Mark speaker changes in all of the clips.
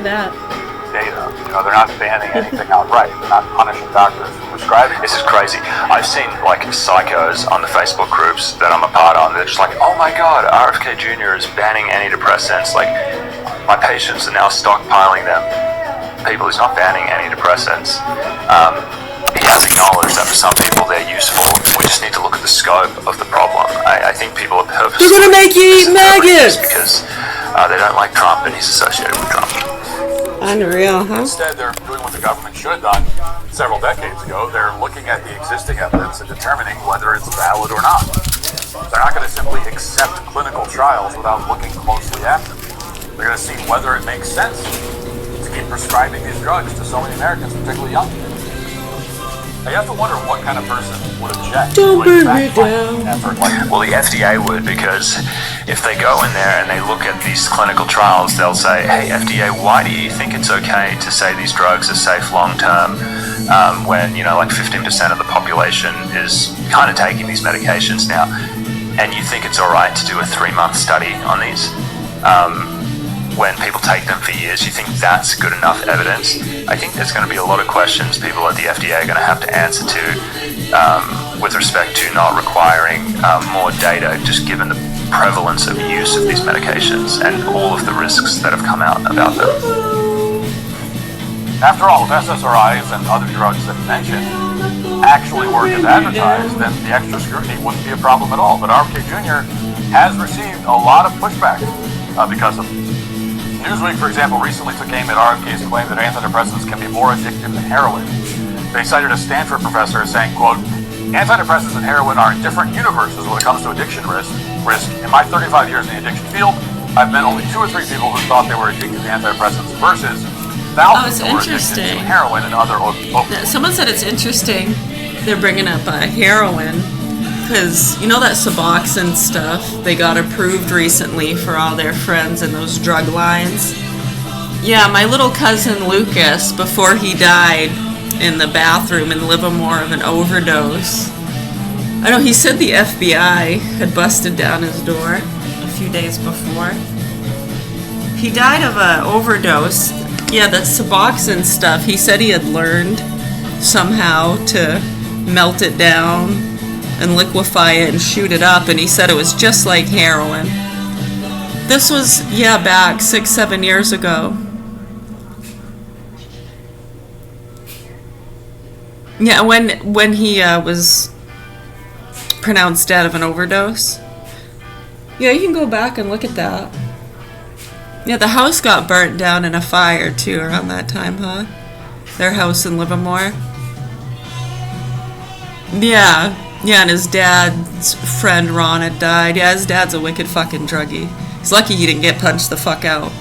Speaker 1: that.
Speaker 2: Data. They're not banning anything outright. They're not punishing doctors for prescribing.
Speaker 3: This is crazy. I've seen like psychos on the Facebook groups that I'm a part of. They're just like, oh my god, RFK Jr. is banning antidepressants. Like, my patients are now stockpiling them. People, he's not banning antidepressants. He has acknowledged that for some people they're useful. We just need to look at the scope of the problem. I think people are purposely...
Speaker 1: They're gonna make you eat maggots!
Speaker 3: Because they don't like Trump and he's associated with Trump.
Speaker 1: Unreal, huh?
Speaker 2: Instead, they're doing what the government should have done several decades ago. They're looking at the existing evidence and determining whether it's valid or not. They're not going to simply accept clinical trials without looking closely at them. They're going to see whether it makes sense to keep prescribing these drugs to so many Americans, particularly young people. Now, you have to wonder what kind of person would object to a fact-finding effort like that.
Speaker 3: Well, the FDA would, because if they go in there and they look at these clinical trials, they'll say, hey, FDA, why do you think it's okay to say these drugs are safe long-term when, like 15% of the population is kind of taking these medications now, and you think it's all right to do a 3-month study on these? When people take them for years, you think that's good enough evidence? I think there's going to be a lot of questions people at the FDA are going to have to answer to with respect to not requiring more data, just given the prevalence of use of these medications and all of the risks that have come out about them.
Speaker 2: After all, if SSRIs and other drugs that you mentioned actually work as advertised, then the extra scrutiny wouldn't be a problem at all. But RFK Jr. has received a lot of pushback because of it. Newsweek, for example, recently took aim at RFK's claim that antidepressants can be more addictive than heroin. They cited a Stanford professor as saying, quote, antidepressants and heroin are in different universes when it comes to addiction risk. In my 35 years in the addiction field, I've met only 2 or 3 people who thought they were addicted to antidepressants versus thousands who were addicted to heroin and other opiates.
Speaker 1: Someone said it's interesting they're bringing up heroin. Because, that Suboxone stuff, they got approved recently for all their friends in those drug lines. Yeah, my little cousin Lucas, before he died in the bathroom in Livermore of an overdose. I know, he said the FBI had busted down his door a few days before. He died of an overdose. Yeah, that Suboxone stuff, he said he had learned somehow to melt it down and liquefy it and shoot it up, and he said it was just like heroin. This was, back 6-7 years ago. Yeah, when he was pronounced dead of an overdose. Yeah, you can go back and look at that. Yeah, the house got burnt down in a fire, too, around that time, huh? Their house in Livermore. Yeah, and his dad's friend Ron had died. Yeah, his dad's a wicked fucking druggie. He's lucky he didn't get punched the fuck out.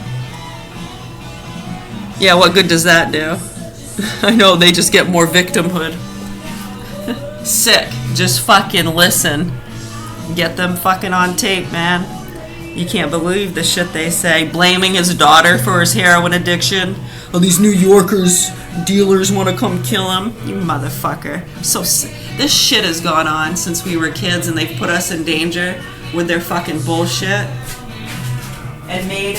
Speaker 1: Yeah, what good does that do? I know, they just get more victimhood. Sick. Just fucking listen. Get them fucking on tape, man. You can't believe the shit they say. Blaming his daughter for his heroin addiction. Oh, these New Yorkers, dealers want to come kill him. You motherfucker. So sick. This shit has gone on since we were kids, and they've put us in danger with their fucking bullshit and made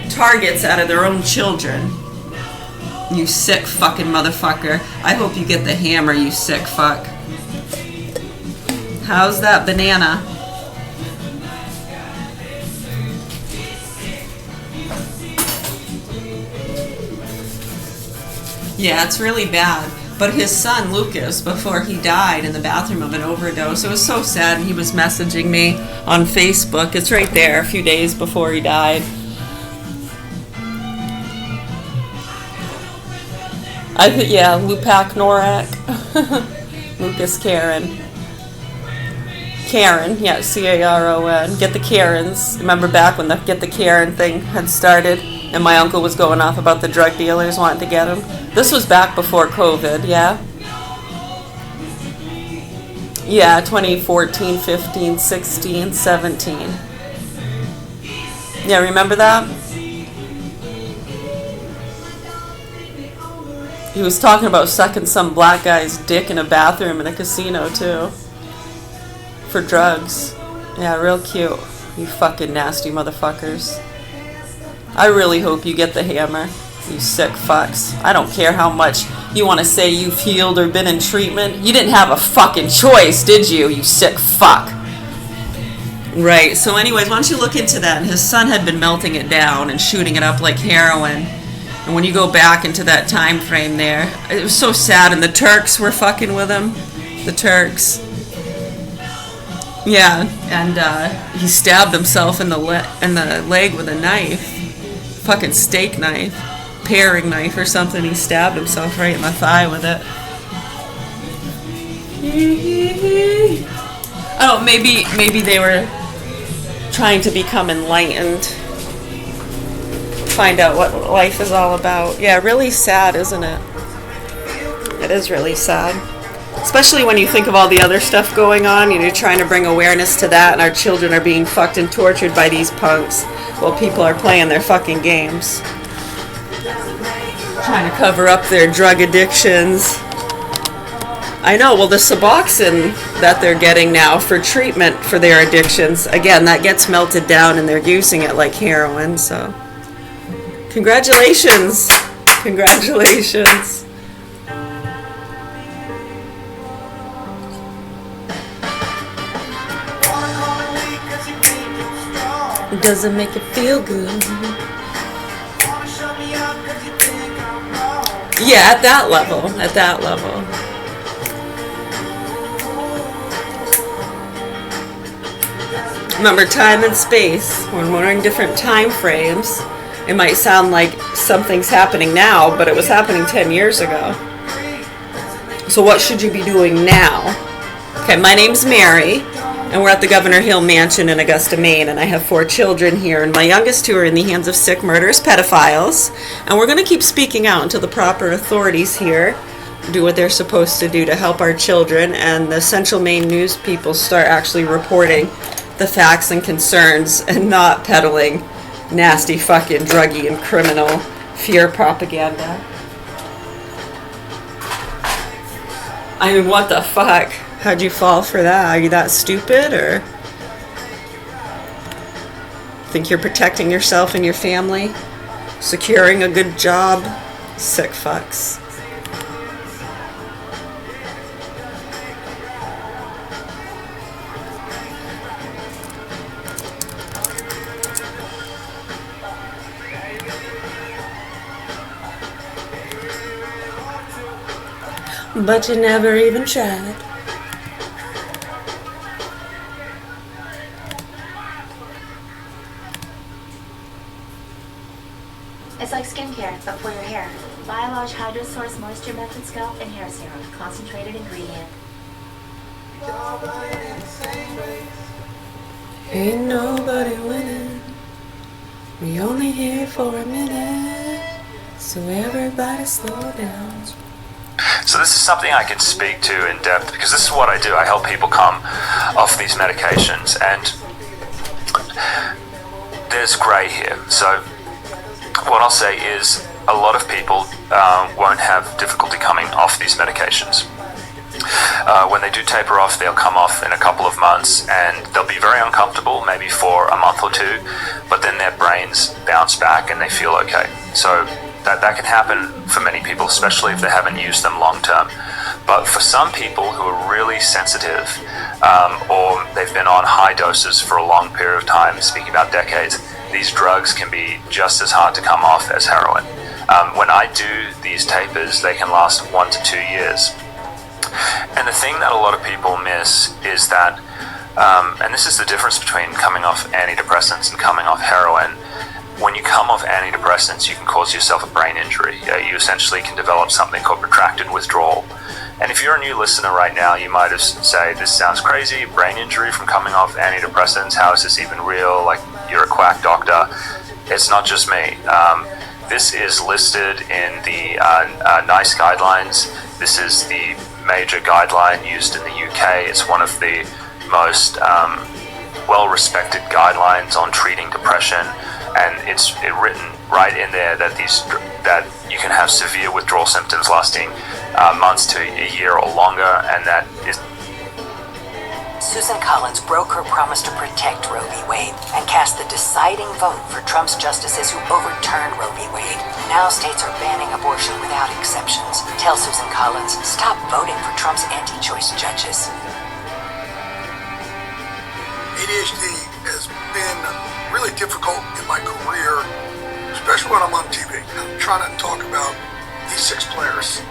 Speaker 1: targets out of their own children. You sick fucking motherfucker. I hope you get the hammer, you sick fuck. How's that banana? Yeah, it's really bad. But his son, Lucas, before he died in the bathroom of an overdose, it was so sad, and he was messaging me on Facebook. It's right there, a few days before he died. Lupac Norak. Lucas Karen. Karen, yeah, Caron. Get the Karens. Remember back when the Get the Karen thing had started, and my uncle was going off about the drug dealers wanting to get him? This was back before COVID, yeah? Yeah, 2014, 15, 16, 17. Yeah, remember that? He was talking about sucking some black guy's dick in a bathroom in a casino, too. For drugs. Yeah, real cute. You fucking nasty motherfuckers. I really hope you get the hammer. You sick fucks. I don't care how much you want to say you've healed or been in treatment. You didn't have a fucking choice, did you? You sick fuck. Right, so anyways, why don't you look into that? And his son had been melting it down and shooting it up like heroin. And when you go back into that time frame there, it was so sad. And the Turks were fucking with him. The Turks. Yeah, and he stabbed himself in the leg with a knife. Fucking steak knife. Paring knife or something. He stabbed himself right in the thigh with it. Oh, maybe they were trying to become enlightened. Find out what life is all about. Yeah, really sad, isn't it? It is really sad. Especially when you think of all the other stuff going on, you're trying to bring awareness to that, and our children are being fucked and tortured by these punks while people are playing their fucking games. Trying to cover up their drug addictions. I know, well, the Suboxone that they're getting now for treatment for their addictions, again, that gets melted down and they're using it like heroin, so. Congratulations. Congratulations. It doesn't make it feel good. Yeah, at that level. Remember, time and space. When we're in different time frames, it might sound like something's happening now, but it was happening 10 years ago. So what should you be doing now? Okay, my name's Mary, and we're at the Governor Hill Mansion in Augusta, Maine, and I have 4 children here, and my youngest 2 are in the hands of sick, murderous pedophiles, and we're going to keep speaking out until the proper authorities here do what they're supposed to do to help our children, and the Central Maine news people start actually reporting the facts and concerns and not peddling nasty fucking druggy and criminal fear propaganda. I mean, what the fuck? How'd you fall for that? Are you that stupid, or think you're protecting yourself and your family? Securing a good job? Sick fucks. But you never even tried.
Speaker 4: It's like skincare, but for your hair. Biolage Hydro Source Moisture Method Scalp and Hair Serum. Concentrated ingredient.
Speaker 1: Ain't nobody winning. We only here for a minute. So everybody slow down.
Speaker 3: So this is something I can speak to in depth, because this is what I do. I help people come off these medications, and there's grey here. So what I'll say is a lot of people won't have difficulty coming off these medications. When they do taper off, they'll come off in a couple of months, and they'll be very uncomfortable, maybe for a month or 2, but then their brains bounce back and they feel okay. So that can happen for many people, especially if they haven't used them long term. But for some people who are really sensitive, or they've been on high doses for a long period of time, speaking about decades, these drugs can be just as hard to come off as heroin. When I do these tapers, they can last 1 to 2 years. And the thing that a lot of people miss is that, and this is the difference between coming off antidepressants and coming off heroin. When you come off antidepressants, you can cause yourself a brain injury. You essentially can develop something called protracted withdrawal. And if you're a new listener right now, you might have say, this sounds crazy, brain injury from coming off antidepressants, how is this even real? Like, you're a quack doctor. It's not just me. This is listed in the NICE guidelines. This is the major guideline used in the UK. It's one of the most well-respected guidelines on treating depression. And it's written right in there that that you can have severe withdrawal symptoms lasting months to a year or longer, and that is
Speaker 5: Susan Collins broke her promise to protect Roe v. Wade and cast the deciding vote for Trump's justices who overturned Roe v. Wade. Now states are banning abortion without exceptions. Tell Susan Collins, stop voting for Trump's anti-choice judges.
Speaker 6: ADHD has been really difficult in my career, especially when I'm on TV. I'm trying to talk about these 6 players,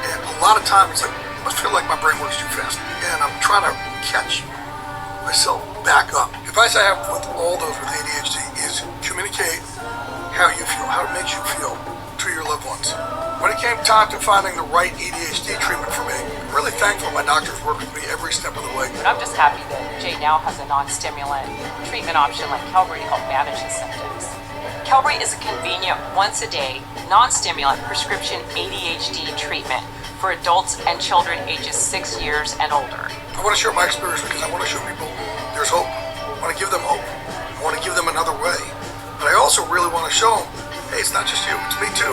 Speaker 6: and a lot of times I must feel like my brain works too fast, and I'm trying to catch myself back up. The advice I have with all those with ADHD is communicate how you feel, how it makes you feel to your loved ones. When it came time to finding the right ADHD treatment for me, I'm really thankful my doctors worked with me every step of the way.
Speaker 7: And I'm just happy that Jay now has a non-stimulant treatment option like Qelbree to help manage his symptoms. Qelbree is a convenient once-a-day, non-stimulant prescription ADHD treatment for adults and children ages 6 years and older.
Speaker 6: I want to share my experience because I want to show people there's hope. I want to give them hope. I want to give them another way. But I also really want to show them, hey, it's not just you, it's me too.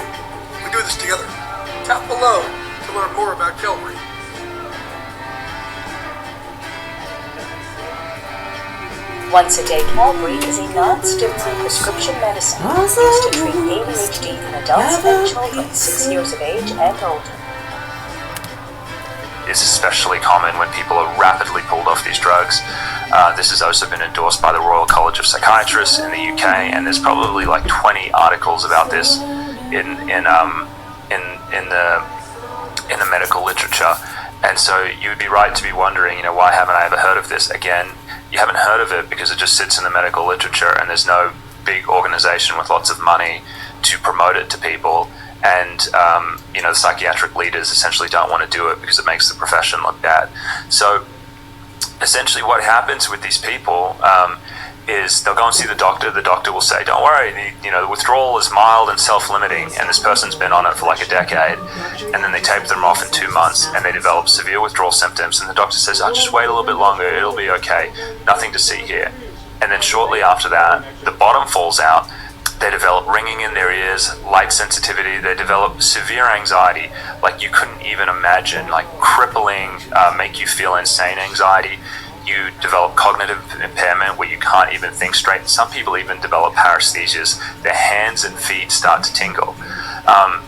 Speaker 6: We do this together. Tap below to learn more about Qelbree.
Speaker 5: Once a day Qelbree is a non-stimulant prescription medicine used to treat ADHD in adults and children 6 years of age and older.
Speaker 3: Is especially common when people are rapidly pulled off these drugs. This has also been endorsed by the Royal College of Psychiatrists in the UK, and there's probably like 20 articles about this in the medical literature. And so you would be right to be wondering, why haven't I ever heard of this? Again, you haven't heard of it because it just sits in the medical literature, and there's no big organization with lots of money to promote it to people. And the psychiatric leaders essentially don't want to do it because it makes the profession look bad. So essentially what happens with these people is they'll go and see the doctor. The doctor will say, don't worry, the withdrawal is mild and self-limiting, and this person's been on it for like a decade, and then they taper them off in 2 months and they develop severe withdrawal symptoms, and the doctor says, just wait a little bit longer, it'll be okay, nothing to see here. And then shortly after that, the bottom falls out. They develop ringing in their ears, light sensitivity, they develop severe anxiety, like you couldn't even imagine, like crippling, make you feel insane anxiety. You develop cognitive impairment where you can't even think straight. Some people even develop paresthesias. Their hands and feet start to tingle.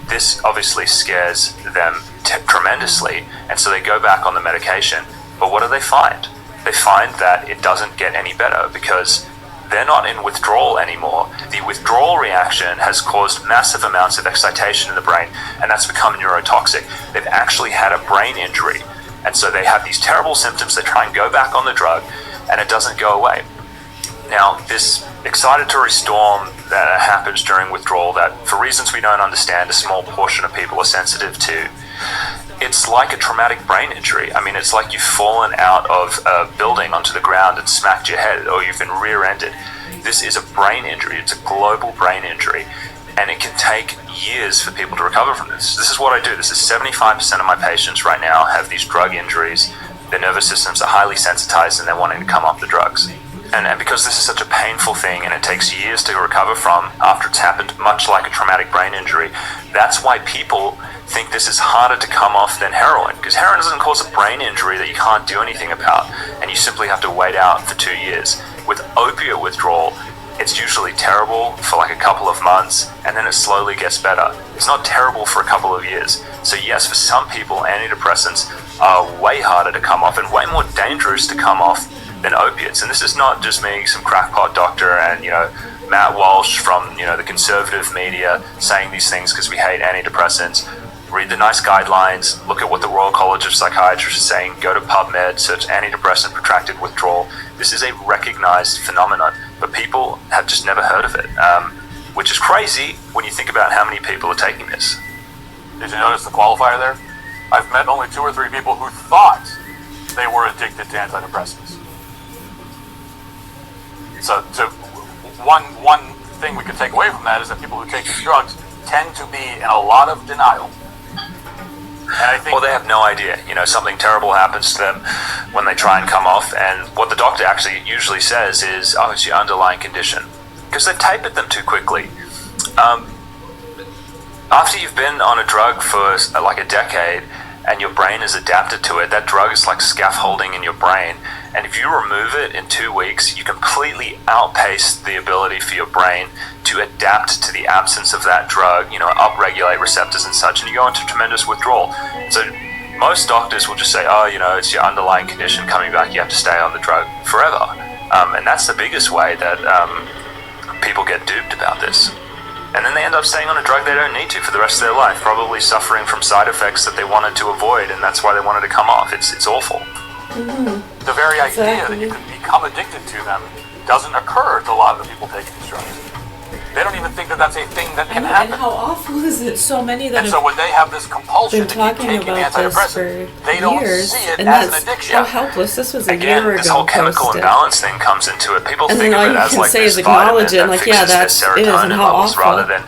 Speaker 3: This obviously scares them tremendously, and so they go back on the medication. But what do they find? They find that it doesn't get any better because they're not in withdrawal anymore. The withdrawal reaction has caused massive amounts of excitation in the brain, and that's become neurotoxic. They've actually had a brain injury, and so they have these terrible symptoms. They try and go back on the drug, and it doesn't go away. Now, this excitatory storm that happens during withdrawal that, for reasons we don't understand, a small portion of people are sensitive to, it's like a traumatic brain injury. I mean, it's like you've fallen out of a building onto the ground and smacked your head, or you've been rear-ended. This is a brain injury. It's a global brain injury, and it can take years for people to recover from this. This is what I do. This is 75% of my patients right now have these drug injuries. Their nervous systems are highly sensitized, and they're wanting to come off the drugs. And because this is such a painful thing and it takes years to recover from after it's happened, much like a traumatic brain injury, that's why people think this is harder to come off than heroin, because heroin doesn't cause a brain injury that you can't do anything about, and you simply have to wait out for 2 years. With opiate withdrawal, it's usually terrible for like a couple of months, and then it slowly gets better. It's not terrible for a couple of years. So yes, for some people, antidepressants are way harder to come off and way more dangerous to come off than opiates. And this is not just me, some crackpot doctor, and Matt Walsh from the conservative media saying these things because we hate antidepressants. Read the nice guidelines, look at what the Royal College of Psychiatrists is saying, go to PubMed, search antidepressant protracted withdrawal. This is a recognized phenomenon, but people have just never heard of it, which is crazy when you think about how many people are taking this.
Speaker 2: Did you notice the qualifier there? I've met only 2 or 3 people who thought they were addicted to antidepressants. So one thing we could take away from that is that people who take these drugs tend to be in a lot of denial. And I think,
Speaker 3: or they have no idea. Something terrible happens to them when they try and come off, and what the doctor actually usually says is, it's your underlying condition, because they've tapered them too quickly. After you've been on a drug for like a decade, and your brain is adapted to it. That drug is like scaffolding in your brain, and if you remove it in 2 weeks, you completely outpace the ability for your brain to adapt to the absence of that drug, upregulate receptors and such, and you go into tremendous withdrawal. So most doctors will just say, it's your underlying condition coming back, you have to stay on the drug forever. And that's the biggest way that people get duped about this. And then they end up staying on a drug they don't need to for the rest of their life, probably suffering from side effects that they wanted to avoid, and that's why they wanted to come off. It's awful.
Speaker 2: Mm-hmm. The very idea that you can become addicted to them doesn't occur to a lot of the people taking these drugs. They don't even think that that's a thing that can happen.
Speaker 1: And how awful is it? So many that
Speaker 2: and so when they have this compulsion to keep taking antidepressant, they don't see it as an addiction.
Speaker 1: How helpless. This was a
Speaker 3: Again,
Speaker 1: year ago.
Speaker 3: this whole chemical imbalance thing comes into it. People think of it as like this vitamin that fixes their serotonin levels rather than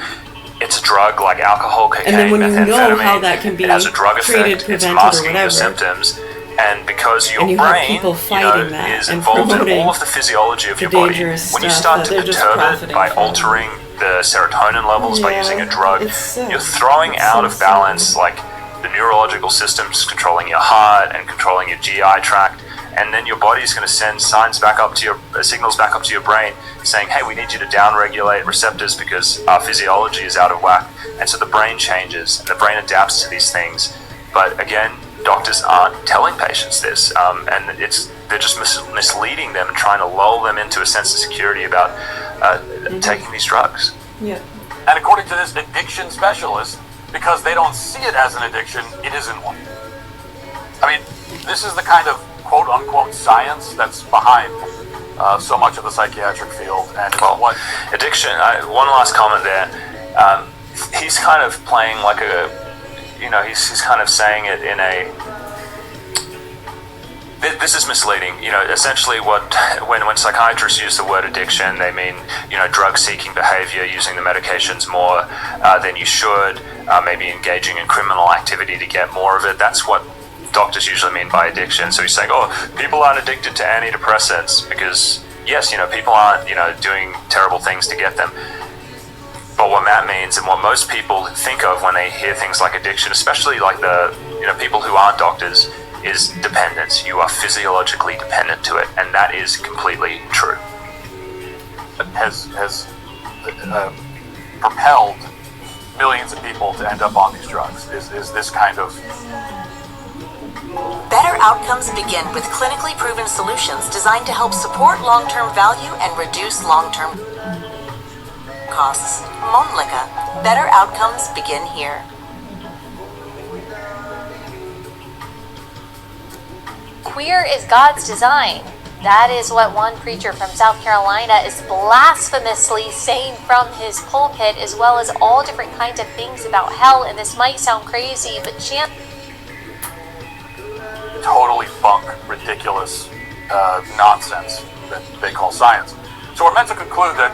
Speaker 3: it's a drug like alcohol, cocaine,
Speaker 1: and then when you know how
Speaker 3: methamphetamine.
Speaker 1: that can be
Speaker 3: It has a drug effect. It's masking your symptoms. And because your brain is involved in all of the physiology of your body, when you start to perturb it by altering the serotonin levels by using a drug, you're throwing out of balance like the neurological systems controlling your heart and controlling your GI tract, and then your body's going to send signals back up to your brain saying, hey, we need you to downregulate receptors because our physiology is out of whack. And so the brain changes and the brain adapts to these things. But again, doctors aren't telling patients this, and they're just misleading them and trying to lull them into a sense of security about taking these drugs.
Speaker 1: Yeah.
Speaker 2: And according to this addiction specialist, because they don't see it as an addiction, it isn't one. I mean, this is the kind of quote-unquote science that's behind so much of the psychiatric field. And what
Speaker 3: addiction, one last comment there, he's kind of playing like he's kind of saying it in a... This is misleading. Essentially when psychiatrists use the word addiction, they mean, drug-seeking behavior, using the medications more than you should, maybe engaging in criminal activity to get more of it. That's what doctors usually mean by addiction. So he's saying, people aren't addicted to antidepressants because, yes, people aren't, doing terrible things to get them. But what Matt means and what most people think of when they hear things like addiction, especially like the people who aren't doctors, is dependence. You are physiologically dependent to it, and that is completely true.
Speaker 2: Has propelled millions of people to end up on these drugs is this kind of...
Speaker 5: Better outcomes begin with clinically proven solutions designed to help support long-term value and reduce long-term costs. Monlika. Better outcomes begin here.
Speaker 8: Queer is God's design. That is what one preacher from South Carolina is blasphemously saying from his pulpit, as well as all different kinds of things about hell. And this might sound crazy, but
Speaker 2: totally bunk, ridiculous nonsense that they call science. So we're meant to conclude that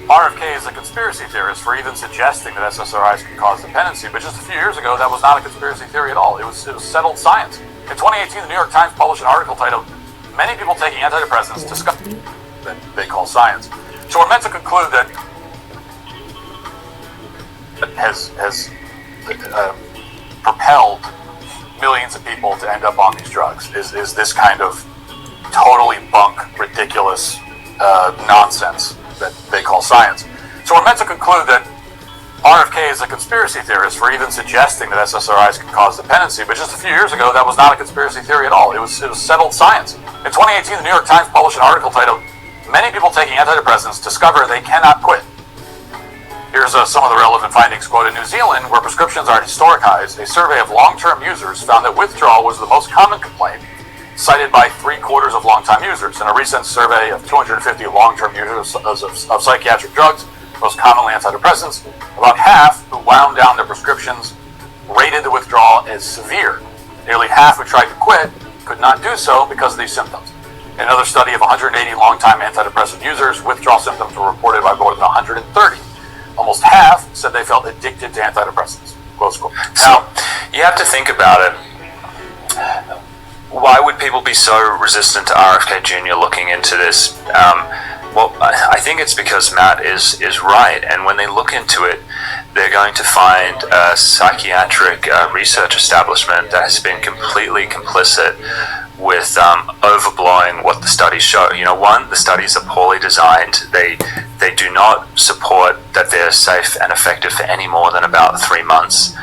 Speaker 2: RFK is a conspiracy theorist for even suggesting that SSRIs can cause dependency, but just a few years ago, that was not a conspiracy theory at all. It was settled science. In 2018, the New York Times published an article titled, "Many People Taking Antidepressants Discover," that they call science. So we're meant to conclude that has propelled millions of people to end up on these drugs is this kind of totally bunk, ridiculous nonsense that they call science. So we're meant to conclude that RFK is a conspiracy theorist for even suggesting that SSRIs can cause dependency, but just a few years ago, that was not a conspiracy theory at all. It was settled science. In 2018, the New York Times published an article titled, "Many People Taking Antidepressants Discover They Cannot Quit." Here's some of the relevant findings. Quote, in New Zealand, where prescriptions are historic highs, a survey of long-term users found that withdrawal was the most common complaint, cited by 3/4 of long-time users. In a recent survey of 250 long-term users of psychiatric drugs, most commonly antidepressants, about half who wound down their prescriptions rated the withdrawal as severe. Nearly half who tried to quit could not do so because of these symptoms. In another study of 180 long-time antidepressant users, withdrawal symptoms were reported by more than 130. Almost half said they felt addicted to antidepressants. Close quote.
Speaker 3: So you have to think about it. Why would people be so resistant to RFK Jr. looking into this? Well, I think it's because Matt is right, and when they look into it, they're going to find a psychiatric research establishment that has been completely complicit with overblowing what the studies show. One, the studies are poorly designed. They do not support that they're safe and effective for any more than about 3 months.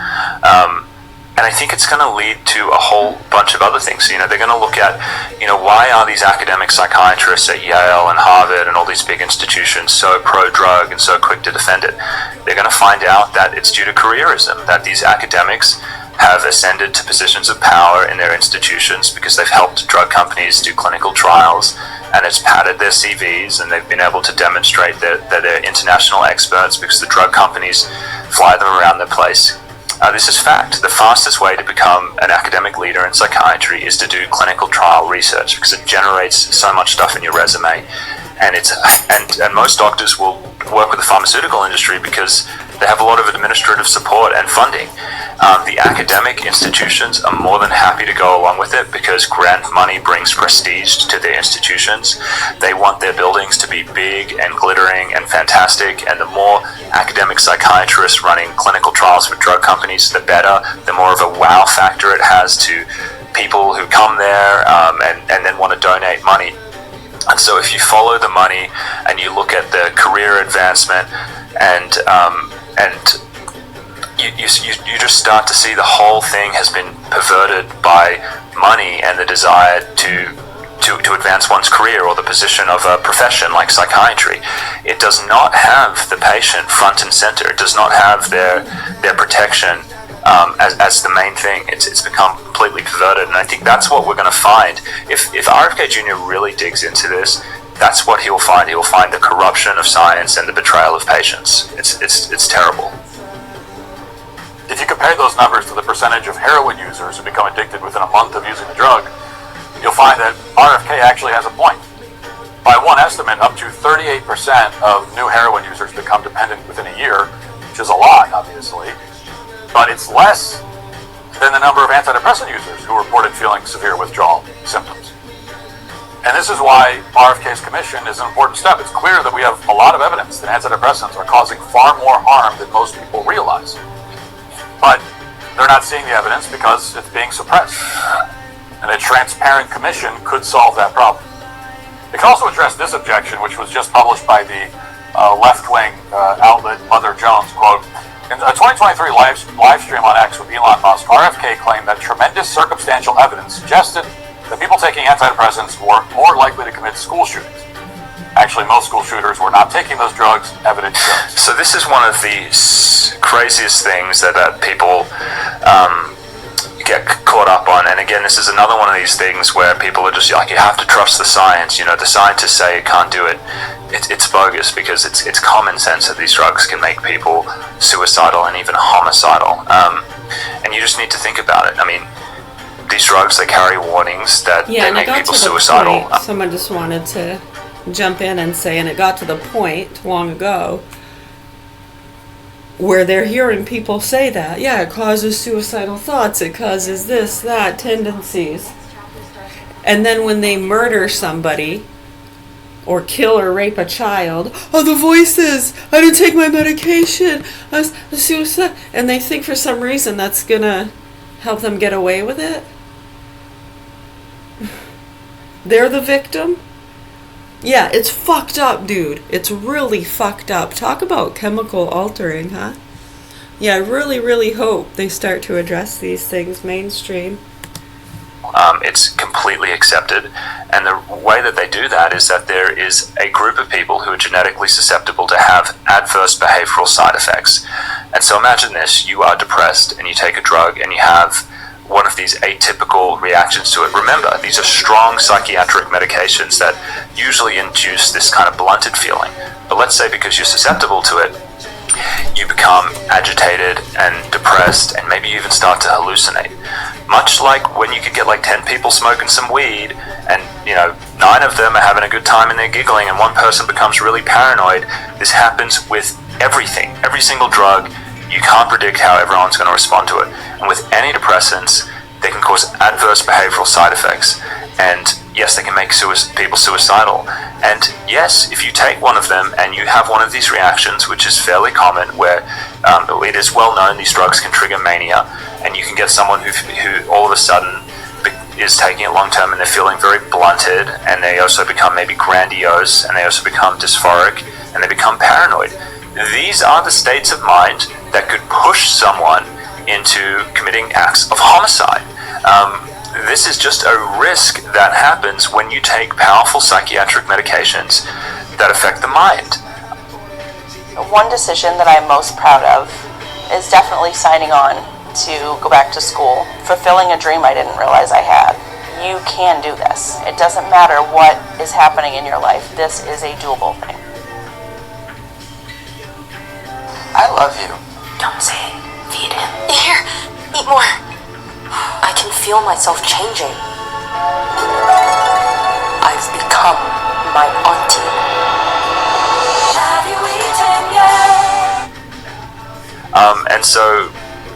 Speaker 3: And I think it's going to lead to a whole bunch of other things. They're going to look at, why are these academic psychiatrists at Yale and Harvard and all these big institutions so pro-drug and so quick to defend it? They're going to find out that it's due to careerism, that these academics have ascended to positions of power in their institutions because they've helped drug companies do clinical trials, and it's padded their CVs, and they've been able to demonstrate that they're international experts because the drug companies fly them around their place. This is fact. The fastest way to become an academic leader in psychiatry is to do clinical trial research because it generates so much stuff in your resume. And most doctors will work with the pharmaceutical industry because they have a lot of administrative support and funding. The academic institutions are more than happy to go along with it because grant money brings prestige to their institutions. They want their buildings to be big and glittering and fantastic, and the more academic psychiatrists running clinical trials for drug companies, the better, the more of a wow factor it has to people who come there and then want to donate money. And so if you follow the money and you look at the career advancement and you just start to see the whole thing has been perverted by money and the desire to advance one's career or the position of a profession like psychiatry. It does not have the patient front and center. It does not have their protection as the main thing. It's become completely perverted, and I think that's what we're going to find. If RFK Jr. really digs into this, that's what he'll find. He'll find the corruption of science and the betrayal of patients. It's terrible.
Speaker 2: If you compare those numbers to the percentage of heroin users who become addicted within a month of using the drug, you'll find that RFK actually has a point. By one estimate, up to 38% of new heroin users become dependent within a year, which is a lot, obviously, but it's less than the number of antidepressant users who reported feeling severe withdrawal symptoms. And this is why RFK's commission is an important step. It's clear that we have a lot of evidence that antidepressants are causing far more harm than most people realize. But they're not seeing the evidence because it's being suppressed. And a transparent commission could solve that problem. It can also address this objection, which was just published by the left-wing outlet Mother Jones, quote, in a 2023 live stream on X with Elon Musk, RFK claimed that tremendous circumstantial evidence suggested that people taking antidepressants were more likely to commit school shootings. Actually, most school shooters were not taking those drugs, evidence shows.
Speaker 3: So this is one of the craziest things that people get caught up on. And again, this is another one of these things where people are just like, you have to trust the science. The scientists say you can't do it. It's bogus because it's common sense that these drugs can make people suicidal and even homicidal. And you just need to think about it. I mean, these drugs, they carry warnings that they make people suicidal.
Speaker 1: Someone just wanted to jump in and say, and it got to the point long ago where they're hearing people say that, it causes suicidal thoughts, it causes this, that, tendencies. And then when they murder somebody or kill or rape a child, the voices, I didn't take my medication, I was suicide, and they think for some reason that's gonna help them get away with it. They're the victim. Yeah, it's fucked up, dude. It's really fucked up. Talk about chemical altering, huh? Yeah, I really, really hope they start to address these things mainstream.
Speaker 3: It's completely accepted, and the way that they do that is that there is a group of people who are genetically susceptible to have adverse behavioral side effects. And so imagine this, you are depressed and you take a drug and you have one of these atypical reactions to it. Remember, these are strong psychiatric medications that usually induce this kind of blunted feeling. But let's say because you're susceptible to it, you become agitated and depressed, and maybe you even start to hallucinate. Much like when you could get like 10 people smoking some weed, and 9 of them are having a good time and they're giggling, and one person becomes really paranoid. This happens with everything, every single drug. You can't predict how everyone's going to respond to it. And with antidepressants, they can cause adverse behavioral side effects. And yes, they can make people suicidal. And yes, if you take one of them and you have one of these reactions, which is fairly common, where it is well known these drugs can trigger mania, and you can get someone who all of a sudden is taking it long term and they're feeling very blunted, and they also become maybe grandiose, and they also become dysphoric, and they become paranoid. These are the states of mind that could push someone into committing acts of homicide. This is just a risk that happens when you take powerful psychiatric medications that affect the mind.
Speaker 9: One decision that I'm most proud of is definitely signing on to go back to school, fulfilling a dream I didn't realize I had. You can do this. It doesn't matter what is happening in your life. This is a doable thing.
Speaker 10: I love you.
Speaker 5: Don't say it. Feed him. Here, eat more. I can feel myself changing. I've become my auntie. Have you eaten yet?
Speaker 3: And so,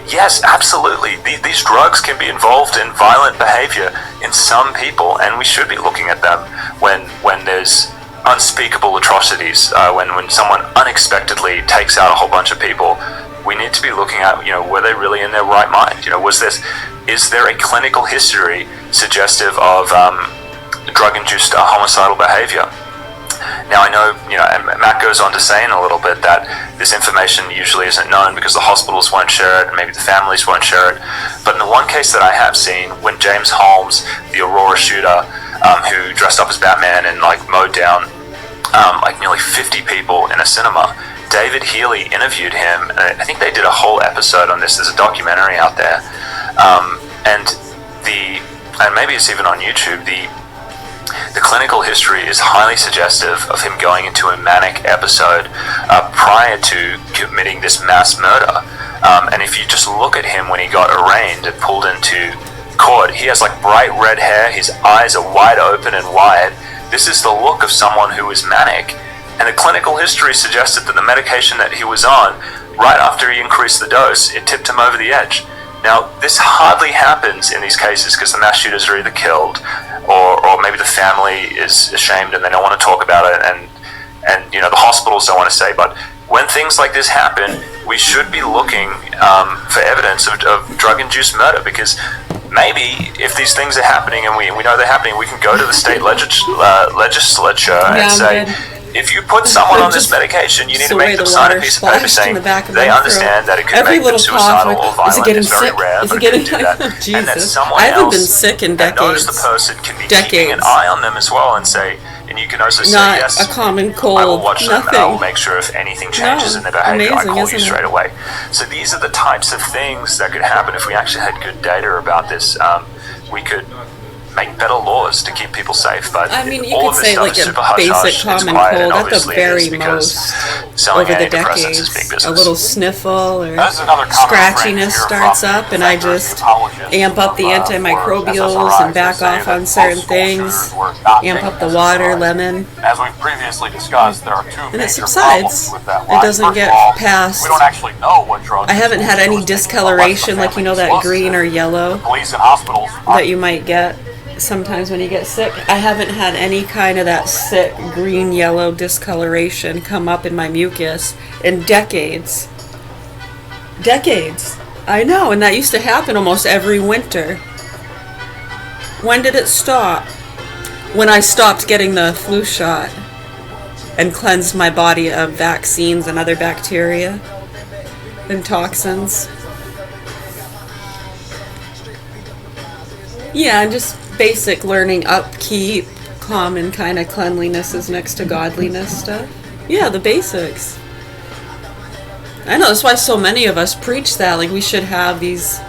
Speaker 3: yes, absolutely. These drugs can be involved in violent behavior in some people, and we should be looking at them when there's unspeakable atrocities, when someone unexpectedly takes out a whole bunch of people. We need to be looking at, were they really in their right mind? Is there a clinical history suggestive of drug-induced homicidal behavior? Now I know, and Matt goes on to say in a little bit that this information usually isn't known because the hospitals won't share it and maybe the families won't share it. But in the one case that I have seen, when James Holmes, the Aurora shooter, who dressed up as Batman and mowed down nearly 50 people in a cinema, David Healy interviewed him. I think they did a whole episode on this. There's a documentary out there, and maybe it's even on YouTube. The clinical history is highly suggestive of him going into a manic episode prior to committing this mass murder. And if you just look at him when he got arraigned and pulled into court, he has bright red hair. His eyes are wide open and wide. This is the look of someone who is manic. And the clinical history suggested that the medication that he was on, right after he increased the dose, it tipped him over the edge. Now, this hardly happens in these cases because the mass shooters are either killed or maybe the family is ashamed and they don't want to talk about it, and the hospitals don't want to say. But when things like this happen, we should be looking for evidence of drug-induced murder, because maybe if these things are happening and we know they're happening, we can go to the state legislature and say, if you put someone on this medication, you need to make them sign a piece of paper saying they understand that it could make them suicidal or violent. It's very rare, but it can do that. And that someone else that knows the person can be keeping an eye on them as well and say, and you can also say, yes,
Speaker 1: a common cold,
Speaker 3: I will watch them
Speaker 1: nothing.
Speaker 3: and I will make sure if anything changes in their behavior, I call you straight away. So these are the types of things that could happen if we actually had good data about this. We could make better laws to keep people safe, but
Speaker 1: you
Speaker 3: all
Speaker 1: could
Speaker 3: of this
Speaker 1: say
Speaker 3: stuff is super hush
Speaker 1: basic
Speaker 3: hush.
Speaker 1: common
Speaker 3: Quiet, and
Speaker 1: cold at the
Speaker 3: obviously it is
Speaker 1: very
Speaker 3: because
Speaker 1: most
Speaker 3: selling
Speaker 1: over the
Speaker 3: antidepressants is big
Speaker 1: decades.
Speaker 3: business.
Speaker 1: A little sniffle or
Speaker 2: That's another common
Speaker 1: scratchiness
Speaker 2: refrain
Speaker 1: starts
Speaker 2: here from
Speaker 1: up, and I
Speaker 2: defenders,
Speaker 1: just
Speaker 2: apologists
Speaker 1: amp up the
Speaker 2: of,
Speaker 1: antimicrobials and back
Speaker 2: SSRIs. They say
Speaker 1: off on
Speaker 2: that
Speaker 1: certain
Speaker 2: most school
Speaker 1: things.
Speaker 2: shooters were not
Speaker 1: Amp
Speaker 2: taking
Speaker 1: up the water,
Speaker 2: SSRIs.
Speaker 1: lemon.
Speaker 2: As we've previously discussed, there are two
Speaker 1: And it
Speaker 2: major
Speaker 1: subsides.
Speaker 2: problems with that
Speaker 1: It
Speaker 2: line.
Speaker 1: doesn't
Speaker 2: First
Speaker 1: get
Speaker 2: of all,
Speaker 1: past-
Speaker 2: we don't actually know what drugs.
Speaker 1: I haven't had any
Speaker 2: used, unless the
Speaker 1: discoloration, like
Speaker 2: family
Speaker 1: that
Speaker 2: discloses
Speaker 1: green
Speaker 2: it.
Speaker 1: or yellow
Speaker 2: Police and hospitals
Speaker 1: that you might get sometimes when you get sick. I haven't had any kind of that sick green yellow discoloration come up in my mucus in decades. I know, and that used to happen almost every winter. When did it stop? When I stopped getting the flu shot and cleansed my body of vaccines and other bacteria and toxins. Yeah, and just basic learning upkeep, common kind of cleanliness is next to godliness stuff. Yeah, the basics. I know, that's why so many of us preach that. We should have these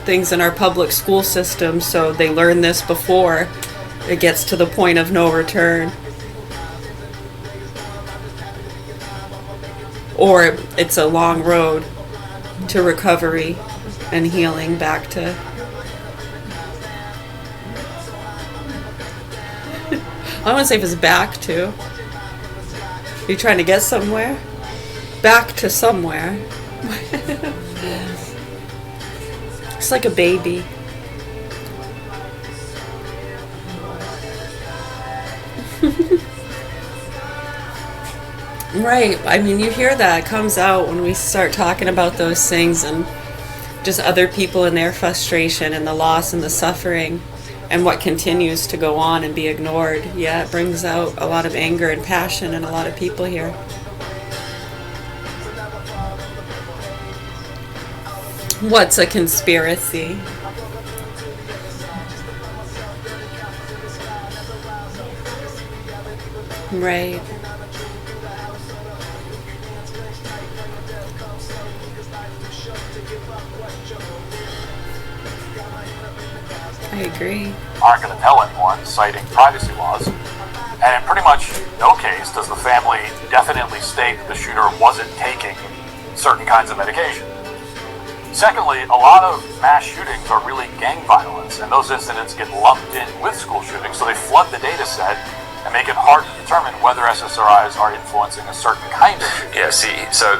Speaker 1: things in our public school system so they learn this before it gets to the point of no return. Or it's a long road to recovery and healing back to... I want to say if it's back to. You're trying to get somewhere? Back to somewhere. It's like a baby. Right. I mean, you hear that. It comes out when we start talking about those things, and just other people and their frustration and the loss and the suffering and what continues to go on and be ignored. Yeah, it brings out a lot of anger and passion in a lot of people here. What's a conspiracy? Right. I agree.
Speaker 2: Aren't going to tell anyone, citing privacy laws. And in pretty much no case does the family definitely state that the shooter wasn't taking certain kinds of medication. Secondly, a lot of mass shootings are really gang violence, and those incidents get lumped in with school shootings, so they flood the data set and make it hard to determine whether SSRIs are influencing a certain kind of shooting.
Speaker 3: Yeah, see, so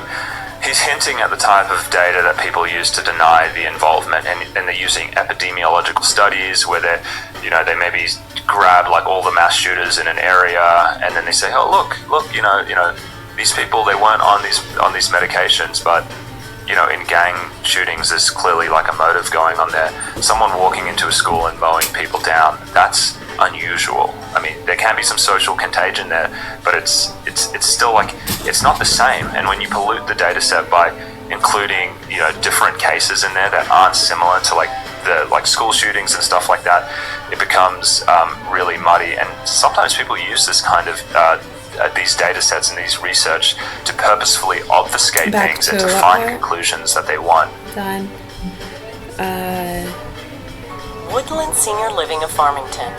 Speaker 3: he's hinting at the type of data that people use to deny the involvement, and they're using epidemiological studies where they maybe grab like all the mass shooters in an area, and then they say, oh look, you know, these people, they weren't on these medications, but in gang shootings, there's clearly like a motive going on there. Someone walking into a school and mowing people down, that's unusual. I mean, there can be some social contagion there, but it's still like, it's not the same. And when you pollute the data set by including, different cases in there that aren't similar to like school shootings and stuff like that, it becomes really muddy. And sometimes people use this kind of these data sets and these research to purposefully obfuscate things and to find conclusions that they want.
Speaker 8: Done.
Speaker 5: Woodland Senior Living of Farmington.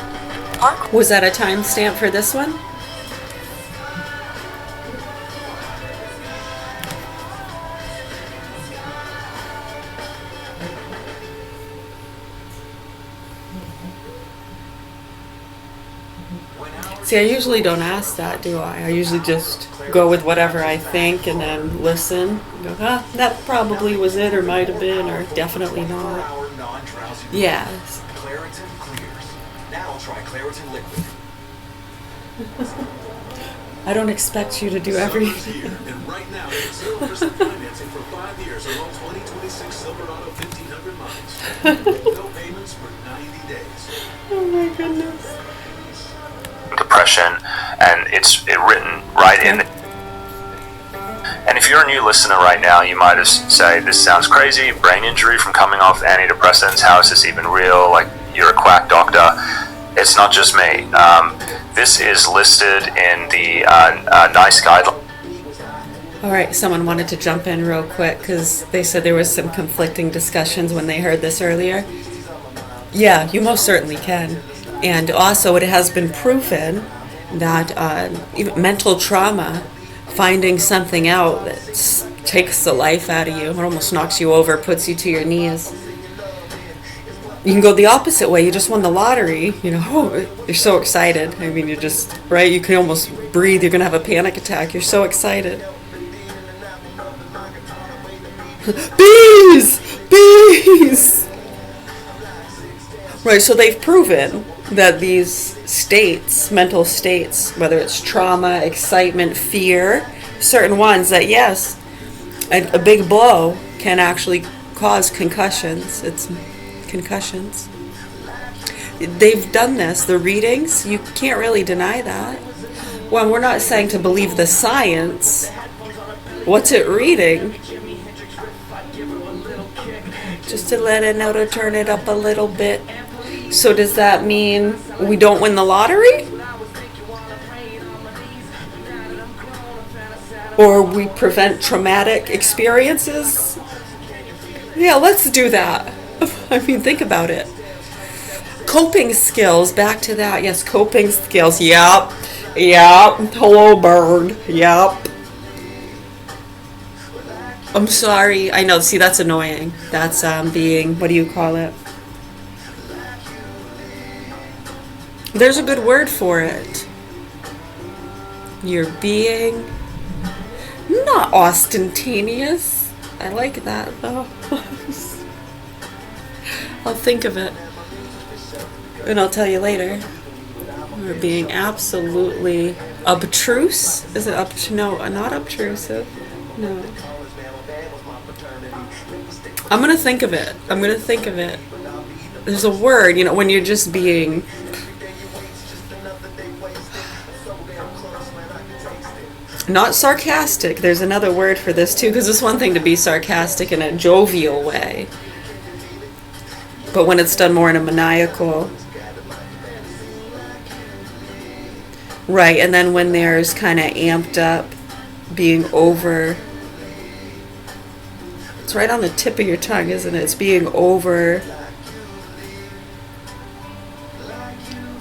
Speaker 5: Park.
Speaker 1: Was that a timestamp for this one? See, I usually don't ask that, do I? I usually just go with whatever I think and then listen. And go, that probably was it, or might have been, or definitely not. Yes.
Speaker 11: Claritin clears. Now try Claritin liquid.
Speaker 1: I don't expect you to do everything.
Speaker 11: And right now, 0% financing for 5 years or 2026 Silverado 1,500 miles. No payments for 90 days.
Speaker 1: Oh my goodness.
Speaker 3: Depression, and it's written right in. And if you're a new listener right now, you might have say, this sounds crazy, brain injury from coming off antidepressants, how is this even real, like you're a quack doctor. It's not just me. This is listed in the NICE guidelines.
Speaker 1: Alright, someone wanted to jump in real quick because they said there was some conflicting discussions when they heard this earlier. Yeah, you most certainly can. And also it has been proven that even mental trauma, finding something out that takes the life out of you, it almost knocks you over, puts you to your knees. You can go the opposite way. You just won the lottery, you're so excited. I mean, you're just, right, you can almost breathe, you're going to have a panic attack. You're so excited. Bees! Bees! Right, so they've proven that these states, mental states, whether it's trauma, excitement, fear, certain ones that, yes, a big blow can actually cause concussions. It's concussions. They've done this, the readings, you can't really deny that. Well, we're not saying to believe the science. What's it reading? Just to let it know to turn it up a little bit. So does that mean we don't win the lottery? Or we prevent traumatic experiences? Yeah, let's do that. I mean, think about it. Coping skills, back to that. Yes, coping skills. Yep. Hello, bird. Yep. I'm sorry. I know. See, that's annoying. That's being, what do you call it? There's a good word for it. You're being not ostentatious. I like that though. I'll think of it. And I'll tell you later. We're being absolutely obtruse? Is it no, not obtrusive. No. I'm gonna think of it. There's a word, when you're just being... Not sarcastic. There's another word for this too, because it's one thing to be sarcastic in a jovial way. But when it's done more in a maniacal... Right, and then when there's kind of amped up, being over... It's right on the tip of your tongue, isn't it? It's being over...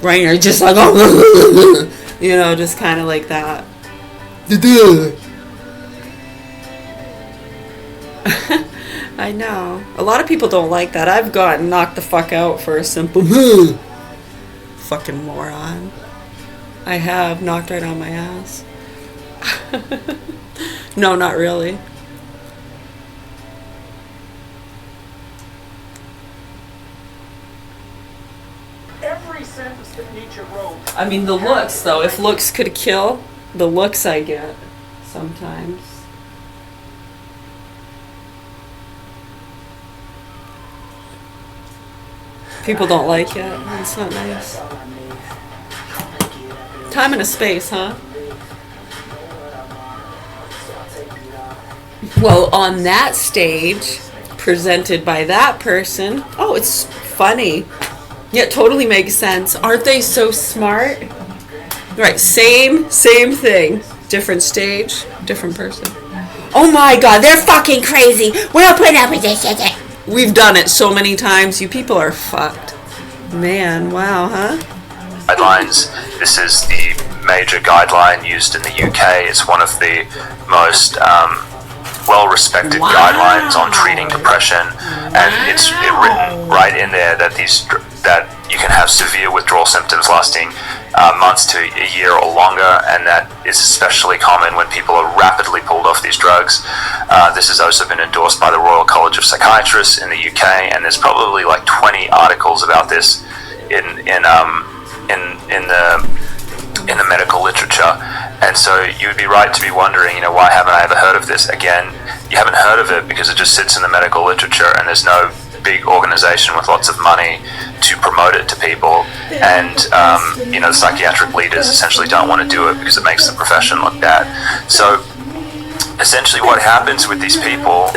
Speaker 1: Right, you're just like... just kind of like that. I know. A lot of people don't like that. I've gotten knocked the fuck out for a simple... Fucking moron. I have knocked right on my ass. No, not really.
Speaker 11: Every sentence that Nietzsche wrote.
Speaker 1: I mean, the looks, though. If looks could kill, the looks I get sometimes. People don't like it. It's not nice. Time and a space, huh? Well, on that stage, presented by that person, oh, it's funny. Yeah, it totally makes sense. Aren't they so smart? Right, same thing. Different stage, different person. Oh my god, they're fucking crazy. We don't put up with this shit. We've done it so many times. You people are fucked. Man, wow, huh?
Speaker 3: Guidelines. This is the major guideline used in the UK. It's one of the most well-respected guidelines on treating depression, and it's written right in there that that you can have severe withdrawal symptoms lasting months to a year or longer, and that is especially common when people are rapidly pulled off these drugs. This has also been endorsed by the Royal College of Psychiatrists in the UK, and there's probably like 20 articles about this in the medical literature. And so you would be right to be wondering, why haven't I ever heard of this? Again, you haven't heard of it because it just sits in the medical literature, and there's no big organization with lots of money to promote it to people, and the psychiatric leaders essentially don't want to do it because it makes the profession look bad. So essentially what happens with these people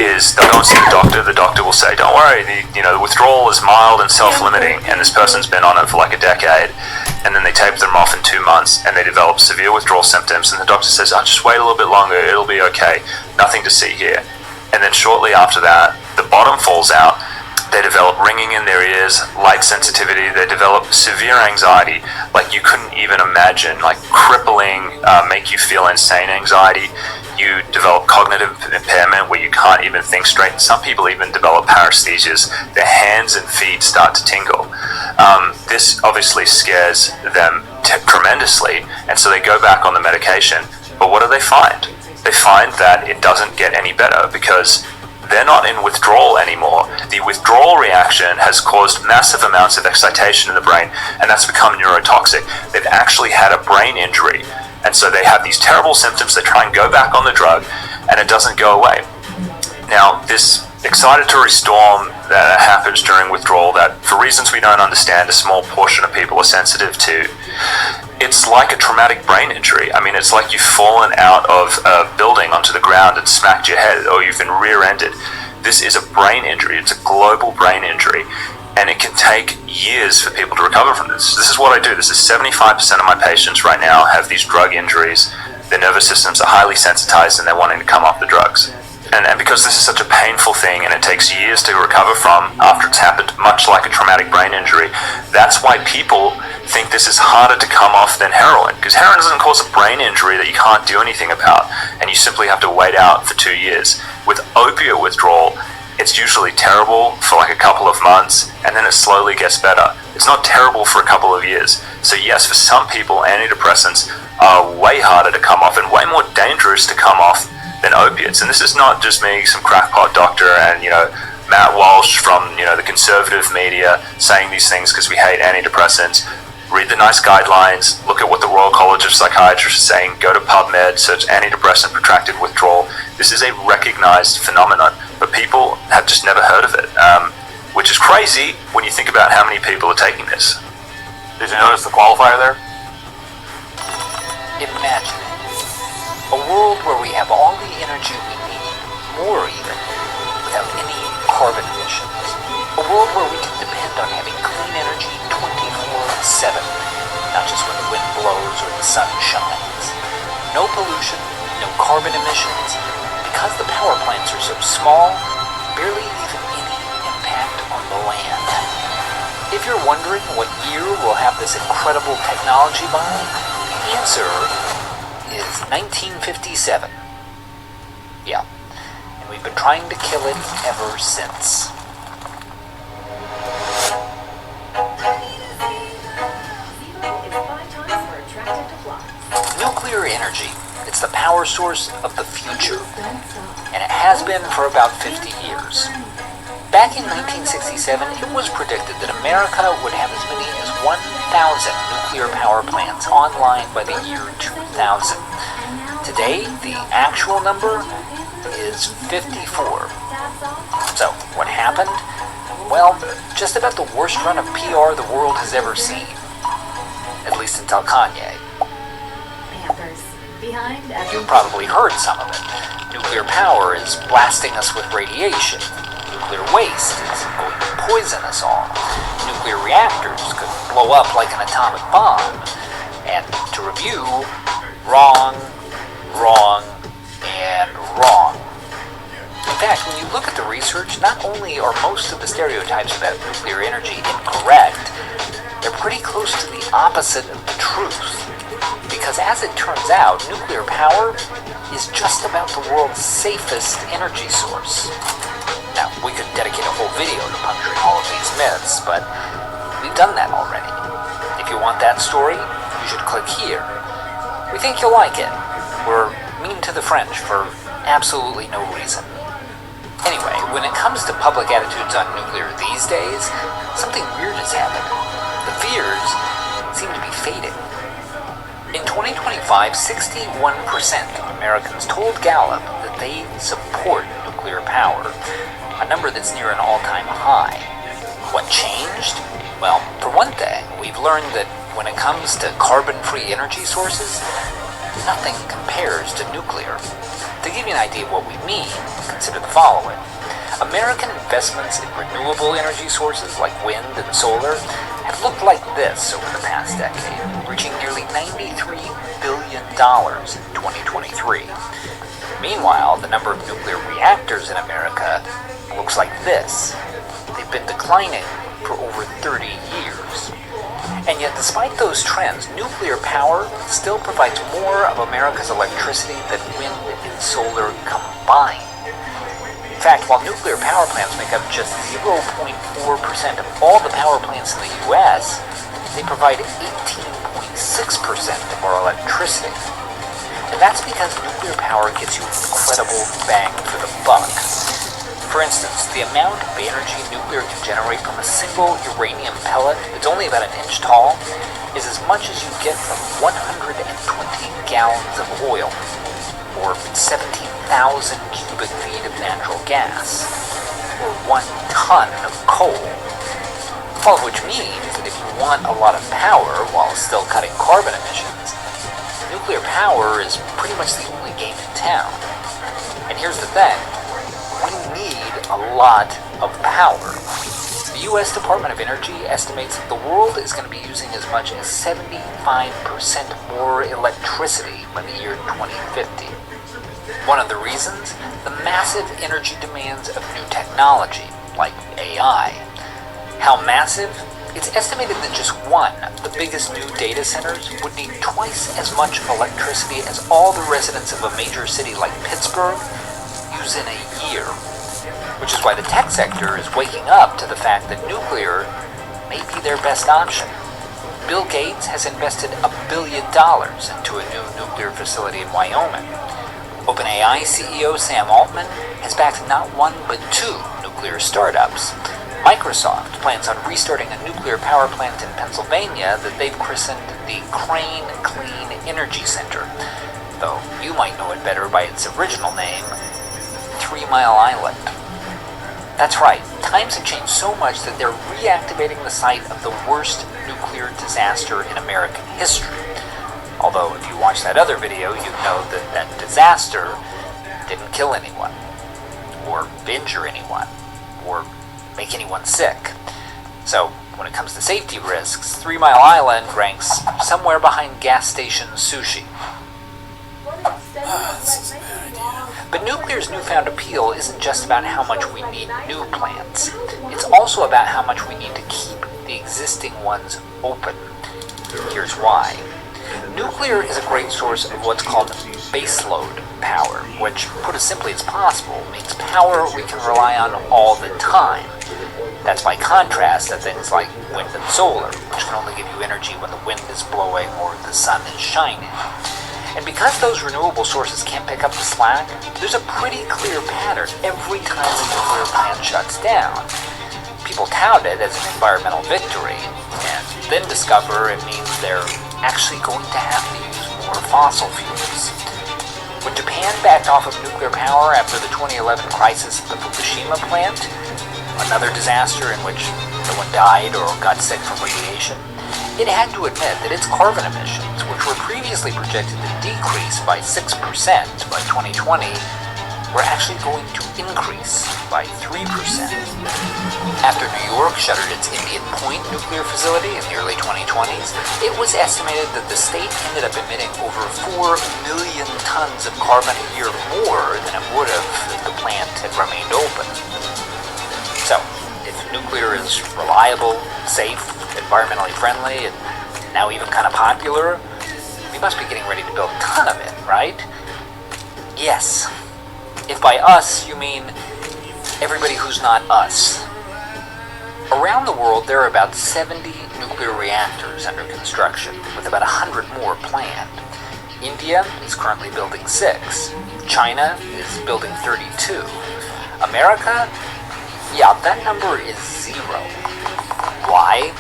Speaker 3: is they'll go and see the doctor will say, don't worry, the withdrawal is mild and self-limiting, and this person's been on it for like a decade, and then they taper them off in 2 months and they develop severe withdrawal symptoms, and the doctor says, just wait a little bit longer, it'll be okay, nothing to see here. And then shortly after that, the bottom falls out. They develop ringing in their ears, light sensitivity. They develop severe anxiety, like you couldn't even imagine, like crippling, make you feel insane anxiety. You develop cognitive impairment where you can't even think straight. Some people even develop paresthesias. Their hands and feet start to tingle. This obviously scares them tremendously, and so they go back on the medication. But what do they find? They find that it doesn't get any better because they're not in withdrawal anymore. The withdrawal reaction has caused massive amounts of excitation in the brain, and that's become neurotoxic. They've actually had a brain injury, and so they have these terrible symptoms. They try and go back on the drug, and it doesn't go away. Now, this excitatory storm that happens during withdrawal, that for reasons we don't understand, a small portion of people are sensitive to, it's like a traumatic brain injury. I mean, it's like you've fallen out of a building onto the ground and smacked your head, or you've been rear-ended. This is a brain injury. It's a global brain injury, and it can take years for people to recover from this. This is what I do. This is 75% of my patients right now have these drug injuries. Their nervous systems are highly sensitized, and they're wanting to come off the drugs. And because this is such a painful thing and it takes years to recover from after it's happened, much like a traumatic brain injury, that's why people think this is harder to come off than heroin. Because heroin doesn't cause a brain injury that you can't do anything about, and you simply have to wait out for 2 years. With opiate withdrawal, it's usually terrible for like a couple of months, and then it slowly gets better. It's not terrible for a couple of years. So yes, for some people, antidepressants are way harder to come off and way more dangerous to come off than opiates. And this is not just me, some crackpot doctor, and Matt Walsh from the conservative media saying these things because we hate antidepressants. Read the nice guidelines, look at what the Royal College of Psychiatrists is saying go to PubMed, search antidepressant protracted withdrawal. This is a recognized phenomenon, but people have just never heard of it, which is crazy when you think about how many people are taking this.
Speaker 2: Did you notice the qualifier there?
Speaker 12: Imagine a world where we have all the energy we need, more even, without any carbon emissions. A world where we can depend on having clean energy 24/7, not just when the wind blows or the sun shines. No pollution, no carbon emissions, because the power plants are so small, barely even any impact on the land. If you're wondering what year we'll have this incredible technology by, the answer is 1957. Yeah, and we've been trying to kill it ever since. Nuclear energy, it's the power source of the future, and it has been for about 50 years. Back in 1967, it was predicted that America would have as many as 1,000 nuclear power plants online by the year 2000. Today, the actual number is 54. So, what happened? Well, just about the worst run of PR the world has ever seen. At least until Kanye. You've probably heard some of it. Nuclear power is blasting us with radiation. Nuclear waste is going to poison us all. Nuclear reactors could blow up like an atomic bomb. And to review, wrong, wrong, and wrong. In fact, when you look at the research, not only are most of the stereotypes about nuclear energy incorrect, they're pretty close to the opposite of the truth. Because as it turns out, nuclear power is just about the world's safest energy source. Now, we could dedicate a whole video to puncturing all of these myths, but we've done that already. If you want that story, you should click here. We think you'll like it. We're mean to the French for absolutely no reason. Anyway, when it comes to public attitudes on nuclear these days, something weird has happened. The fears seem to be fading. In 2025, 61% of Americans told Gallup that they support nuclear power, a number that's near an all-time high. What changed? Well, for one thing, we've learned that when it comes to carbon-free energy sources, nothing compares to nuclear. To give you an idea of what we mean, consider the following. American investments in renewable energy sources like wind and solar have looked like this over the past decade, reaching nearly $93 billion in 2023. Meanwhile, the number of nuclear reactors in America looks like this. They've been declining for over 30 years. And yet, despite those trends, nuclear power still provides more of America's electricity than wind and solar combined. In fact, while nuclear power plants make up just 0.4% of all the power plants in the U.S., they provide 18.6% of our electricity. And that's because nuclear power gives you incredible bang for the buck. For instance, the amount of energy nuclear can generate from a single uranium pellet that's only about an inch tall is as much as you get from 120 gallons of oil, or 17,000 cubic feet of natural gas, or 1 ton of coal. All of which means that if you want a lot of power while still cutting carbon emissions, nuclear power is pretty much the only game in town. And here's the thing, we need a lot of power. The U.S. Department of Energy estimates that the world is going to be using as much as 75% more electricity by the year 2050. One of the reasons, the massive energy demands of new technology, like AI. How massive? It's estimated that just one of the biggest new data centers would need twice as much electricity as all the residents of a major city like Pittsburgh use in a year. Which is why the tech sector is waking up to the fact that nuclear may be their best option. Bill Gates has invested $1 billion into a new nuclear facility in Wyoming. OpenAI CEO Sam Altman has backed not one but 2 nuclear startups. Microsoft plans on restarting a nuclear power plant in Pennsylvania that they've christened the Crane Clean energy center, though you might know it better by its original name, 3 Mile Island. That's right, times have changed so much that they're reactivating the site of the worst nuclear disaster in American history. Although, if you watch that other video, you'd know that that disaster didn't kill anyone, or injure anyone, or make anyone sick. So, when it comes to safety risks, 3 Mile Island ranks somewhere behind gas station sushi. But nuclear's newfound appeal isn't just about how much we need new plants. It's also about how much we need to keep the existing ones open. Here's why. Nuclear is a great source of what's called baseload power, which, put as simply as possible, means power we can rely on all the time. That's by contrast to things like wind and solar, which can only give you energy when the wind is blowing or the sun is shining. And because those renewable sources can't pick up the slack, there's a pretty clear pattern every time a nuclear plant shuts down. People tout it as an environmental victory, and then discover it means they're actually going to have to use more fossil fuels. When Japan backed off of nuclear power after the 2011 crisis at the Fukushima plant, another disaster in which no one died or got sick from radiation, it had to admit that its carbon emissions, which were previously projected to decrease by 6% by 2020, were actually going to increase by 3%. After New York shuttered its Indian Point nuclear facility in the early 2020s, it was estimated that the state ended up emitting over 4 million tons of carbon a year more than it would have if the plant had remained open. So, if nuclear is reliable, safe, environmentally friendly, and now even kind of popular, we must be getting ready to build a ton of it, right? Yes. If by us, you mean everybody who's not us. Around the world, there are about 70 nuclear reactors under construction, with about 100 more planned. India is currently building 6. China is building 32. America? Yeah, that number is 0. Why?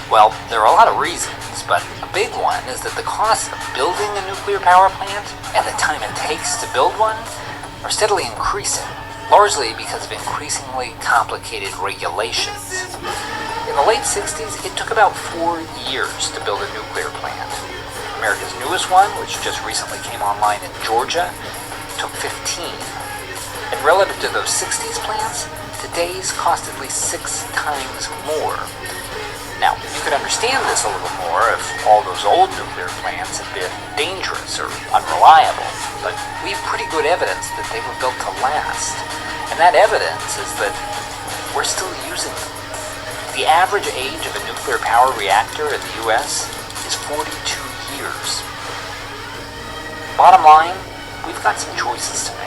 Speaker 12: Well, there are a lot of reasons, but a big one is that the cost of building a nuclear power plant and the time it takes to build one are steadily increasing, largely because of increasingly complicated regulations. In the late 60s, it took about 4 years to build a nuclear plant. America's newest one, which just recently came online in Georgia, took 15. And relative to those 60s plants, today's cost at least 6 times more. Now, you could understand this a little more if all those old nuclear plants had been dangerous or unreliable, but we have pretty good evidence that they were built to last. And that evidence is that we're still using them. The average age of a nuclear power reactor in the US is 42 years. Bottom line, we've got some choices to make.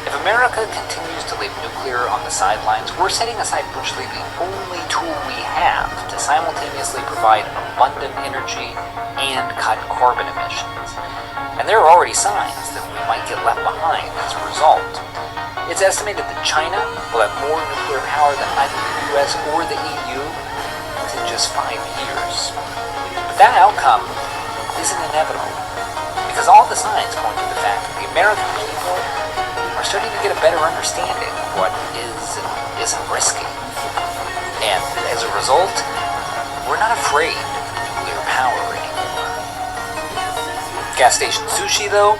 Speaker 12: If America continues to leave nuclear on the sidelines, we're setting aside virtually the only tool we have to simultaneously provide abundant energy and cut carbon emissions. And there are already signs that we might get left behind as a result. It's estimated that China will have more nuclear power than either the US or the EU within just 5 years. But that outcome isn't inevitable, because all the signs point to the fact that the American people are starting to get a better understanding of what is and isn't risky. And as a result, we're not afraid of nuclear power anymore. Gas station sushi, though,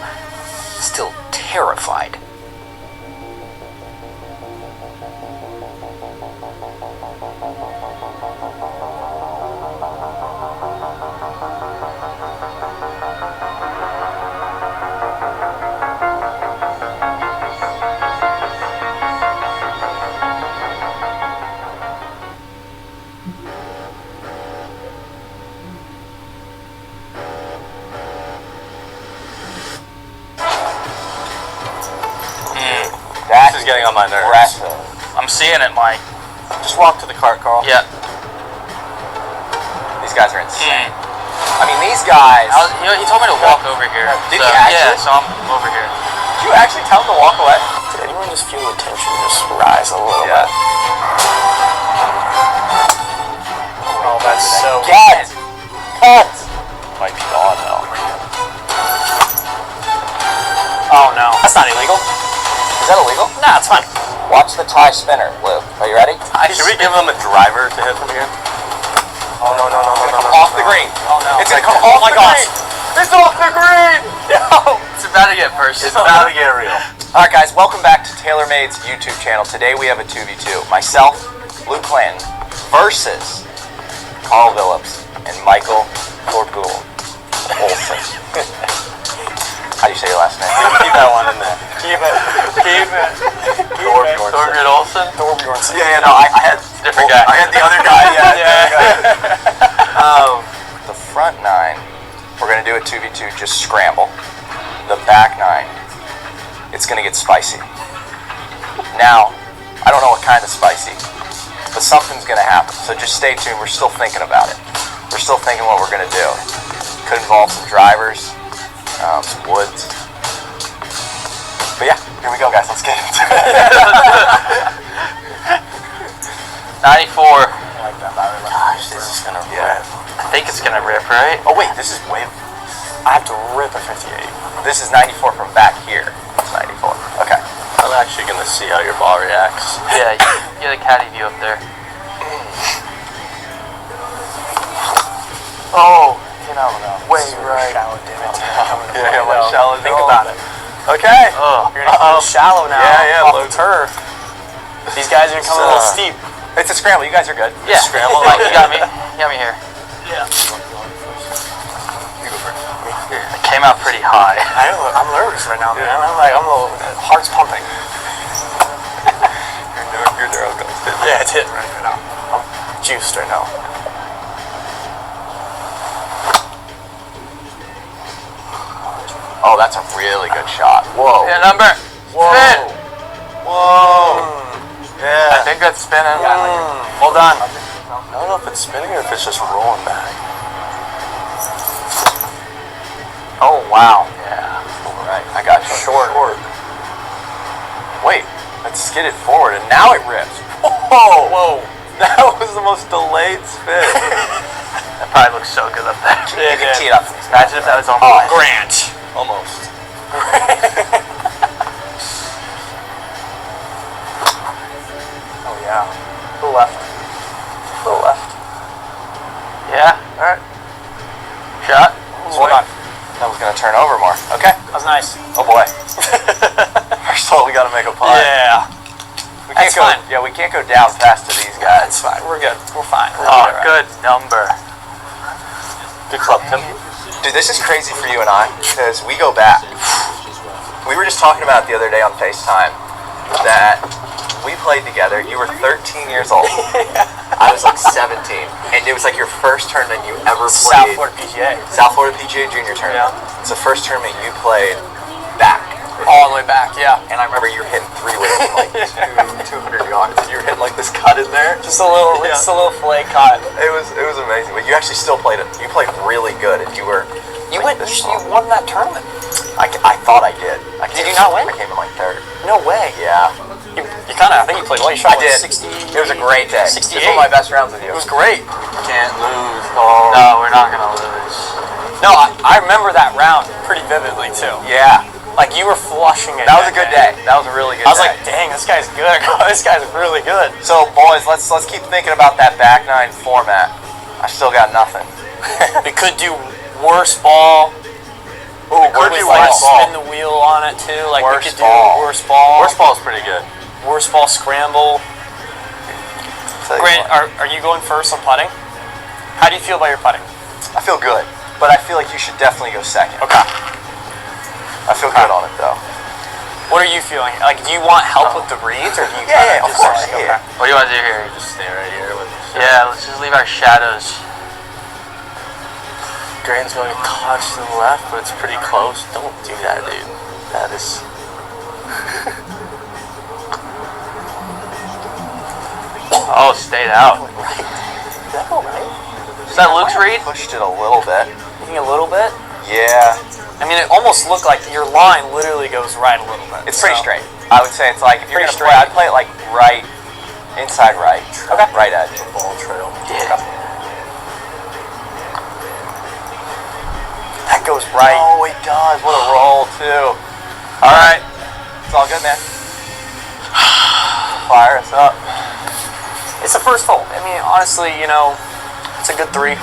Speaker 12: still terrified.
Speaker 13: This is getting on my nerves. I'm seeing it, Mike. Just walk to the cart, Carl. Yeah. These guys are insane. I mean, these guys... he told me to walk over here. Did he actually? Yeah, so I'm over here. Did you actually tell him to walk away? Did anyone just feel the tension just rise a little bit? Oh, that's so... Cut! Might be gone, though. not illegal.
Speaker 10: Is that illegal?
Speaker 13: Nah, it's fine.
Speaker 10: Watch the tie spinner, Luke. Are you ready?
Speaker 3: Should we give him a driver to hit from here?
Speaker 10: Oh, no.
Speaker 3: Off the green.
Speaker 13: Oh no.
Speaker 3: It's gonna come off the green.
Speaker 10: It's off the green!
Speaker 3: No! It's about to get personal. It's about to get real.
Speaker 10: Alright guys, welcome back to TaylorMade's YouTube channel. Today we have a 2v2. Myself, Luke Clanton, versus Carl Phillips and Michael Thorpe Olsen. How do you say your last name?
Speaker 3: Keep that one in there. Keep it. Thorpe Olsen?
Speaker 10: Yeah, no, I had
Speaker 3: Different guy.
Speaker 10: I had the other guy, the front nine, we're gonna do a 2v2, just scramble. The back nine, it's gonna get spicy. Now, I don't know what kind of spicy, but something's gonna happen. So just stay tuned. We're still thinking about it. We're still thinking what we're gonna do. Could involve some drivers, some woods. But yeah, here we go, guys. Let's get into it.
Speaker 3: 94.
Speaker 10: I like that. Gosh, this is gonna rip.
Speaker 3: I think it's gonna rip, right?
Speaker 10: Oh wait, this is way.
Speaker 13: I have to rip a 58.
Speaker 10: This is 94 from back here. It's 94. Okay.
Speaker 3: I'm actually gonna see how your ball reacts. Yeah, you get a caddy view up there.
Speaker 10: Oh,
Speaker 13: Way right. Shallow, damn it.
Speaker 10: yeah, like shallow.
Speaker 13: Think about it.
Speaker 10: Okay.
Speaker 3: Oh,
Speaker 13: You're gonna come shallow now.
Speaker 10: Yeah,
Speaker 13: off the turf. These guys are gonna come a little steep.
Speaker 10: It's a scramble. You guys are good.
Speaker 3: yeah.
Speaker 10: Scramble.
Speaker 3: Like, you got me here.
Speaker 13: Yeah.
Speaker 3: It came out pretty high.
Speaker 13: I'm nervous right now, man. I'm a little, heart's pumping.
Speaker 10: Your neuro goes.
Speaker 13: Yeah, it's hitting right now. I'm juiced right now.
Speaker 10: Oh, that's a really good shot. Whoa.
Speaker 3: Yeah, number.
Speaker 10: Whoa.
Speaker 3: Spin.
Speaker 10: Whoa. Yeah.
Speaker 3: I think that's spinning.
Speaker 10: Hold on.
Speaker 3: I don't know if it's spinning or if it's just rolling back.
Speaker 10: Oh, wow.
Speaker 3: Yeah.
Speaker 10: All right. I got you. Short. Wait. Let's skid it forward, and now it rips. Whoa. That was the most delayed spin.
Speaker 3: That probably looks so good up there.
Speaker 10: You can tee it up.
Speaker 3: Imagine if that was on
Speaker 10: Grant. Almost.
Speaker 13: Oh yeah. To the left.
Speaker 3: Yeah.
Speaker 10: Alright.
Speaker 3: Shot.
Speaker 10: Hold on. That was going to turn over more. Okay.
Speaker 13: That was nice.
Speaker 10: Oh boy. First of all, we got to make a putt.
Speaker 13: Yeah.
Speaker 10: That's fine. Yeah, we can't go down fast to these guys.
Speaker 13: That's fine. We're good. We're fine.
Speaker 3: Oh, good number. Good club, Tim.
Speaker 10: Dude, this is crazy for you and I, because we go back. We were just talking about it the other day on FaceTime that we played together. You were 13 years old. I was like 17. And it was like your first tournament you ever played. South Florida PGA Junior tournament. Yeah. It's the first tournament you played back.
Speaker 13: All the way back, yeah.
Speaker 10: And I remember you were hitting three-wood from like 200 yards. You were hitting like this cut in there.
Speaker 13: Just a little fillet cut.
Speaker 10: It was amazing. But you actually still played it. You played really good, and you were.
Speaker 13: You won that tournament.
Speaker 10: I thought I did.
Speaker 13: Did you not win?
Speaker 10: I came in like third.
Speaker 13: No way.
Speaker 10: Yeah.
Speaker 13: You kind of. I think you played well. You shot
Speaker 10: I did.
Speaker 13: 60.
Speaker 10: It was a great day.
Speaker 13: 68.
Speaker 10: This was one of my best rounds with you.
Speaker 13: It was great.
Speaker 10: Can't lose. Oh.
Speaker 3: No, we're not gonna lose.
Speaker 13: No, I remember that round pretty vividly too.
Speaker 10: Yeah.
Speaker 13: Like you were flushing it.
Speaker 10: That was a good day. That was a really good day.
Speaker 13: I was like, dang, this guy's good. This guy's really good.
Speaker 10: So boys, let's keep thinking about that back nine format. I still got nothing.
Speaker 13: We could do worse ball.
Speaker 10: Ooh,
Speaker 13: Could we like spin the wheel on it too? Like we could do worse ball.
Speaker 3: Worst ball's pretty good.
Speaker 13: Worse ball scramble. Grant, are you going first on putting? How do you feel about your putting?
Speaker 10: I feel good, but I feel like you should definitely go second.
Speaker 13: Okay.
Speaker 10: I feel good on it though.
Speaker 13: What are you feeling? Like, do you want help with the reads, or do you?
Speaker 10: Yeah, of course.
Speaker 13: Like, okay.
Speaker 3: What do you want to do here?
Speaker 10: Just stay right here with us.
Speaker 3: Yeah, let's just leave our shadows.
Speaker 10: Grain's going to touch to the left, but it's pretty close. Don't do that, dude. That is.
Speaker 3: Oh, stayed out.
Speaker 10: Right. Is that all right?
Speaker 3: Is that Luke's read?
Speaker 10: Pushed it a little bit.
Speaker 13: You think a little bit?
Speaker 10: Yeah.
Speaker 13: I mean, it almost looked like your line literally goes right a little bit.
Speaker 10: It's pretty straight. I would say it's like if you're gonna play, I'd play it like right, inside right. Okay. Right edge. Ball trail.
Speaker 13: Yeah. That goes right.
Speaker 10: Oh, it does. What a roll too.
Speaker 3: All right.
Speaker 10: It's all good, man. Fire us up.
Speaker 13: It's the first hole. I mean, honestly, you know, it's a good 3.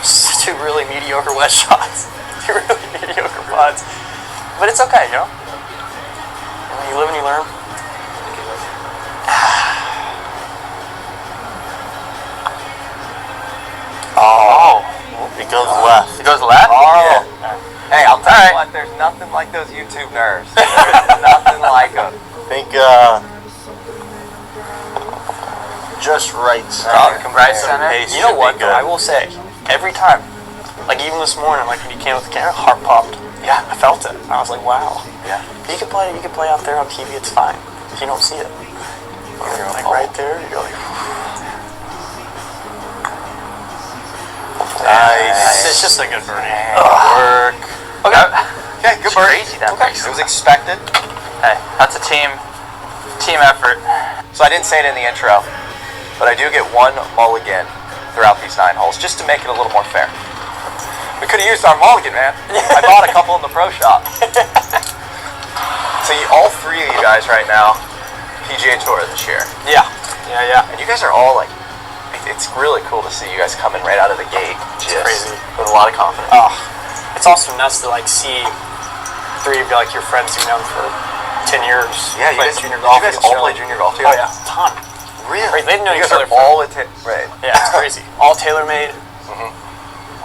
Speaker 13: Just 2 really mediocre wedge shots. 2 really mediocre putts. But it's okay, you know? You live and you learn.
Speaker 10: Oh, it goes left.
Speaker 13: It goes left?
Speaker 10: Oh. Yeah. Hey, I'll tell you what, there's nothing like those YouTube nerves. There's nothing like them.
Speaker 14: I think, just right
Speaker 13: Right center. You know what, though, I will say, every time, like even this morning, like when you came with the camera, heart popped. Yeah, I felt it. I was like, wow. Yeah. You can play out there on TV, it's fine. If you don't see it. You're like right there, you're like,
Speaker 10: nice.
Speaker 13: It's just a good birdie.
Speaker 10: Work. Okay, good birdie.
Speaker 13: Crazy that
Speaker 10: It was expected.
Speaker 13: Hey, that's a team effort.
Speaker 10: So I didn't say it in the intro, but I do get 1 mulligan throughout these 9 holes, just to make it a little more fair. We could have used our mulligan, man. I bought a couple in the pro shop. So all 3 of you guys right now, PGA Tour this year.
Speaker 13: Yeah.
Speaker 10: And you guys are all like, it's really cool to see you guys coming right out of the gate.
Speaker 13: It's crazy.
Speaker 10: With a lot of confidence.
Speaker 13: Oh, it's also nuts to like see 3 of you, like your friends you've known for 10 years.
Speaker 10: Yeah, you guys,
Speaker 13: junior golf.
Speaker 10: you guys all play junior golf together?
Speaker 13: Oh yeah, a ton.
Speaker 10: Really?
Speaker 13: Right, they've known
Speaker 10: you
Speaker 13: each
Speaker 10: guys
Speaker 13: other
Speaker 10: are all right.
Speaker 13: Yeah, it's crazy. All TaylorMade.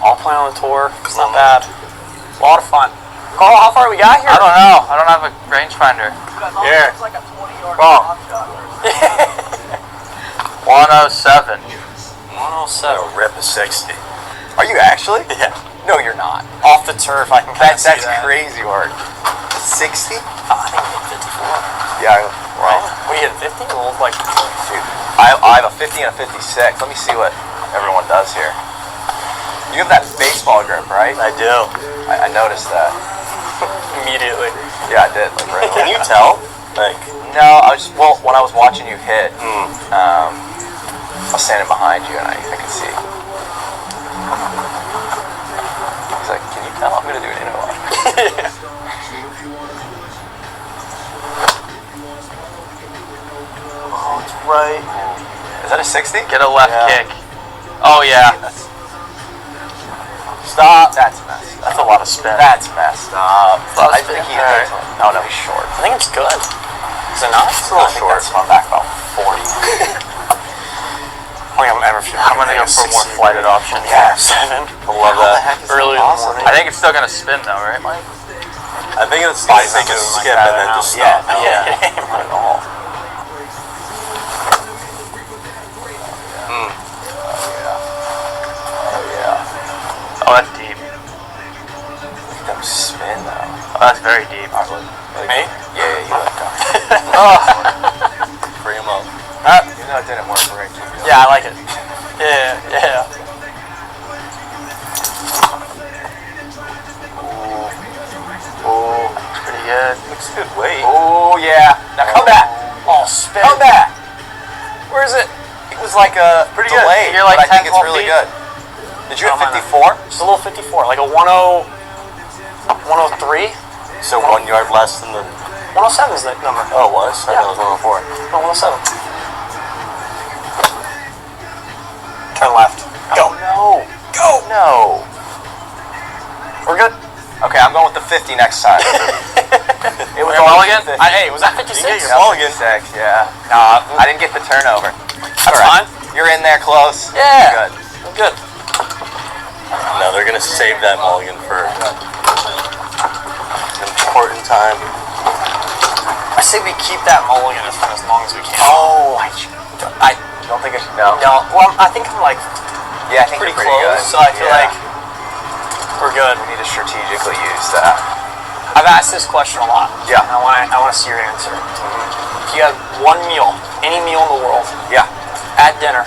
Speaker 13: All playing on the tour. It's not bad. A lot of fun. Carl, how far we got here?
Speaker 15: I don't know. I don't have a rangefinder.
Speaker 13: Here.
Speaker 10: Oh.
Speaker 15: 107.
Speaker 13: 107.
Speaker 14: Rip a 60.
Speaker 10: Are you actually?
Speaker 13: Yeah.
Speaker 10: No, you're not.
Speaker 13: Off the turf, I can kind of see
Speaker 10: That's
Speaker 13: that.
Speaker 10: crazy work. 60?
Speaker 13: I think we hit 54.
Speaker 10: Yeah, well.
Speaker 13: What do you hit, 50? Well, like,
Speaker 10: Dude, I have a 50 and a 56. Let me see what everyone does here. You have that baseball grip, right?
Speaker 14: I do.
Speaker 10: I noticed that.
Speaker 13: immediately.
Speaker 10: Yeah, I did. Like, right
Speaker 14: Can you tell? Like,
Speaker 10: no, when I was watching you hit, I was standing behind you and I could see. He's like, can you tell? I'm going to do an interlock.
Speaker 14: oh, it's right.
Speaker 10: Is that a 60?
Speaker 15: Get a left kick. Oh yeah.
Speaker 10: Stop. That's messed up.
Speaker 14: That's a lot of spin.
Speaker 10: That's messed up. I think he
Speaker 14: Alright.
Speaker 10: Oh no, he's short.
Speaker 13: I think it's good. Is it not?
Speaker 10: It's a little short. I'm back about 40.
Speaker 13: I'm ever feeling.
Speaker 15: I'm gonna go for a more flighted option.
Speaker 10: Yeah,
Speaker 13: 7.
Speaker 14: I love that.
Speaker 13: Early in the morning.
Speaker 15: I think it's still gonna spin though, right, Mike?
Speaker 14: I think it's like they can skip and then just stop.
Speaker 10: Yeah. Not at all.
Speaker 15: Oh, that's deep.
Speaker 10: Look at them spin though.
Speaker 15: Oh, that's very deep.
Speaker 10: Me? Yeah, you let go.
Speaker 14: Bring him up.
Speaker 10: You know it didn't work right.
Speaker 13: Yeah, I like it. Yeah.
Speaker 10: Oh,
Speaker 15: Pretty good.
Speaker 14: Looks good weight.
Speaker 10: oh yeah. Now come back.
Speaker 13: Oh, spin.
Speaker 10: Come back. Where is it? It was like a
Speaker 13: Pretty good.
Speaker 10: delay,
Speaker 13: You're like
Speaker 10: but I think
Speaker 13: 10,
Speaker 10: it's
Speaker 13: 12
Speaker 10: really
Speaker 13: feet.
Speaker 10: good. Did you hit
Speaker 13: Oh,
Speaker 10: 54?
Speaker 13: Just a little 54, like a 103.
Speaker 14: So 1 yard less than the.
Speaker 13: 107 is the number.
Speaker 14: Oh, it was? I thought it was 104.
Speaker 13: No, 107. Turn left. Go.
Speaker 10: No. Go. No.
Speaker 13: We're good.
Speaker 10: Okay, I'm going with the 50 next time. It was
Speaker 15: Wait,
Speaker 10: all
Speaker 15: mulligan?
Speaker 13: Hey, was that 56?
Speaker 10: Mulligan. 6, yeah. Nah, I didn't get the turnover.
Speaker 13: That's fine.
Speaker 10: You're in there close.
Speaker 13: Yeah.
Speaker 10: Good.
Speaker 13: I'm good.
Speaker 14: No, they're going to save that mulligan for an important time.
Speaker 13: I say we keep that mulligan for as long as we can.
Speaker 10: Oh, I don't think I should know.
Speaker 13: No, well, I think I'm like
Speaker 10: Yeah, I think
Speaker 13: pretty
Speaker 10: you're
Speaker 13: close,
Speaker 10: good.
Speaker 13: so I feel
Speaker 10: Yeah.
Speaker 13: like we're good.
Speaker 10: We need to strategically use that.
Speaker 13: I've asked this question a lot.
Speaker 10: Yeah.
Speaker 13: And I want to see your answer. If you had one meal, any meal in the world,
Speaker 10: Yeah.
Speaker 13: at dinner,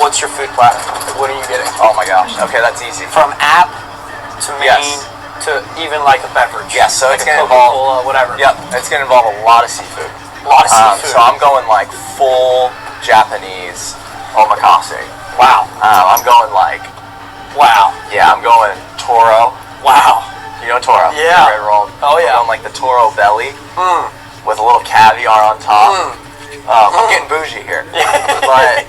Speaker 13: what's your food platter? What are you getting?
Speaker 10: Oh my gosh. Okay, that's easy.
Speaker 13: From app to main
Speaker 10: Yes.
Speaker 13: to even like a beverage.
Speaker 10: Yes, so
Speaker 13: like
Speaker 10: it's
Speaker 13: a
Speaker 10: gonna
Speaker 13: Coca-Cola, whatever.
Speaker 10: Yep, it's gonna involve a lot of seafood.
Speaker 13: A lot of seafood.
Speaker 10: So I'm going like full Japanese omakase.
Speaker 13: Wow.
Speaker 10: I'm going like,
Speaker 13: Wow.
Speaker 10: yeah, I'm going Toro.
Speaker 13: Wow.
Speaker 10: You know Toro?
Speaker 13: Yeah.
Speaker 10: Red roll.
Speaker 13: Oh, yeah.
Speaker 10: I'm going like the Toro belly. with a little caviar on top. I'm getting bougie here. But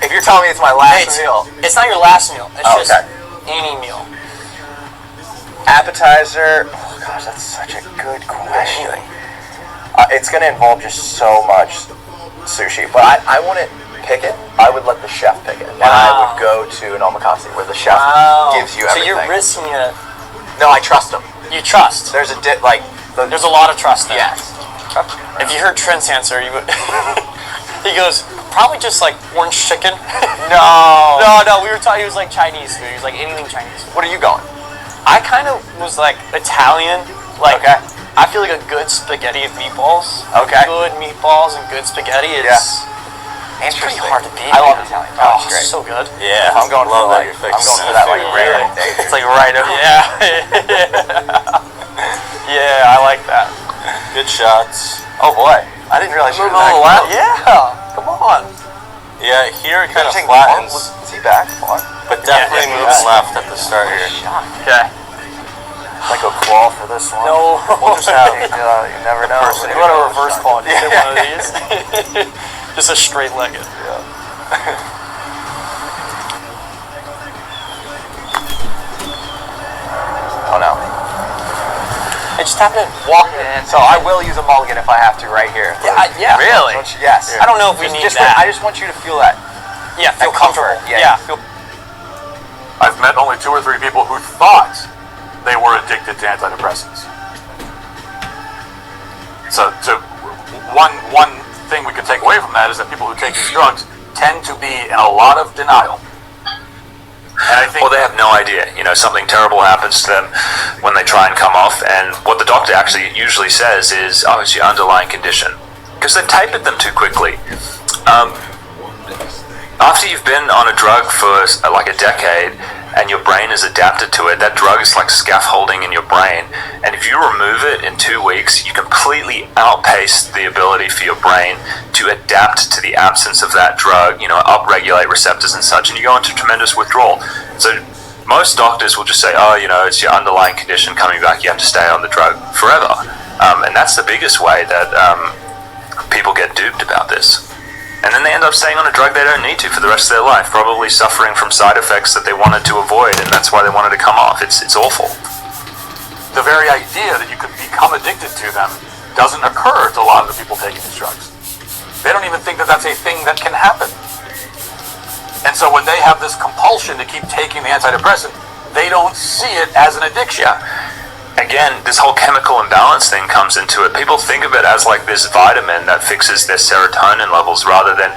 Speaker 10: if you're telling me it's my last meal,
Speaker 13: it's not your last meal. It's just
Speaker 10: okay.
Speaker 13: any meal.
Speaker 10: Appetizer. Oh gosh, that's such a good question. It's going to involve just so much sushi, but I wouldn't pick it. I would let the chef pick it, and I would go to an omakase where the chef gives you everything.
Speaker 13: So you're risking it.
Speaker 10: No, I trust him.
Speaker 13: You trust.
Speaker 10: There's a
Speaker 13: there's a lot of trust there.
Speaker 10: Yes.
Speaker 13: If you heard Trent's answer, you would. He goes, probably just like orange chicken. No. We were talking. He was like Chinese food. He was like anything Chinese food.
Speaker 10: What are you going?
Speaker 13: I kind of was like Italian. Like I feel like a good spaghetti of meatballs.
Speaker 10: Okay.
Speaker 13: Good meatballs and good spaghetti is. It's pretty hard to beat.
Speaker 10: I love Italian.
Speaker 13: Oh,
Speaker 10: it's great.
Speaker 13: So good.
Speaker 10: Yeah. I'm going for that like rare day.
Speaker 13: It's like right over. Yeah. Yeah, I like that.
Speaker 14: Good shots.
Speaker 10: Oh boy, I didn't realize you were that
Speaker 13: left. Yeah, come on.
Speaker 14: Yeah, here it kind of
Speaker 10: Is
Speaker 14: flattens,
Speaker 10: he back?
Speaker 14: but definitely moves left at the start here.
Speaker 13: Okay.
Speaker 10: Like a claw for this one.
Speaker 13: No.
Speaker 10: We'll just have you never know.
Speaker 13: You want a reverse claw? Just hit one of these. Just a straight legged.
Speaker 10: Oh no.
Speaker 13: I just happened to walk in.
Speaker 10: So I will use a mulligan if I have to right here.
Speaker 13: Yeah.
Speaker 10: Really? Yes.
Speaker 13: I don't know if we need that.
Speaker 10: I just want you to feel that.
Speaker 13: Yeah, feel comfortable.
Speaker 10: Yeah.
Speaker 2: I've met only 2 or 3 people who thought they were addicted to antidepressants. So one thing we could take away from that is that people who take these drugs tend to be in a lot of denial. And I think
Speaker 3: Or they have no idea. Something terrible happens to them when they try and come off, and what the doctor actually usually says is, oh, it's your underlying condition. Because they've tapered them too quickly. After you've been on a drug for like a decade, and your brain is adapted to it, that drug is like scaffolding in your brain, and if you remove it in 2 weeks, you completely outpace the ability for your brain to adapt to the absence of that drug, upregulate receptors and such, and you go into tremendous withdrawal. So most doctors will just say, oh, it's your underlying condition coming back, you have to stay on the drug forever. And that's the biggest way that people get duped about this. And then they end up staying on a drug they don't need to for the rest of their life, probably suffering from side effects that they wanted to avoid, and that's why they wanted to come off. It's awful.
Speaker 2: the very idea that you could become addicted to them doesn't occur to a lot of the people taking these drugs. They don't even think that that's a thing that can happen. And so when they have this compulsion to keep taking the antidepressant, they don't see it as an addiction.
Speaker 3: Again, this whole chemical imbalance thing comes into it. People think of it as like this vitamin that fixes their serotonin levels rather than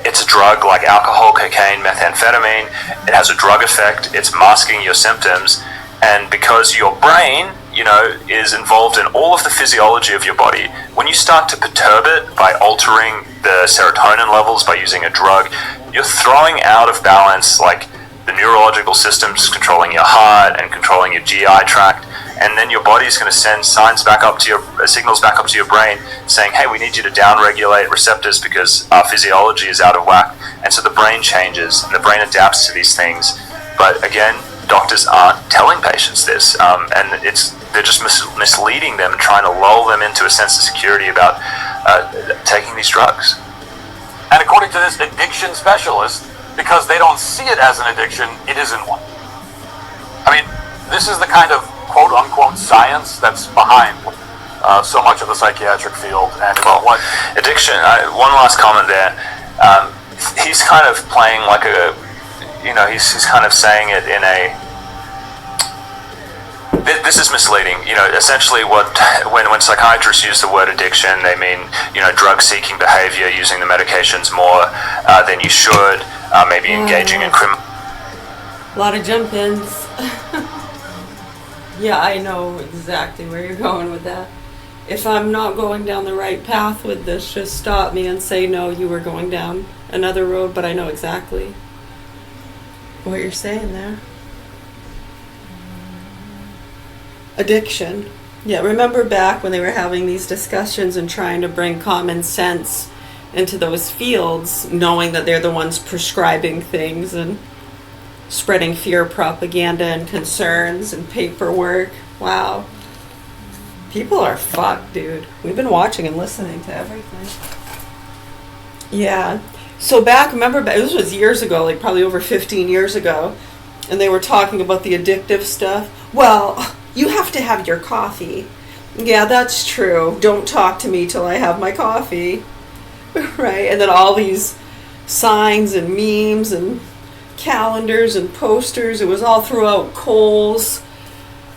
Speaker 3: it's a drug like alcohol, cocaine, methamphetamine. It has a drug effect. It's masking your symptoms. And because your brain, is involved in all of the physiology of your body, when you start to perturb it by altering the serotonin levels by using a drug, you're throwing out of balance like the neurological systems controlling your heart and controlling your GI tract. And then your body's going to send signals back up to your brain saying, hey, we need you to downregulate receptors because our physiology is out of whack. And so the brain changes and the brain adapts to these things. But again, doctors aren't telling patients this, and they're just misleading them, trying to lull them into a sense of security about taking these drugs.
Speaker 2: And according to this addiction specialist, because they don't see it as an addiction, it isn't one. I mean, this is the kind of quote-unquote science that's behind so much of the psychiatric field. And what
Speaker 3: addiction, one last comment there. He's kind of playing like a, he's kind of saying it in a, this is misleading. Essentially when psychiatrists use the word addiction, they mean, drug-seeking behavior, using the medications more than you should, maybe engaging in criminal.
Speaker 1: A lot of jump-ins. Yeah, I know exactly where you're going with that. If I'm not going down the right path with this, just stop me and say, no, you were going down another road, but I know exactly what you're saying there. Addiction. Yeah, remember back when they were having these discussions and trying to bring common sense into those fields, knowing that they're the ones prescribing things and spreading fear propaganda and concerns and paperwork. Wow. People are fucked, dude. We've been watching and listening to everything. Yeah. So remember, this was years ago, like probably over 15 years ago, and they were talking about the addictive stuff. Well, you have to have your coffee. Yeah, that's true. Don't talk to me till I have my coffee. Right? And then all these signs and memes and calendars and posters. It was all throughout Kohl's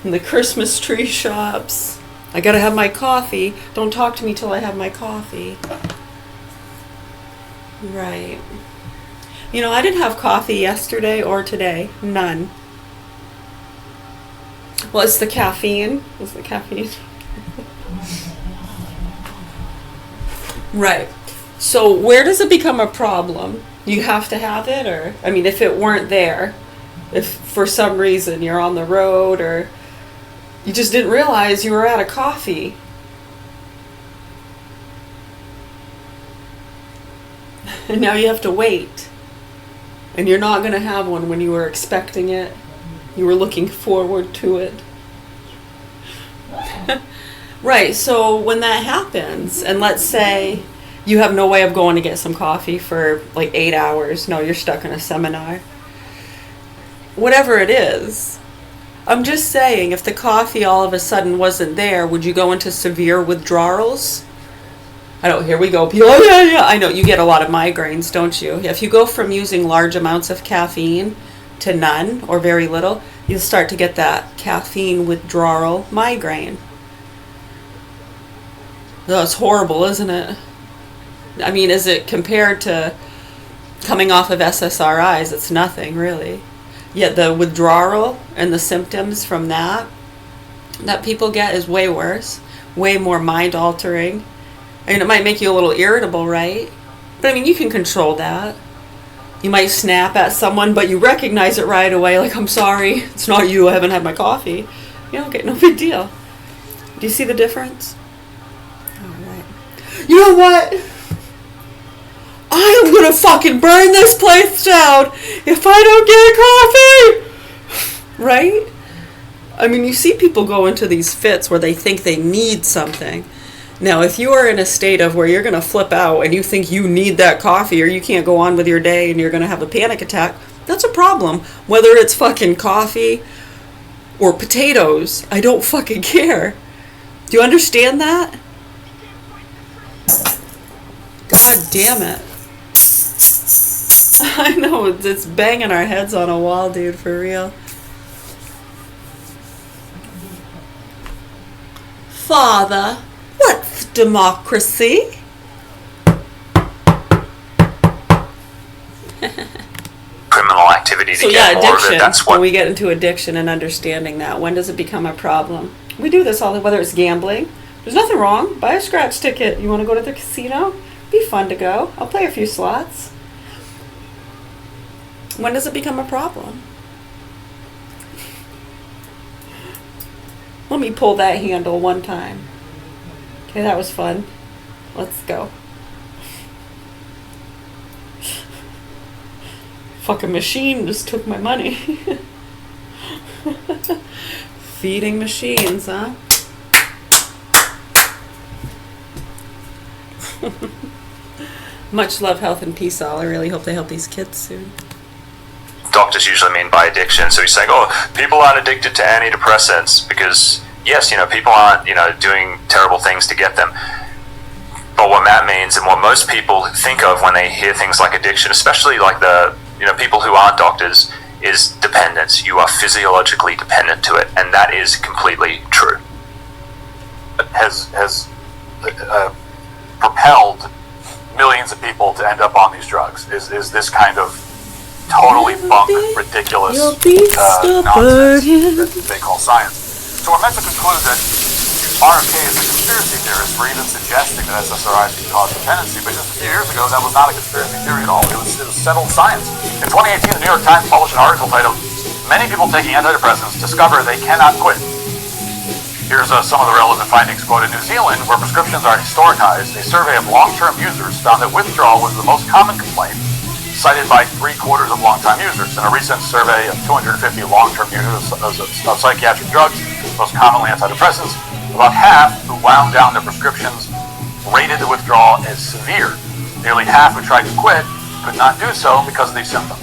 Speaker 1: and the Christmas tree shops. I gotta have my coffee. Don't talk to me till I have my coffee. Right. You know, I didn't have coffee yesterday or today. None. Well, it's the caffeine. It's the caffeine. Right. So where does it become a problem? You have to have it, or, I mean, if it weren't there, if for some reason you're on the road or you just didn't realize you were out of coffee. And now you have to wait. And you're not going to have one when you were expecting it. You were looking forward to it. Right, so when that happens, and let's say you have no way of going to get some coffee for like 8 hours. No, you're stuck in a seminar. Whatever it is. I'm just saying, if the coffee all of a sudden wasn't there, would you go into severe withdrawals? I know, here we go. Oh, yeah. I know, you get a lot of migraines, don't you? If you go from using large amounts of caffeine to none or very little, you'll start to get that caffeine withdrawal migraine. That's horrible, isn't it? I mean, is it compared to coming off of SSRIs? It's nothing, really. Yet the withdrawal and the symptoms from that people get is way worse, way more mind-altering. I mean, it might make you a little irritable, right? But I mean, you can control that. You might snap at someone, but you recognize it right away, like, I'm sorry, it's not you, I haven't had my coffee. You know, okay, no big deal. Do you see the difference? All right. You know what? I am gonna fucking burn this place down if I don't get coffee! Right? I mean, you see people go into these fits where they think they need something. Now, if you are in a state of where you're gonna flip out and you think you need that coffee or you can't go on with your day and you're gonna have a panic attack, that's a problem. Whether it's fucking coffee or potatoes, I don't fucking care. Do you understand that? God damn it. I know, it's banging our heads on a wall, dude, for real. Father, what's democracy?
Speaker 3: Criminal activity to
Speaker 1: So
Speaker 3: get
Speaker 1: yeah,
Speaker 3: more of
Speaker 1: addiction.
Speaker 3: it. That's what
Speaker 1: When we get into addiction and understanding that, when does it become a problem? We do this all, whether it's gambling. There's nothing wrong. Buy a scratch ticket. You want to go to the casino? Be fun to go. I'll play a few slots. When does it become a problem? Let me pull that handle one time. Okay, that was fun. Let's go. Fucking machine just took my money. Feeding machines, huh? Much love, health, and peace all. I really hope they help these kids soon.
Speaker 3: doctors usually mean by addiction. So he's saying, oh, people aren't addicted to antidepressants because, yes, people aren't, doing terrible things to get them. But what Matt means and what most people think of when they hear things like addiction, especially like the, people who aren't doctors, is dependence. You are physiologically dependent to it, and that is completely true.
Speaker 2: Has propelled millions of people to end up on these drugs is this kind of totally bunk, ridiculous nonsense that they call science. So we're meant to conclude that RFK is a conspiracy theorist for even suggesting that SSRIs can cause dependency, but just a few years ago that was not a conspiracy theory at all. It was settled science. In 2018, the New York Times published an article titled, "Many people taking antidepressants discover they cannot quit." Here's some of the relevant findings. Quote, in New Zealand, where prescriptions are historicized, a survey of long-term users found that withdrawal was the most common complaint, cited by 3/4 of long-time users. In a recent survey of 250 long-term users of psychiatric drugs, most commonly antidepressants, About half who wound down their prescriptions rated the withdrawal as severe. Nearly half who tried to quit could not do so because of these symptoms.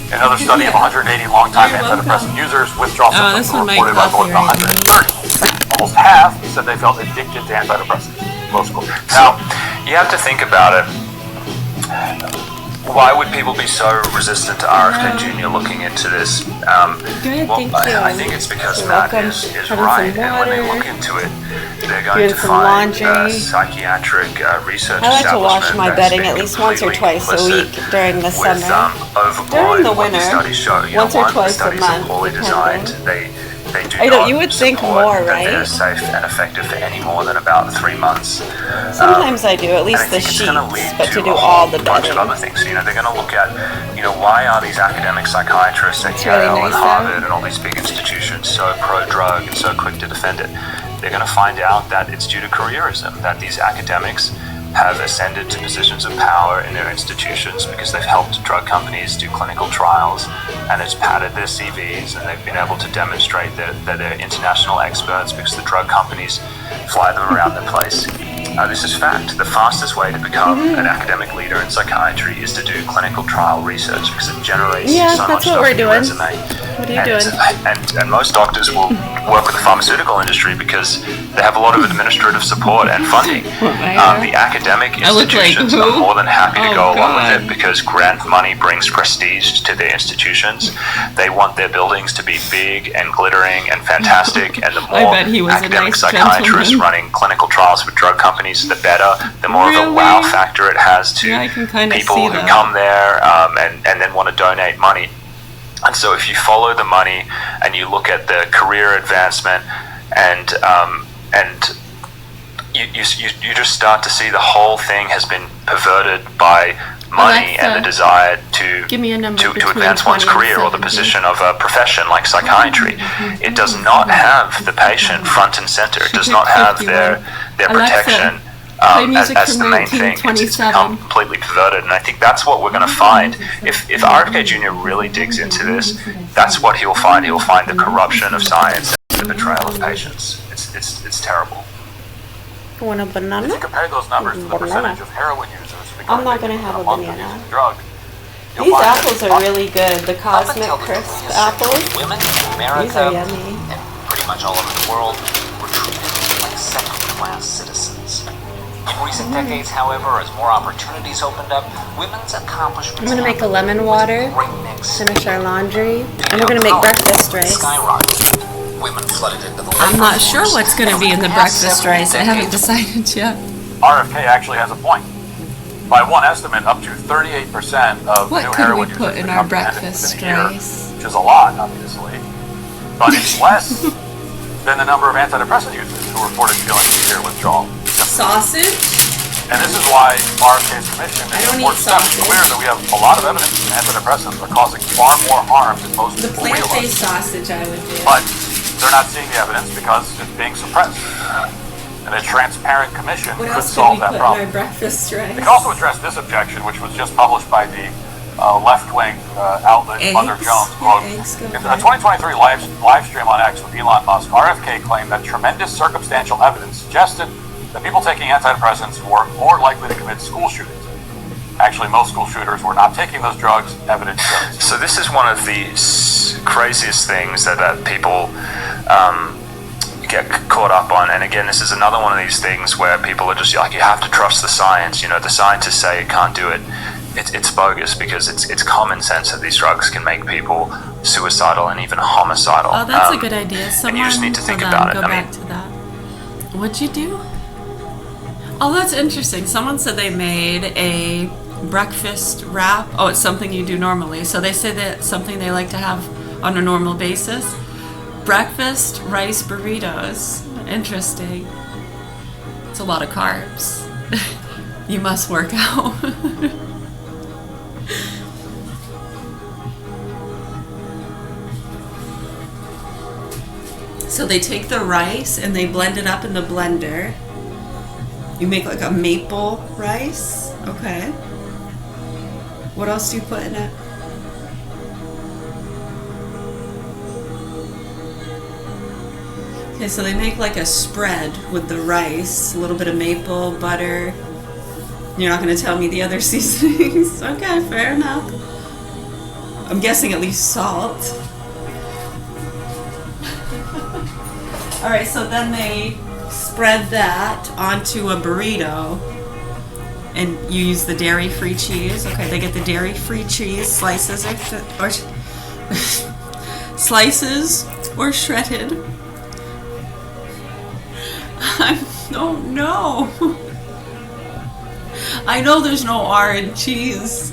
Speaker 2: In another study of 180 longtime antidepressant users, withdrawal symptoms were reported by more than 130. Almost half said they felt addicted to antidepressants. Most quote.
Speaker 3: Now, you have to think about it. Why would people be so resistant to RFK Jr. looking into this? I think it's because Matt is right, and when they look into it, they're going to find psychiatric research
Speaker 1: I like to wash
Speaker 3: establishment
Speaker 1: my
Speaker 3: that's
Speaker 1: bedding
Speaker 3: been
Speaker 1: at least once or
Speaker 3: completely
Speaker 1: twice a week
Speaker 3: complicit
Speaker 1: during the
Speaker 3: with,
Speaker 1: summer.
Speaker 3: overboard
Speaker 1: During the
Speaker 3: what
Speaker 1: winter,
Speaker 3: studies show. You
Speaker 1: once
Speaker 3: know,
Speaker 1: or
Speaker 3: one,
Speaker 1: twice
Speaker 3: the
Speaker 1: a
Speaker 3: studies
Speaker 1: month,
Speaker 3: are poorly designed. They do
Speaker 1: I know,
Speaker 3: not
Speaker 1: you would think
Speaker 3: support
Speaker 1: more,
Speaker 3: that they're
Speaker 1: right?
Speaker 3: safe and effective for any more than about 3 months.
Speaker 1: Sometimes I do, at least
Speaker 3: and I
Speaker 1: the
Speaker 3: think it's gonna
Speaker 1: sheets,
Speaker 3: lead
Speaker 1: but to do
Speaker 3: a
Speaker 1: all
Speaker 3: whole
Speaker 1: the
Speaker 3: bunch
Speaker 1: bedding.
Speaker 3: of other things. You know, they're going to look at, why are these academic psychiatrists at
Speaker 1: It's really
Speaker 3: Yale and
Speaker 1: nice,
Speaker 3: Harvard and all these big institutions so pro-drug and so quick to defend it? They're going to find out that it's due to careerism, that these academics have ascended to positions of power in their institutions because they've helped drug companies do clinical trials, and it's padded their CVs, and they've been able to demonstrate that they're international experts because the drug companies fly them around the place. This is fact. The fastest way to become an academic leader in psychiatry is to do clinical trial research because it generates so much stuff in your resume.
Speaker 1: What are you doing?
Speaker 3: And most doctors will work with the pharmaceutical industry because they have a lot of administrative support and funding. The academic institutions are more than happy to go along with it because grant money brings prestige to their institutions. They want their buildings to be big and glittering and fantastic, and the more academic psychiatrists running clinical trials for drug companies, the better, the more of a wow factor it has to people who come there and then want to donate money. And so if you follow the money and you look at the career advancement and you just start to see the whole thing has been perverted by money and the desire to advance one's career or the position of a profession like psychiatry. It does not have the patient front and center. It does not have their protection as the main thing. It's become completely perverted, and I think that's what we're going to find. If RFK Jr. really digs into this, that's what he'll find. He'll find the corruption of science and the betrayal of patients. It's terrible.
Speaker 1: Want a banana?
Speaker 2: If you compare those numbers to the percentage of heroin users
Speaker 1: I'm not going to have a banana.
Speaker 2: drug,
Speaker 1: These apples are really good. The Cosmic Crisp apples.
Speaker 12: Women in
Speaker 1: These
Speaker 12: America
Speaker 1: are yummy.
Speaker 12: and pretty much all over the world were treated like second-class citizens. In recent decades, however, as more opportunities opened up, women's accomplishments
Speaker 1: I'm going to make a lemon water, finish our laundry, and we're going to make breakfast rice.
Speaker 12: skyrocketed. Women flooded into the
Speaker 1: I'm not sure what's going to be in the breakfast rice. I haven't decided yet.
Speaker 2: RFK actually has a point. By one estimate, up to 38% of
Speaker 1: What
Speaker 2: new
Speaker 1: could
Speaker 2: heroin
Speaker 1: we put
Speaker 2: users
Speaker 1: in our
Speaker 2: become dependent
Speaker 1: breakfast
Speaker 2: within a year,
Speaker 1: rice?
Speaker 2: which is a lot, obviously. But it's less than the number of antidepressant users who reported feeling severe withdrawal.
Speaker 1: Sausage?
Speaker 2: And this is why RFK's commission
Speaker 1: I
Speaker 2: is
Speaker 1: don't
Speaker 2: important
Speaker 1: eat
Speaker 2: step to
Speaker 1: sausage.
Speaker 2: clear that we have a lot of evidence that antidepressants are causing far more harm than most
Speaker 1: The
Speaker 2: people realize.
Speaker 1: plant-based sausage I would do.
Speaker 2: But they're not seeing the evidence because it's being suppressed. And a transparent commission
Speaker 1: What
Speaker 2: could
Speaker 1: else could
Speaker 2: solve
Speaker 1: we
Speaker 2: that
Speaker 1: put
Speaker 2: problem.
Speaker 1: in our breakfast rice?
Speaker 2: They can also address this objection, which was just published by the left-wing outlet Mother Jones. Quote, in a 2023 live stream on X with Elon Musk, RFK claimed that tremendous circumstantial evidence suggested that people taking antidepressants were more likely to commit school shootings. Actually, most school shooters were not taking those drugs, evidence shows.
Speaker 3: So this is one of the craziest things that people get caught up on. And again, this is another one of these things where people are just like, you have to trust the science. You know, the scientists say it can't do it. It's bogus because it's common sense that these drugs can make people suicidal and even homicidal.
Speaker 1: Oh, that's a good idea. Someone,
Speaker 3: and you just need to think
Speaker 1: hold on,
Speaker 3: about it.
Speaker 1: Go back to that. What'd you do? Oh, that's interesting. Someone said they made a breakfast wrap. Oh, it's something you do normally. So they say that something they like to have on a normal basis. Breakfast rice burritos. Interesting. It's a lot of carbs. You must work out. So they take the rice and they blend it up in the blender. You make like a maple rice. Okay. What else do you put in it? Okay, so they make like a spread with the rice, a little bit of maple, butter. You're not going to tell me the other seasonings. Okay, fair enough. I'm guessing at least salt. Alright, so then they spread that onto a burrito. And you use the dairy-free cheese. Okay, they get the dairy-free cheese slices or slices or shredded. I don't know. I know there's no R in cheese.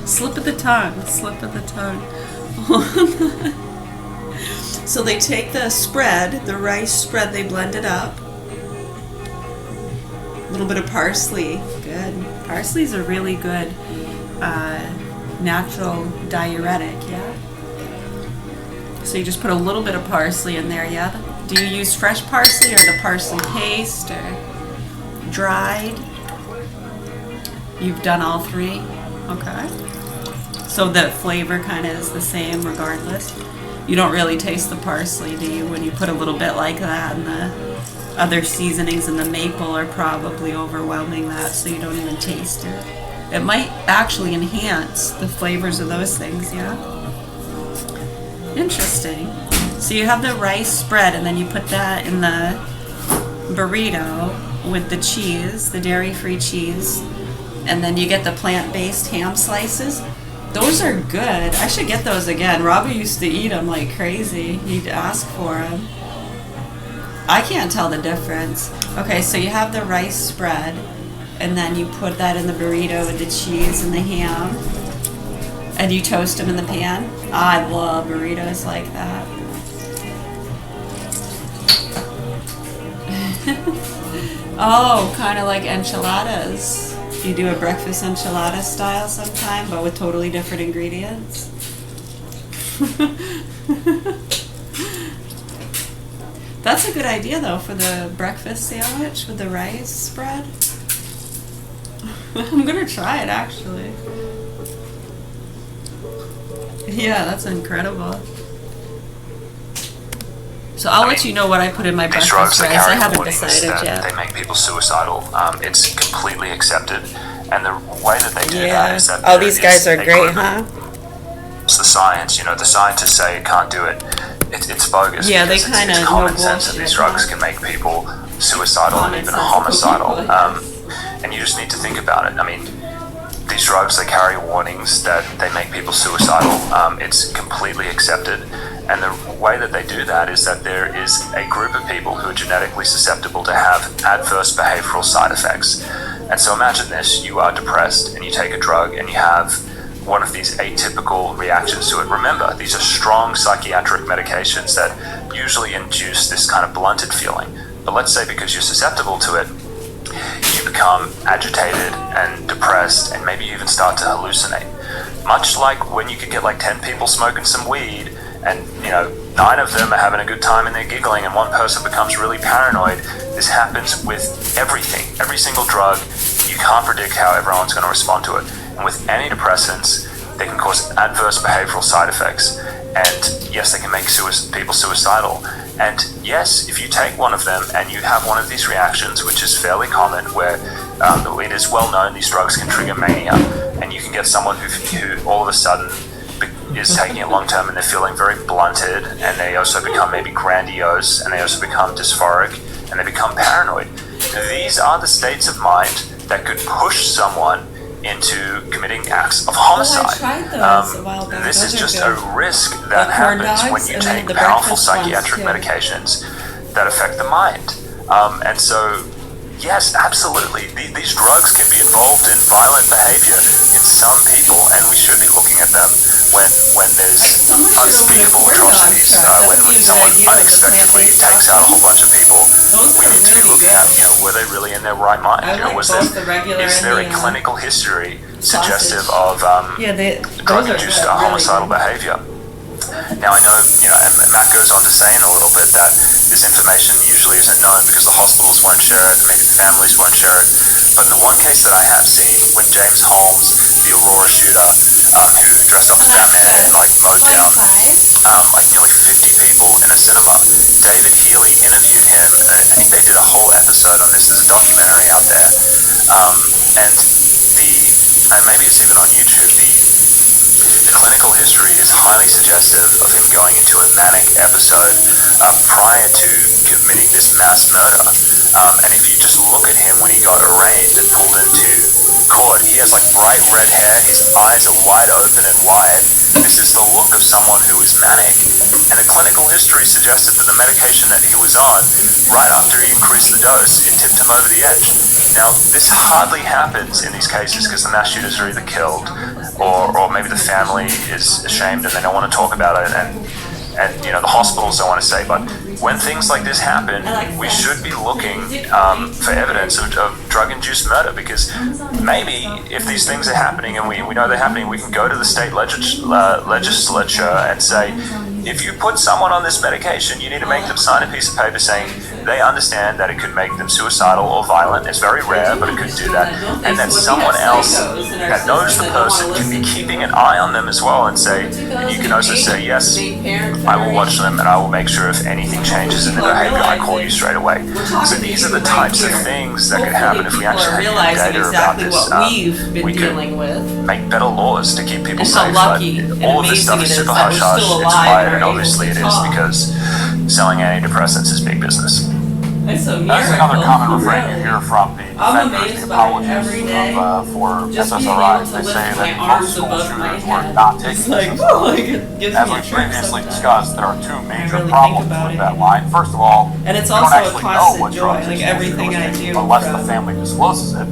Speaker 1: Slip of the tongue. Slip of the tongue. So they take the spread, the rice spread, they blend it up. A little bit of parsley. Good. Parsley's a really good natural diuretic, yeah? So you just put a little bit of parsley in there, yeah? Do you use fresh parsley or the parsley paste or dried? You've done all three? Okay. So the flavor kind of is the same regardless? You don't really taste the parsley, do you, when you put a little bit like that, and the other seasonings and the maple are probably overwhelming that, so you don't even taste it. It might actually enhance the flavors of those things, yeah? Interesting. So you have the rice spread, and then you put that in the burrito with the cheese, the dairy-free cheese, and then you get the plant-based ham slices. Those are good. I should get those again. Robbie used to eat them like crazy. He'd ask for them. I can't tell the difference. Okay, so you have the rice spread, and then you put that in the burrito with the cheese and the ham, and you toast them in the pan. I love burritos like that. Oh, kind of like enchiladas. You do a breakfast enchilada style sometime, but with totally different ingredients. That's a good idea though for the breakfast sandwich with the rice spread. I'm gonna try it actually. Yeah, that's incredible. So I'll let you know what I put in my
Speaker 3: These
Speaker 1: breakfast
Speaker 3: drugs that
Speaker 1: rice. I
Speaker 3: carry
Speaker 1: haven't
Speaker 3: warnings
Speaker 1: decided
Speaker 3: that
Speaker 1: yet.
Speaker 3: they make people suicidal. It's completely accepted, and the way that they do that is that
Speaker 1: Oh,
Speaker 3: there
Speaker 1: these guys
Speaker 3: is
Speaker 1: are
Speaker 3: a
Speaker 1: great,
Speaker 3: group-
Speaker 1: huh?
Speaker 3: It's the science. You know, the scientists say it can't do it. It's bogus.
Speaker 1: Yeah, they
Speaker 3: because it's-
Speaker 1: kinda
Speaker 3: it's
Speaker 1: know
Speaker 3: common sense that
Speaker 1: bullshit,
Speaker 3: these drugs
Speaker 1: huh?
Speaker 3: can make people suicidal and even
Speaker 1: Nonsensical
Speaker 3: homicidal.
Speaker 1: people.
Speaker 3: And you just need to think about it. I mean, these drugs, they carry warnings that they make people suicidal. It's completely accepted. And the way that they do that is that there is a group of people who are genetically susceptible to have adverse behavioral side effects. And so imagine this, you are depressed and you take a drug and you have one of these atypical reactions to it. Remember, these are strong psychiatric medications that usually induce this kind of blunted feeling. But let's say because you're susceptible to it, you become agitated and depressed, and maybe you even start to hallucinate. Much like when you could get like 10 people smoking some weed, and 9 of them are having a good time and they're giggling, and one person becomes really paranoid. This happens with everything, every single drug. You can't predict how everyone's going to respond to it. And with antidepressants, they can cause adverse behavioral side effects. And yes, they can make people suicidal. And yes, if you take one of them and you have one of these reactions, which is fairly common, where it is well known these drugs can trigger mania, and you can get someone who all of a sudden is taking it long term and they're feeling very blunted, and they also become maybe grandiose, and they also become dysphoric, and they become paranoid. These are the states of mind that could push someone into committing acts of homicide.
Speaker 1: I tried those a while back.
Speaker 3: This
Speaker 1: Those
Speaker 3: is
Speaker 1: are
Speaker 3: just
Speaker 1: good.
Speaker 3: a risk
Speaker 1: The
Speaker 3: that
Speaker 1: corn
Speaker 3: happens when
Speaker 1: dogs
Speaker 3: you
Speaker 1: and then
Speaker 3: take
Speaker 1: the
Speaker 3: powerful
Speaker 1: breakfast ones,
Speaker 3: psychiatric
Speaker 1: too.
Speaker 3: medications that affect the mind. And so, yes, absolutely, these drugs can be involved in violent behavior in some people, and we should be looking at them when there's
Speaker 1: Someone should open a
Speaker 3: unspeakable
Speaker 1: corn dog
Speaker 3: atrocities,
Speaker 1: shop. That
Speaker 3: when
Speaker 1: would be a good
Speaker 3: someone
Speaker 1: idea with the
Speaker 3: unexpectedly
Speaker 1: plant-based
Speaker 3: takes out a whole bunch of people.
Speaker 1: Those
Speaker 3: We
Speaker 1: are
Speaker 3: need to
Speaker 1: really
Speaker 3: look
Speaker 1: good.
Speaker 3: at, were they really in their right mind?
Speaker 1: I like
Speaker 3: Was
Speaker 1: both the regular
Speaker 3: is
Speaker 1: and
Speaker 3: there
Speaker 1: the,
Speaker 3: a clinical history
Speaker 1: sausage.
Speaker 3: suggestive of
Speaker 1: Those
Speaker 3: drug-induced
Speaker 1: are really
Speaker 3: homicidal
Speaker 1: good.
Speaker 3: behavior? Now I know, and Matt goes on to say in a little bit that this information usually isn't known because the hospitals won't share it, maybe the families won't share it. But the one case that I have seen when James Holmes, the Aurora shooter, who dressed up as Batman and like mowed down like nearly 50 people in a cinema. David Healy interviewed him. They did a whole episode on this. There's a documentary out there, and maybe it's even on YouTube. The clinical history is highly suggestive of him going into a manic episode prior to committing this mass murder. And if you just look at him when he got arraigned and pulled into court, he has like bright red hair, his eyes are wide open and wide. This is the look of someone who is manic. And the clinical history suggested that the medication that he was on, right after he increased the dose, it tipped him over the edge. Now, this hardly happens in these cases because the mass shooters are either killed or maybe the family is ashamed and they don't want to talk about it, and you know, the hospitals don't want to say. But when things like this happen, we should be looking for evidence of drug-induced murder, because maybe if these things are happening and we know they're happening, we can go to the state legislature and say, if you put someone on this medication, you need to make them sign a piece of paper saying they understand that it could make them suicidal or violent. It's very rare, but it could do that. And that someone else that knows the person can be keeping an eye on them as well, and you can also say, yes, I will watch them and I will make sure if anything changes in their behavior, I call you straight away. So these are the types of things that could happen if we actually had data about this. We could make better laws to keep people safe. But all of this stuff is super hush-hush. It's quiet, and obviously it is because selling antidepressants is big business.
Speaker 2: That's another common refrain you hear from the defenders, the apologists for SSRIs. They say that most school shooters were not taking SSRIs. As we previously discussed, there are two major problems with that line. First of all,
Speaker 1: and it's
Speaker 2: you don't
Speaker 1: also
Speaker 2: actually know what drugs
Speaker 1: like everything I do
Speaker 2: unless the family discloses it.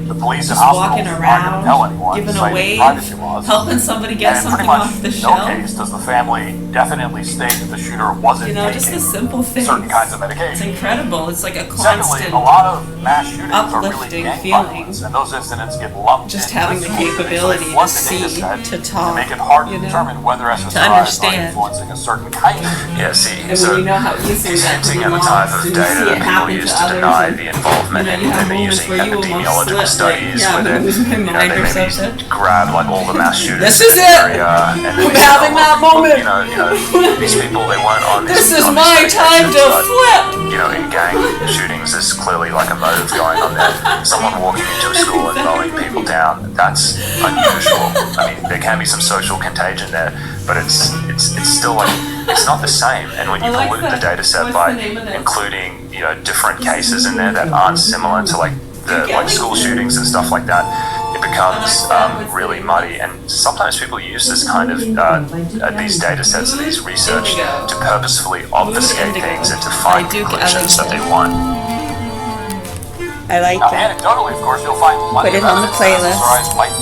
Speaker 2: The police and
Speaker 1: just
Speaker 2: hospitals
Speaker 1: walking
Speaker 2: aren't
Speaker 1: around,
Speaker 2: going to tell anyone,
Speaker 1: giving
Speaker 2: citing
Speaker 1: away,
Speaker 2: privacy laws.
Speaker 1: helping somebody get
Speaker 2: and
Speaker 1: something
Speaker 2: pretty much
Speaker 1: off the
Speaker 2: no
Speaker 1: shelf.
Speaker 2: case does the family definitely state that the shooter wasn't
Speaker 1: Just
Speaker 2: taking
Speaker 1: the simple things.
Speaker 2: certain kinds of medication.
Speaker 1: It's incredible. It's like a
Speaker 2: Secondly,
Speaker 1: constant
Speaker 2: a lot of mass shootings are really
Speaker 1: uplifting
Speaker 2: gang
Speaker 1: feeling.
Speaker 2: violence, and those incidents get lumped
Speaker 1: Just
Speaker 2: into
Speaker 1: having the
Speaker 2: school shootings.
Speaker 1: capability
Speaker 2: So they
Speaker 1: to
Speaker 2: flood the
Speaker 1: see,
Speaker 2: data set
Speaker 1: to talk,
Speaker 2: make it hard to
Speaker 1: you know,
Speaker 2: determine whether
Speaker 1: to
Speaker 2: SSRIs are
Speaker 1: understand.
Speaker 2: influencing a certain kind of
Speaker 3: Yeah, see,
Speaker 1: And
Speaker 3: so
Speaker 1: when you know how easily
Speaker 3: he's
Speaker 1: that can
Speaker 3: hinting
Speaker 1: be
Speaker 3: at the type of
Speaker 1: lost, and you
Speaker 3: data
Speaker 1: see
Speaker 3: that
Speaker 1: it
Speaker 3: people
Speaker 1: happen
Speaker 3: use
Speaker 1: to
Speaker 3: to
Speaker 1: others,
Speaker 3: deny
Speaker 1: and,
Speaker 3: the involvement,
Speaker 1: you
Speaker 3: and
Speaker 1: have
Speaker 3: they're
Speaker 1: moments
Speaker 3: using
Speaker 1: where you almost
Speaker 3: epidemiological
Speaker 1: slip,
Speaker 3: studies
Speaker 1: like,
Speaker 3: where
Speaker 1: I'm losing my mind
Speaker 3: they
Speaker 1: or
Speaker 3: maybe
Speaker 1: something.
Speaker 3: grab like all the mass shooters
Speaker 1: This
Speaker 3: in
Speaker 1: is
Speaker 3: the
Speaker 1: it!
Speaker 3: area, and then
Speaker 1: I'm having that moment!
Speaker 3: you know, these people, they weren't on
Speaker 1: This
Speaker 3: these
Speaker 1: is
Speaker 3: on
Speaker 1: my
Speaker 3: these
Speaker 1: time to
Speaker 3: medications, but,
Speaker 1: flip!
Speaker 3: You know, in gang shootings, there's clearly like a motive going on there. Someone walking into a school and mowing people down, that's unusual. I mean, there can be some social contagion there, but it's still like, it's not the same. And when you pollute the data set by including, you know, different cases in there that aren't similar to like school shootings and stuff like that, it becomes really muddy. And sometimes people use this kind of these data sets and these research to purposefully obfuscate things and to find conclusions that they want.
Speaker 16: I like
Speaker 2: now,
Speaker 16: that.
Speaker 2: anecdotally, of course, you'll find
Speaker 16: Put it on the playlist.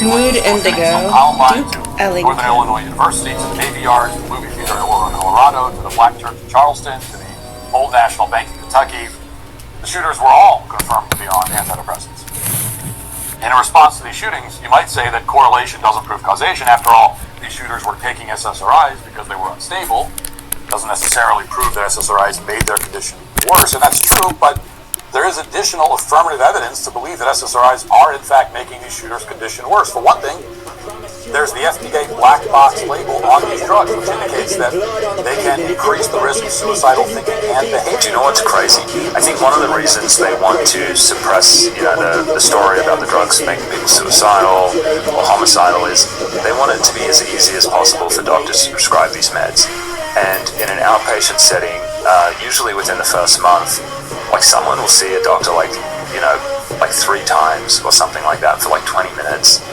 Speaker 16: Mood Indigo, Duke
Speaker 2: Northern Illinois University, to the Navy Yard, to the movie theater in Aurora, Colorado, to the Black Church in Charleston, to the Old National Bank in Kentucky. The shooters were all confirmed to be on antidepressants. In response to these shootings, you might say that correlation doesn't prove causation. After all, these shooters were taking SSRIs because they were unstable. Doesn't necessarily prove that SSRIs made their condition worse, and that's true, but there is additional affirmative evidence to believe that SSRIs are in fact making these shooters' condition worse. For one thing, there's the FDA black box label on these drugs, which indicates that they can increase the risk of suicidal thinking and behavior.
Speaker 3: Do you know what's crazy? I think one of the reasons they want to suppress, you know, the story about the drugs making people suicidal or homicidal is they want it to be as easy as possible for doctors to prescribe these meds. And in an outpatient setting, usually within the first month, like someone will see a doctor like 3 times or something like that for like 20 minutes.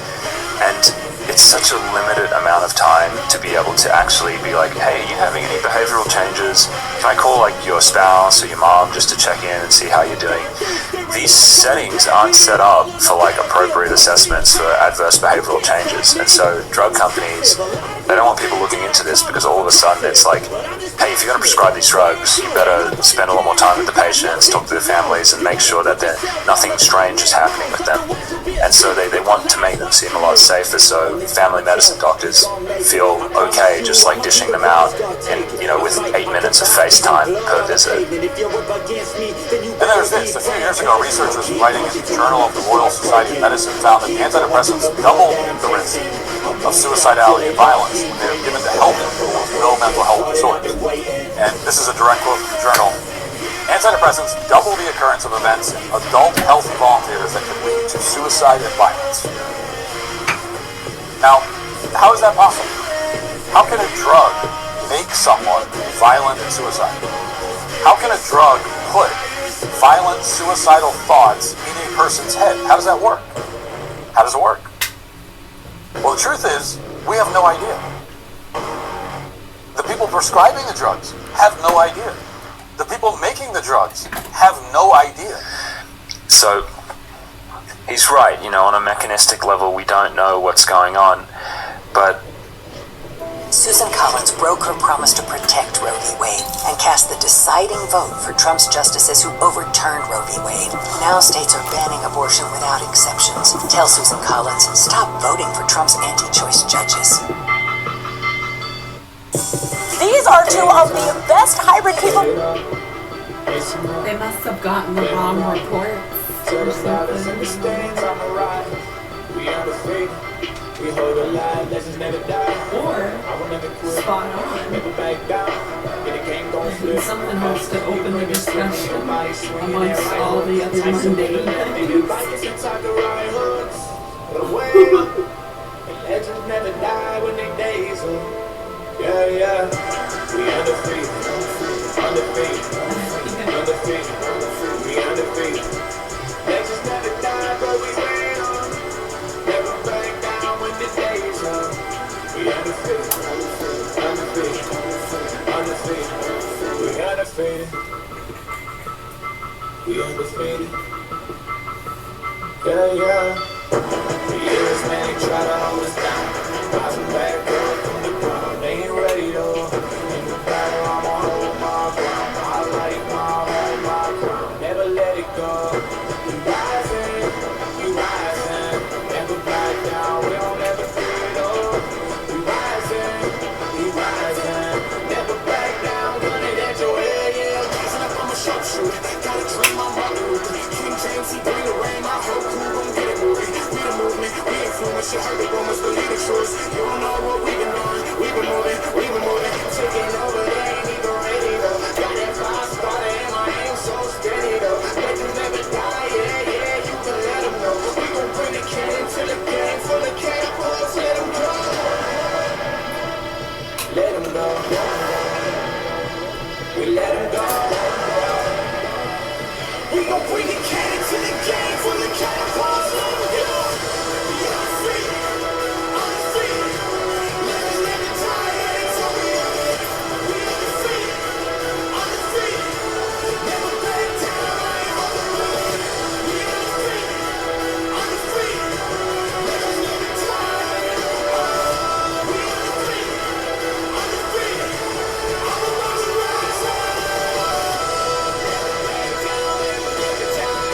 Speaker 3: And it's such a limited amount of time to be able to actually be like, hey, are you having any behavioral changes? Can I call like your spouse or your mom just to check in and see how you're doing? These settings aren't set up for like appropriate assessments for adverse behavioral changes. And so drug companies, they don't want people looking into this because all of a sudden it's like, hey, if you're going to prescribe these drugs, you better spend a lot more time with the patients, talk to their families, and make sure that nothing strange is happening with them. And so they want to make them seem a lot safer, so family medicine doctors feel okay just like dishing them out in, with 8 minutes of FaceTime per visit.
Speaker 2: And there's this. A few years ago, researchers writing in the Journal of the Royal Society of Medicine found that the antidepressants double the risk of suicidality and violence when they were given to healthy people no mental health disorders. And this is a direct quote from the journal. Antidepressants double the occurrence of events in adult healthy volunteers that can lead to suicide and violence. Now, how is that possible? How can a drug make someone violent and suicidal? How can a drug put violent, suicidal thoughts in a person's head? How does that work? How does it work? Well, the truth is, we have no idea. The people prescribing the drugs have no idea. The people making the drugs have no idea.
Speaker 3: So, he's right, you know, on a mechanistic level, we don't know what's going on, but
Speaker 5: Susan Collins broke her promise to protect Roe v. Wade and cast the deciding vote for Trump's justices who overturned Roe v. Wade. Now states are banning abortion without exceptions. Tell Susan Collins, stop voting for Trump's anti-choice judges.
Speaker 17: These are two of the best hybrid people.
Speaker 1: They must have gotten the wrong reports or something.
Speaker 18: We hold a line, legends never die.
Speaker 1: Or spot on. Something has to open the discussion amongst all the other mundane
Speaker 18: Legends never die when they days up. Yeah, yeah. We undefeated. Undefeated. Undefeated. We undefeated. Legends never die, but we win on. Never back down when the days up. We undefeated. Undefeated. Undefeated. We undefeated. We undefeated. Yeah, yeah. For years, man, they try to hold us down. Rising back up from the ground. They ain't ready though. In the battle, I'ma hold my ground. I like my hold my ground. Never let it go. We rising, never back down. We don't ever quit up. We rising, never back down. Gun it at your head, yeah. Rising up, I'm a sharpshooter. Gotta dream, I'm under. King James, he bring the rain. My whole crew gon' get it moving. We the movement, we influence. You heard the rumors, believe the truth. You don't know what we've been doing. We've been moving. Taking over, they ain't even ready though. Got that fire starter and my aim so steady though. Legends never die, yeah, yeah, you can let them know. We gon' bring the cannon to the game full of catapults, let them go. Let them go. We let them go. We gon' bring the cannon to the game full of catapults, let them go. We undefeated. Undefeated. Legends never die, yeah, it's all we are. We undefeated. Undefeated. Never back down, I ain't holding back. We undefeated. Undefeated. Legends never die, we undefeated. Undefeated. I'm about to rise up. Never back down, never die.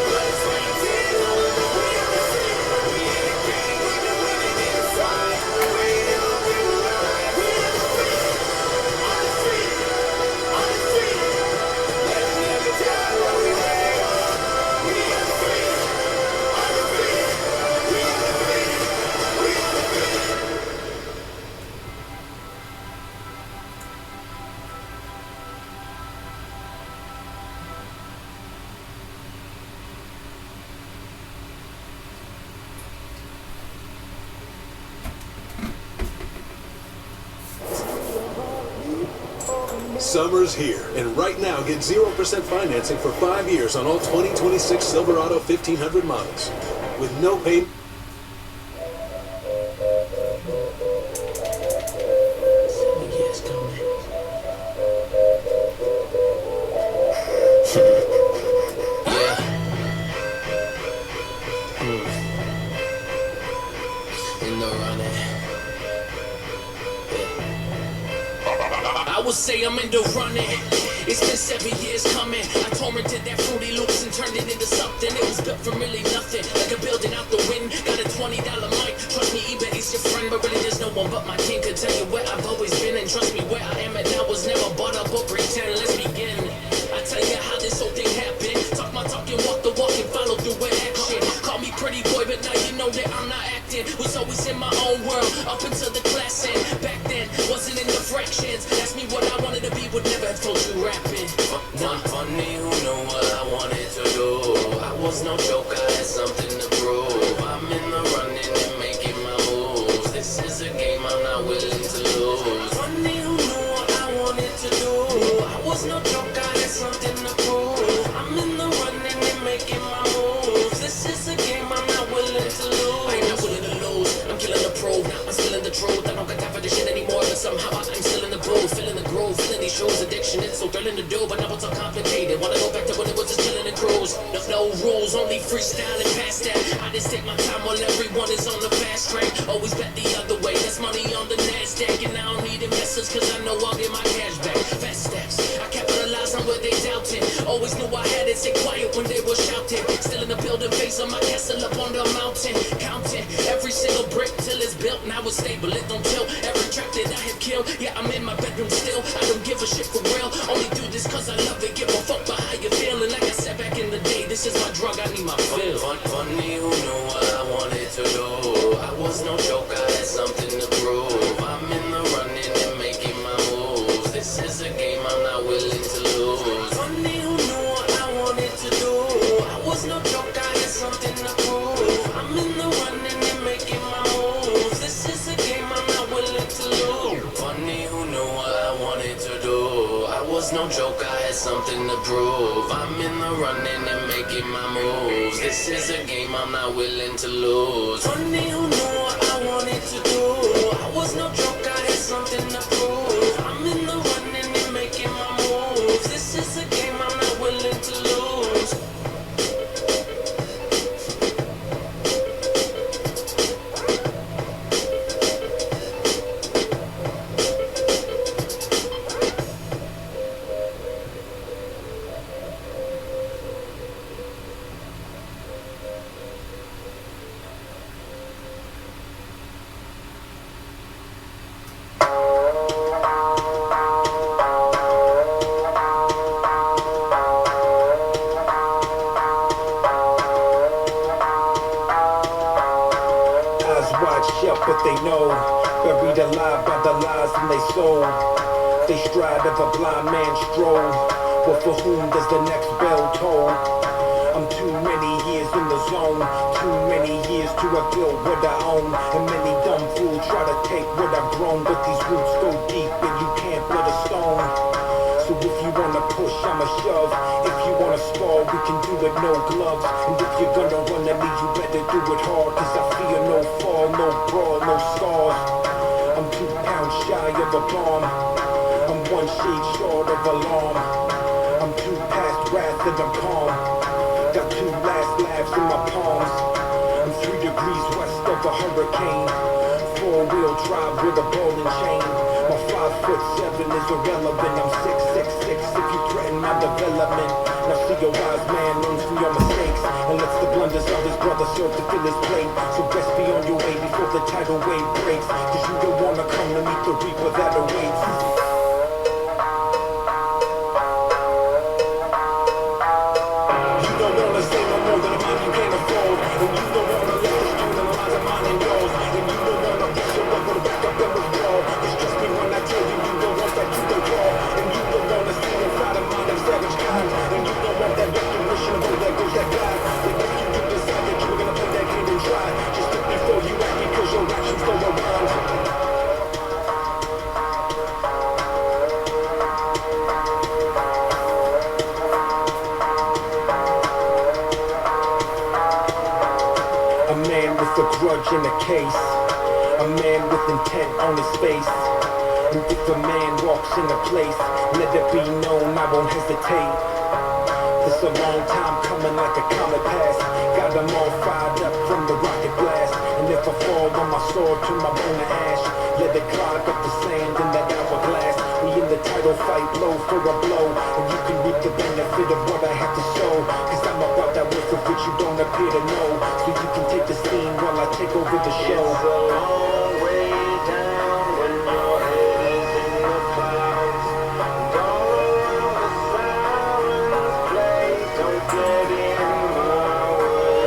Speaker 18: Blood, sweat, and tears. We undefeated. We in the game, we been winning in the fight. Wait up, we will ride. We undefeated. Undefeated. Undefeated. Legends never die, but we reign on. We undefeated. Undefeated. We undefeated. We undefeated.
Speaker 11: Summer's here, and right now get 0% financing for 5 years on all 2026 Silverado 1500 models. With no payment.
Speaker 18: I would say I'm in the running. It's been 7 years coming. I torrented that Fruity Loops and turned it into something. It was built from really nothing, like a building out the wind. Got a $20 mic. Trust me, eBay's your friend, but really there's no one but my king could tell you where I've always been. And trust me, where I am at now was never bought up or pretend. Let's begin. I tell you how this whole thing happened. Talk my talk and walk the walk and follow through with action. Call me pretty boy, but now you know that I'm not acting. Was always in my own world up until the class end. Back then, wasn't in the front. was no joke, I had something to prove. I'm in the running and making my moves. This is a game I'm not willing to lose. Funny who knew what I wanted to do. I was no joke, I had something to prove. I'm in the running and making my moves. This is a game I'm not willing to lose. I ain't not willing to lose. I'm killing the proof, I'm spilling the truth. I don't got time for this shit anymore, but somehow I'm still in the booth, feeling the groove, feeling these shoes. Addiction, it's so thrilling to do, but now it's so complicated. Wanna go back to when it was just chilling and cruise. No rules, only freestyle and past that. I just take my time while everyone is on the fast track. Always bet the other way, that's money on the NASDAQ. And I don't need investors, cause I know I'll get my cash back. Fast steps, I capitalize on where they doubted. Always knew I had it, stay quiet when they were shouting. Still in the building, face on my castle up on the mountain. Counting every single brick till it's built. Now it's stable, it don't tilt. Every track that I have killed, yeah, I'm in my bedroom still. I don't give a shit for real, only do this cause I love it. Give a fuck about how you feeling. Like I said back in the day, this is my drug, I need my fill. Funny who knew what I wanted to do. I was no joke, I had something to prove. I'm in the running and making my moves. This is a game I'm not willing to lose. Funny who knew what I wanted to do. I was no joke, I had something to prove. I'm in the running and making my moves. This is a game I'm not willing to lose. Funny who knew what I wanted to do. I was no joke, I had something to prove. I'm in the running and making my moves. This is a game I'm not willing to lose. Funny who knew what I wanted to do. I was no joke, I had something to prove. I'm in the running and making my moves. This is a game I'm not willing to lose.
Speaker 19: But they know, buried alive by the lies in they soul. They stride of a blind man's stroll, but for whom does the next bell toll? I'm too many years in the zone, too many years to have built what I own. And many dumb fools try to take what I've grown, but these roots go deep and you can't build a stone. So if you wanna push, I'ma shove. If you wanna spar, we can do it no gloves. And if you're gonna run at me, you better do it hard, cause I fear no fall, no brawl, no scars. I'm 2 pounds shy of a bomb, I'm 1 shade short of alarm. I'm 2 past wrath in the palm, got 2 last laughs in my palms. I'm 3 degrees west of a hurricane, 4-wheel drive with a ball and chain. My 5'7" is irrelevant, I'm 6'6" if you threaten my development. Now see a wise man learns from your mistakes and lets the blunders of his brother serve to fill his plate. So best be on your way before the tidal wave breaks, cause you don't wanna come to meet the reaper that awaits. You don't wanna say no more than a man you can't afford, and you don't wanna let the stolen lines of mine and yours, and you don't wanna push your weapon back up in the wall. It's just me when I tell you you don't want that to go raw, and you don't wanna see inside of mine of savage kind, and you don't want that recognition of where that goes that guy. But if you do decide that you're gonna play that game, then try. Just look before you act, because your actions go around. A man with a grudge in a case, a man with intent on his face. And if a man walks in a place, let it be known I won't hesitate. It's a long time coming like a comet pass, got them all fired up from the rocket blast. And if I fall on my sword to my bone to ash, let it clog up the sand in that hourglass. We in the title fight, blow for a blow, and you can reap the benefit of what I have to show, cause I'm about that worth of which you don't appear to know. So you can take the scene while I take over the show. It's a long way down when your head is in the clouds, and all around the sirens play. Don't get in my way,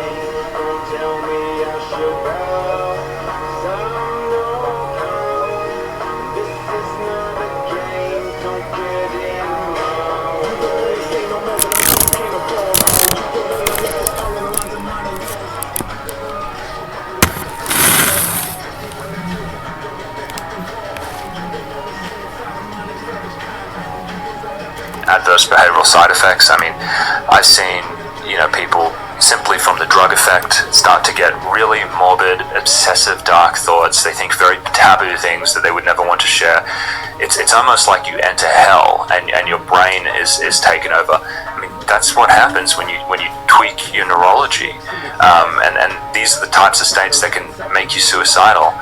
Speaker 19: don't tell me I should bow, 'cause I'm no clown. This is not a game, don't get in my way. You don't wanna say no more than a man can't afford, and you don't wanna let this
Speaker 3: or side effects. I mean, I've seen, people simply from the drug effect start to get really morbid, obsessive, dark thoughts. They think very taboo things that they would never want to share. It's almost like you enter hell and your brain is taken over. I mean, that's what happens when you tweak your neurology. And these are the types of states that can make you suicidal.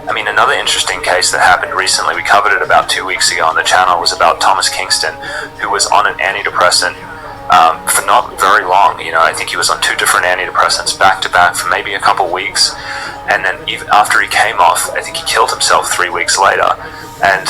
Speaker 3: I mean, another interesting case that happened recently, we covered it about 2 weeks ago on the channel, was about Thomas Kingston, who was on an antidepressant for not very long. I think he was on 2 different antidepressants back to back for maybe a couple weeks, and then even after he came off, I think he killed himself 3 weeks later. And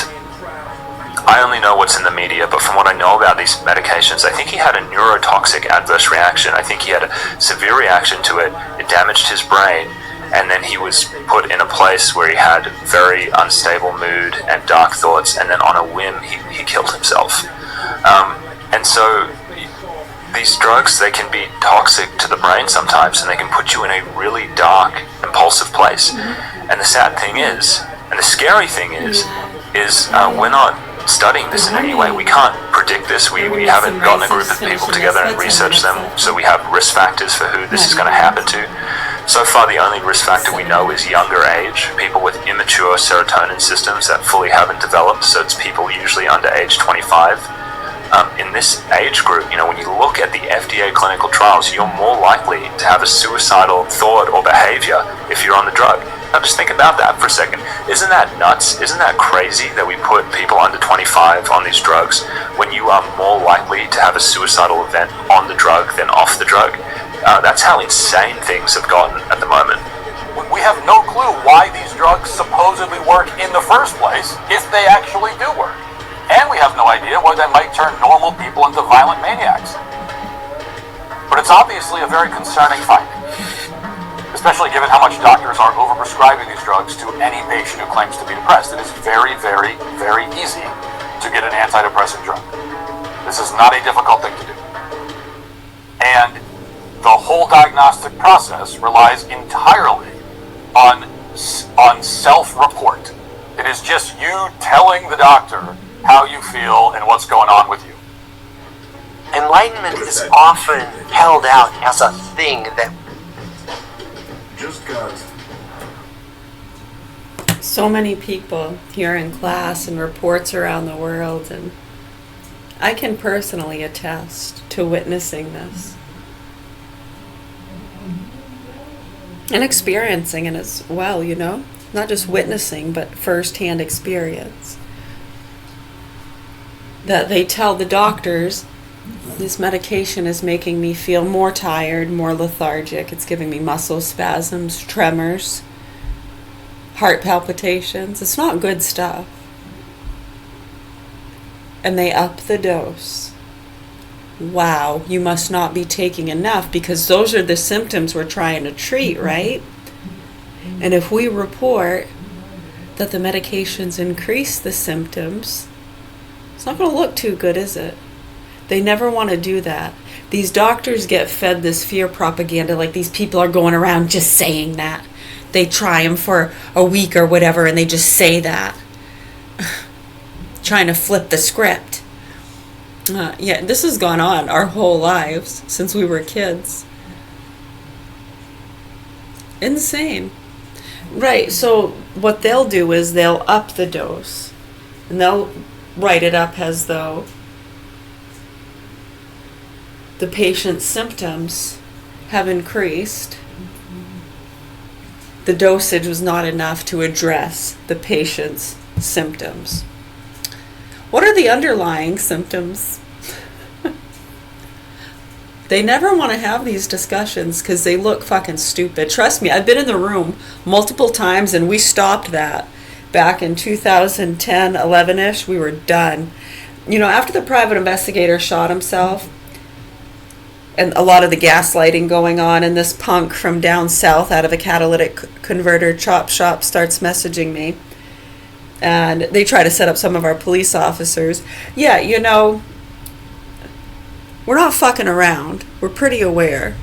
Speaker 3: I only know what's in the media, but from what I know about these medications, I think he had a neurotoxic adverse reaction. I think he had a severe reaction to it. It damaged his brain, and then he was put in a place where he had very unstable mood and dark thoughts, and then on a whim he killed himself. And so these drugs, they can be toxic to the brain sometimes, and they can put you in a really dark, impulsive place. And the sad thing is, and the scary thing is we're not studying this in any way. We can't predict this. We haven't gotten a group of people together and researched them, so we have risk factors for who this is going to happen to. So far, the only risk factor we know is younger age, people with immature serotonin systems that fully haven't developed, so it's people usually under age 25. In this age group, when you look at the FDA clinical trials, you're more likely to have a suicidal thought or behavior if you're on the drug. Now just think about that for a second. Isn't that nuts? Isn't that crazy that we put people under 25 on these drugs when you are more likely to have a suicidal event on the drug than off the drug? That's how insane things have gotten at the moment.
Speaker 2: We have no clue why these drugs supposedly work in the first place, if they actually do work. And we have no idea whether they might turn normal people into violent maniacs. But it's obviously a very concerning finding, especially given how much doctors are overprescribing these drugs to any patient who claims to be depressed. It is very, very, very easy to get an antidepressant drug. This is not a difficult thing to do. And the whole diagnostic process relies entirely on self-report. It is just you telling the doctor how you feel and what's going on with you.
Speaker 20: Enlightenment is often held out as a thing that
Speaker 11: just got.
Speaker 1: So many people here in class and reports around the world, and I can personally attest to witnessing this and experiencing it as well, not just witnessing, but first-hand experience. That they tell the doctors, this medication is making me feel more tired, more lethargic. It's giving me muscle spasms, tremors, heart palpitations. It's not good stuff. And they up the dose. Wow, you must not be taking enough, because those are the symptoms we're trying to treat, right? And if we report that the medications increase the symptoms, it's not going to look too good, is it? They never want to do that. These doctors get fed this fear propaganda, like these people are going around just saying that. They try them for a week or whatever, and they just say that. Trying to flip the script. Yeah, this has gone on our whole lives since we were kids. Insane. Right, so what they'll do is they'll up the dose, and they'll write it up as though the patient's symptoms have increased. The dosage was not enough to address the patient's symptoms. What are the underlying symptoms? They never want to have these discussions because they look fucking stupid. Trust me, I've been in the room multiple times, and we stopped that. Back in 2010, 11-ish, we were done. After the private investigator shot himself, and a lot of the gaslighting going on, and this punk from down south out of a catalytic converter chop shop starts messaging me, and they try to set up some of our police officers. Yeah, we're not fucking around. We're pretty aware.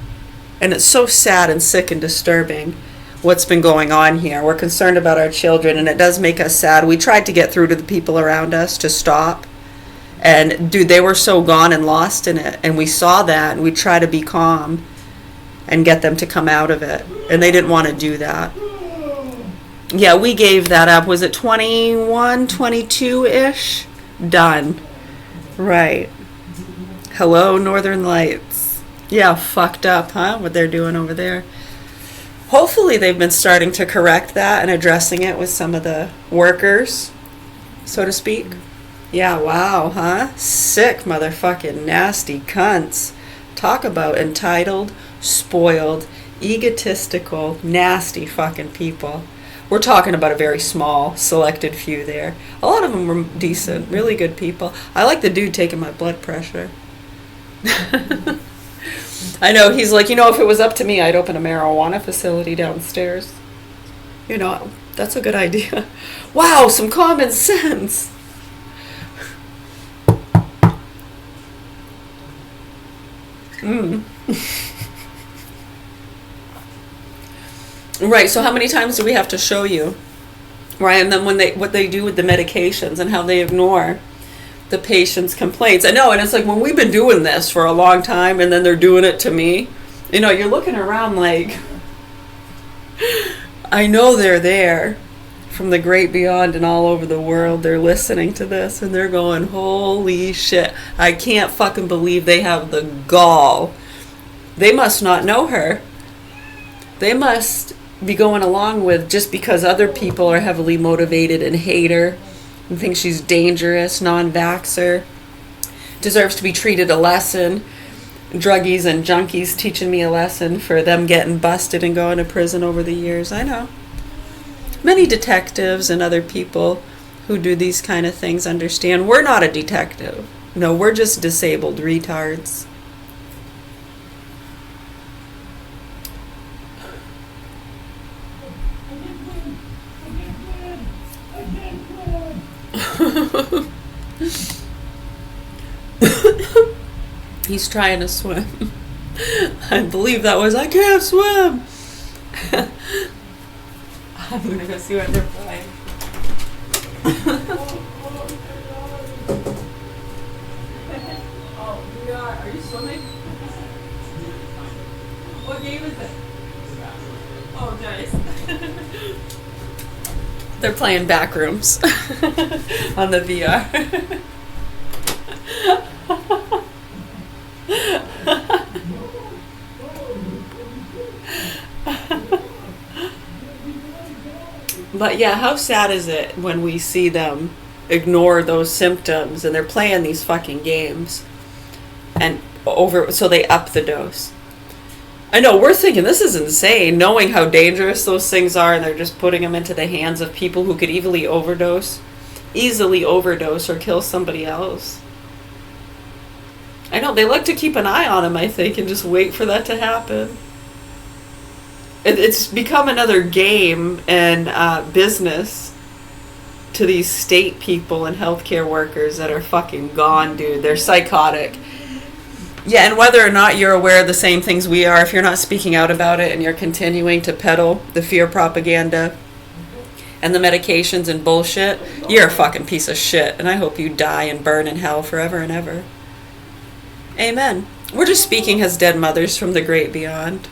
Speaker 1: And it's so sad and sick and disturbing what's been going on here. We're concerned about our children, and it does make us sad. We tried to get through to the people around us to stop, And dude, they were so gone and lost in it, and we saw that, and we try to be calm and get them to come out of it, and they didn't want to do that. Yeah, we gave that up. Was it 21, 22-ish? Done. Right. Hello, Northern Lights. Yeah, fucked up, huh? What they're doing over there. Hopefully they've been starting to correct that and addressing it with some of the workers, so to speak. Yeah, wow, huh? Sick motherfucking nasty cunts. Talk about entitled, spoiled, egotistical, nasty fucking people. We're talking about a very small, selected few there. A lot of them were decent, really good people. I like the dude taking my blood pressure. I know, he's like, if it was up to me, I'd open a marijuana facility downstairs. That's a good idea. Wow, some common sense. Right, so how many times do we have to show you? Right, and then what they do with the medications and how they ignore the patient's complaints. I know, and it's like, when we've been doing this for a long time and then they're doing it to me, you're looking around like, I know they're there from the great beyond and all over the world. They're listening to this and they're going, holy shit, I can't fucking believe they have the gall. They must not know her. They must be going along with just because other people are heavily motivated and hate her and think she's dangerous, non-vaxxer, deserves to be treated a lesson. Druggies and junkies teaching me a lesson for them getting busted and going to prison over the years. I know. Many detectives and other people who do these kind of things understand we're not a detective. No, we're just disabled retards. He's trying to swim. I believe that was, I can't swim. I'm going to go see what they're playing. Oh, we are. Are you swimming? What game is it? Oh, nice. They're playing Backrooms on the VR. But yeah, how sad is it when we see them ignore those symptoms and they're playing these fucking games and so they up the dose. I know, we're thinking this is insane, knowing how dangerous those things are, and they're just putting them into the hands of people who could easily overdose or kill somebody else. I know, they like to keep an eye on them, I think, and just wait for that to happen. It's become another game and business to these state people and healthcare workers that are fucking gone, dude. They're psychotic. Yeah, and whether or not you're aware of the same things we are, if you're not speaking out about it and you're continuing to peddle the fear propaganda and the medications and bullshit, you're a fucking piece of shit. And I hope you die and burn in hell forever and ever. Amen. We're just speaking as dead mothers from the great beyond.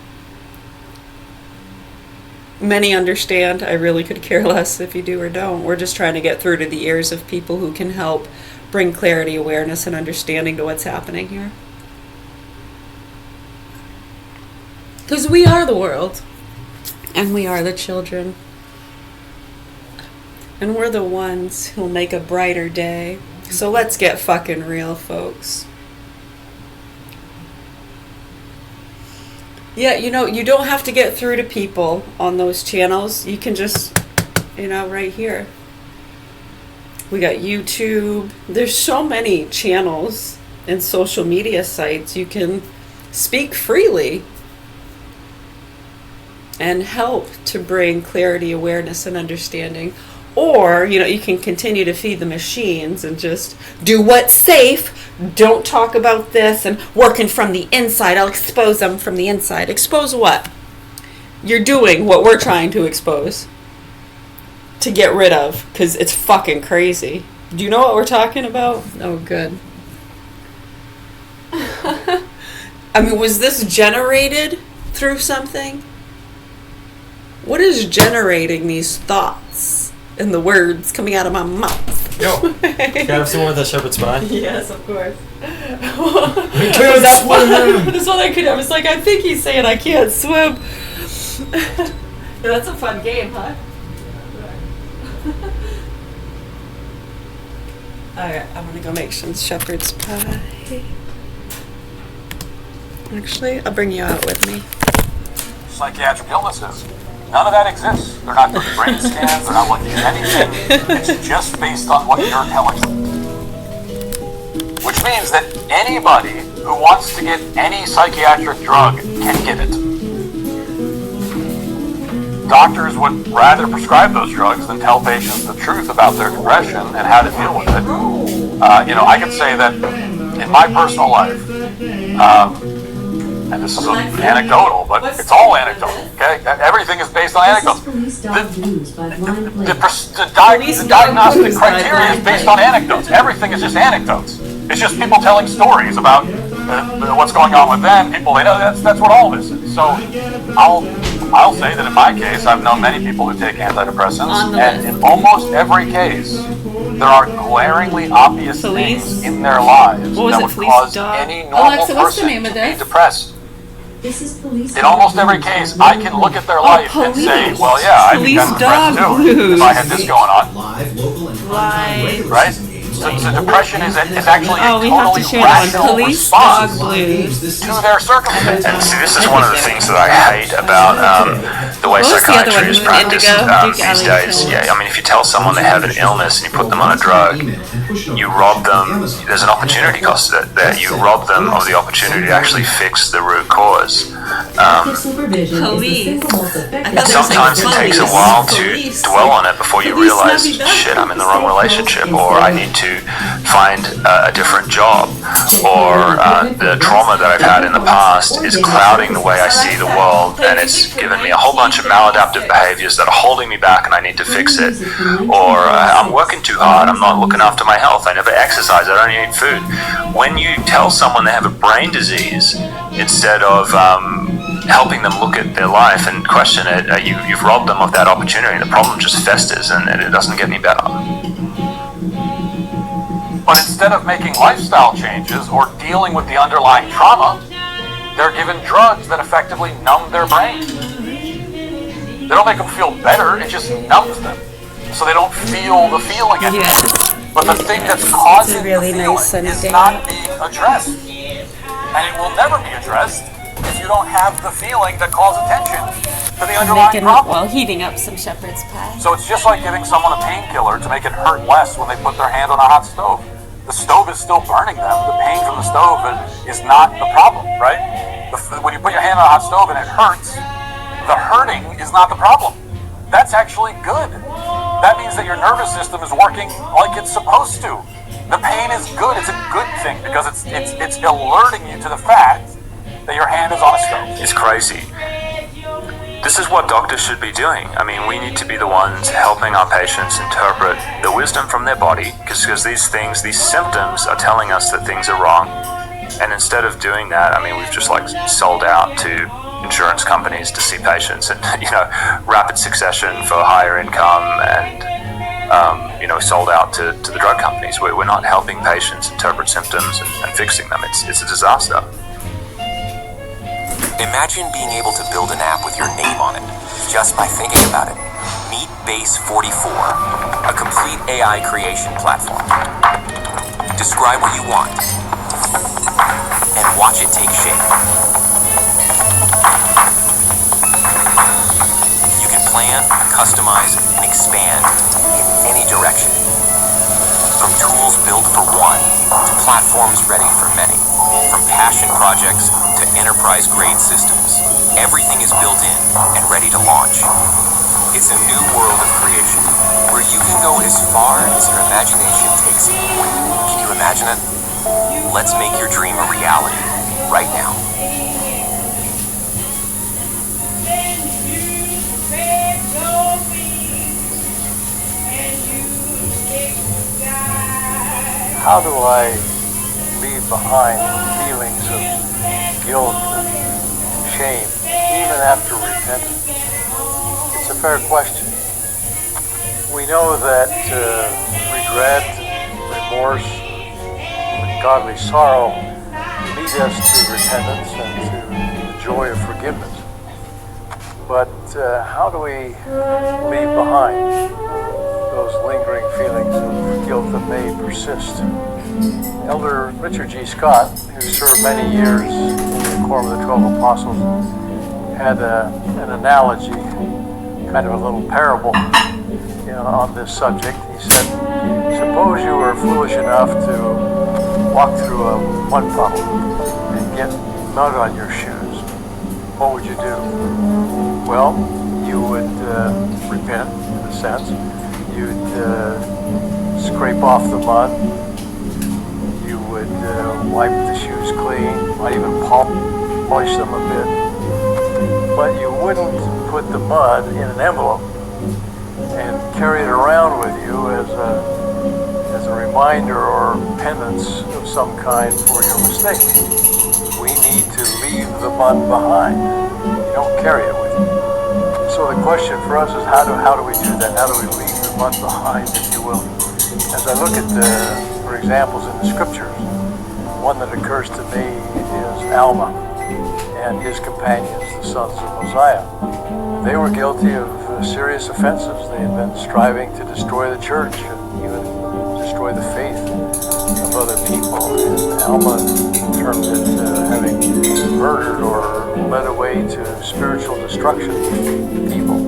Speaker 1: Many understand. I really could care less if you do or don't. We're just trying to get through to the ears of people who can help bring clarity, awareness, and understanding to what's happening here. Because we are the world. And we are the children. And we're the ones who'll make a brighter day. So let's get fucking real, folks. Yeah, you don't have to get through to people on those channels. You can just, right here. We got YouTube. There's so many channels and social media sites. You can speak freely and help to bring clarity, awareness, and understanding. Or, you can continue to feed the machines and just do what's safe. Don't talk about this and working from the inside. I'll expose them from the inside. Expose what? You're doing what we're trying to expose. To get rid of. Because it's fucking crazy. Do you know what we're talking about? Oh, good. I mean, was this generated through something? What is generating these thoughts and the words coming out of my mouth?
Speaker 2: Yo, can I have some more of the shepherd's pie?
Speaker 1: Yes, of course.
Speaker 2: That one.
Speaker 1: This one I could. I was like, I think he's saying I can't swim. Yeah, that's a fun game, huh? Alright, I'm gonna go make some shepherd's pie. Actually, I'll bring you out with me.
Speaker 2: Psychiatric illnesses. None of that exists. They're not doing brain scans. They're not looking at anything. It's just based on what you're telling them. Which means that anybody who wants to get any psychiatric drug can get it. Doctors would rather prescribe those drugs than tell patients the truth about their depression and how to deal with it. I can say that in my personal life, and this is anecdotal, but it's all anecdotal, okay? Everything is based on anecdotes. The diagnostic criteria is based on anecdotes. Everything is just anecdotes. It's just people telling stories about what's going on with them. People, that's what all this is. So I'll say that in my case, I've known many people who take antidepressants, and in almost every case, there are glaringly obvious things in their lives that would cause any normal person to be depressed.
Speaker 18: This is police.
Speaker 2: In almost every case, I can look at their life and say, well, yeah, I'd be kind of depressed too if I had this going on. Right? So depression is actually a totally rational response to their circumstances.
Speaker 3: And see, this is one of the things that I hate about the way psychiatry is practiced these days. Yeah, I mean, if you tell someone they have an illness and you put them on a drug, you rob them. There's an opportunity cost there. You rob them of the opportunity to actually fix the root cause. Sometimes it takes a while to dwell on it before you realize, shit, I'm in the wrong relationship, or I need to find a different job, or the trauma that I've had in the past is clouding the way I see the world, and it's given me a whole bunch of maladaptive behaviors that are holding me back and I need to fix it. Or I'm working too hard, I'm not looking after my health, I never exercise, I don't eat food. When you tell someone they have a brain disease, instead of helping them look at their life and question it, you've robbed them of that opportunity. The problem just festers and it doesn't get any better.
Speaker 2: But instead of making lifestyle changes or dealing with the underlying trauma, they're given drugs that effectively numb their brain. They don't make them feel better, it just numbs them. So they don't feel the feeling anymore. But the thing that's causing the feeling is not being addressed. And it will never be addressed if you don't have the feeling that calls attention to the underlying problem.
Speaker 1: While heating up some shepherd's pie.
Speaker 2: So it's just like giving someone a painkiller to make it hurt less when they put their hand on a hot stove. The stove is still burning them. The pain from the stove is not the problem, right? When you put your hand on a hot stove and it hurts, the hurting is not the problem. That's actually good. That means that your nervous system is working like it's supposed to. The pain is good. It's a good thing because it's alerting you to the fact that your hand is on a stove.
Speaker 3: It's crazy. This is what doctors should be doing. I mean, we need to be the ones helping our patients interpret the wisdom from their body, because these symptoms are telling us that things are wrong. And instead of doing that, I mean, we've just like sold out to insurance companies to see patients and, rapid succession for higher income and, sold out to the drug companies. We're not helping patients interpret symptoms and fixing them. It's a disaster.
Speaker 21: Imagine being able to build an app with your name on it, just by thinking about it. Meet Base 44, a complete AI creation platform. Describe what you want, and watch it take shape. You can plan, customize, and expand in any direction. From tools built for one, to platforms ready for many. From passion projects to enterprise-grade systems, everything is built in and ready to launch. It's a new world of creation, where you can go as far as your imagination takes you. Can you imagine it? Let's make your dream a reality, right now.
Speaker 18: And you
Speaker 4: how do I leave behind feelings of guilt and shame even after repentance? It's a fair question. We know that regret, remorse, and godly sorrow lead us to repentance and to the joy of forgiveness. But how do we leave behind those lingering feelings of guilt that may persist? Elder Richard G. Scott, who served many years in the Quorum of the 12 Apostles, had an analogy, kind of a little parable, on this subject. He said, suppose you were foolish enough to walk through a mud puddle and get mud on your shoes. What would you do? Well, you would repent, in a sense. You'd scrape off the mud. You would wipe the shoes clean, might even polish them a bit. But you wouldn't put the mud in an envelope and carry it around with you as a reminder or penance of some kind for your mistake. We need to leave the mud behind. You don't carry it with you. So the question for us is how do we do that? How do we leave the mud behind, if you will? As I look at for examples in the scriptures, one that occurs to me is Alma and his companions, the sons of Mosiah. They were guilty of serious offenses. They had been striving to destroy the church and even destroy the faith of other people. And Alma termed it having murdered or led away to spiritual destruction people.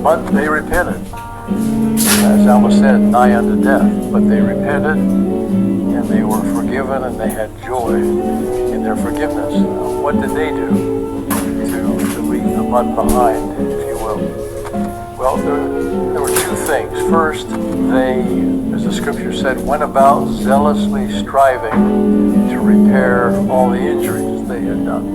Speaker 4: But they repented. As Alma said, nigh unto death. But they repented and they were forgiven and they had joy in their forgiveness. What did they do to leave the mud behind, if you will? Well, there were two things. First, they, as the scripture said, went about zealously striving to repair all the injuries they had done.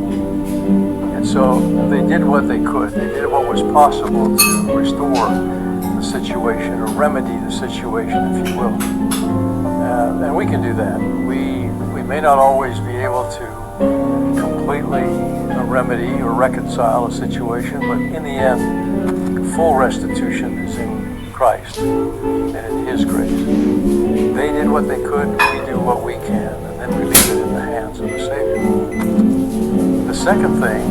Speaker 4: And so they did what they could. They did what was possible to restore the situation or remedy the situation, if you will. And we can do that. We may not always be able to completely remedy or reconcile a situation, but in the end, full restitution is in Christ and in His grace. They did what they could, we do what we can, and then we leave it in the hands of the Savior. The second thing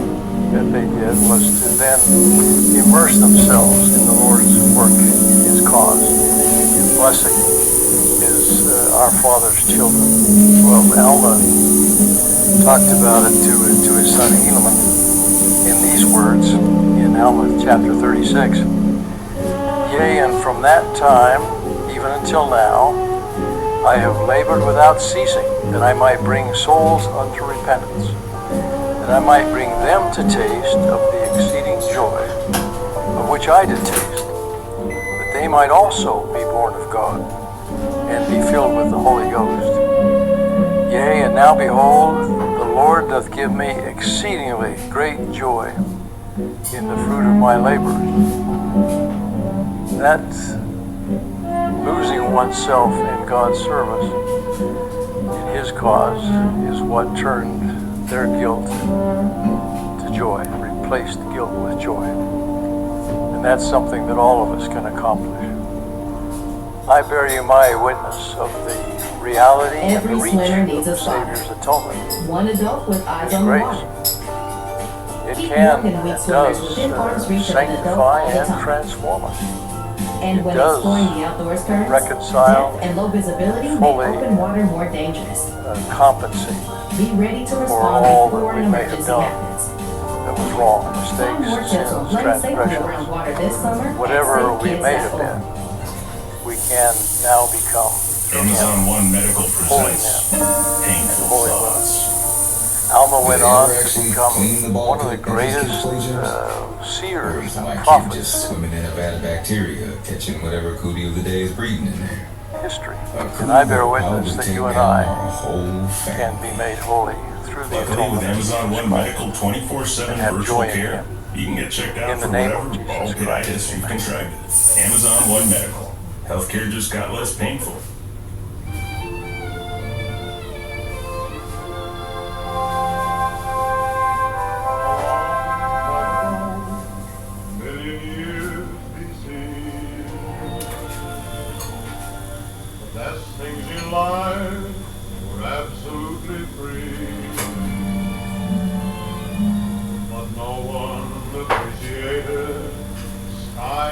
Speaker 4: that they did was to then immerse themselves in the Lord's work, in His cause, in blessing our Father's children. Well, Alma talked about it to his son Helaman in these words in Alma chapter 36. Yea, and from that time, even until now, I have labored without ceasing, that I might bring souls unto repentance, that I might bring them to taste of the exceeding joy, of which I did taste, that they might also be born of God, and be filled with the Holy Ghost. Yea, and now behold, the Lord doth give me exceedingly great joy in the fruit of my labors. That losing oneself in God's service, in His cause, is what turned their guilt to joy, replaced guilt with joy. And that's something that all of us can accomplish. I bear you my witness of the reality and the reach of the Savior's atonement.
Speaker 22: One adult with eyes on the water.
Speaker 4: It can and does sanctify and transform us.
Speaker 22: And
Speaker 4: it
Speaker 22: when
Speaker 4: does
Speaker 22: exploring the outdoors currents,
Speaker 4: reconcile,
Speaker 22: depth and low visibility
Speaker 4: fully
Speaker 22: make open water more dangerous.
Speaker 4: Compensate
Speaker 22: Be ready to
Speaker 4: for
Speaker 22: respond
Speaker 4: all
Speaker 22: before
Speaker 4: that we
Speaker 22: an
Speaker 4: may have
Speaker 22: emergency
Speaker 4: done
Speaker 22: happens.
Speaker 4: that was wrong,
Speaker 22: Find more
Speaker 4: mistakes,
Speaker 22: tips on
Speaker 4: sins,
Speaker 22: playing safely around
Speaker 4: transgressions,
Speaker 22: water this summer at
Speaker 4: whatever we may have
Speaker 22: SafeKids.org.
Speaker 4: been. We can now become
Speaker 11: Amazon One Medical
Speaker 4: holy
Speaker 11: presents
Speaker 4: men
Speaker 11: Painful
Speaker 4: and holy women.
Speaker 11: Thoughts.
Speaker 4: Alma went on to become one of the greatest seers and prophets
Speaker 23: swimming in a vat of bacteria, catching whatever cootie of the day is breeding in there.
Speaker 4: history. And I bear witness that you and I can be made holy through the
Speaker 11: Luckily, with
Speaker 4: atonement
Speaker 11: Amazon One Medical 24/7 virtual care, you can get checked out for whatever bronchitis you've contracted. Amazon One Medical. Healthcare just got less painful.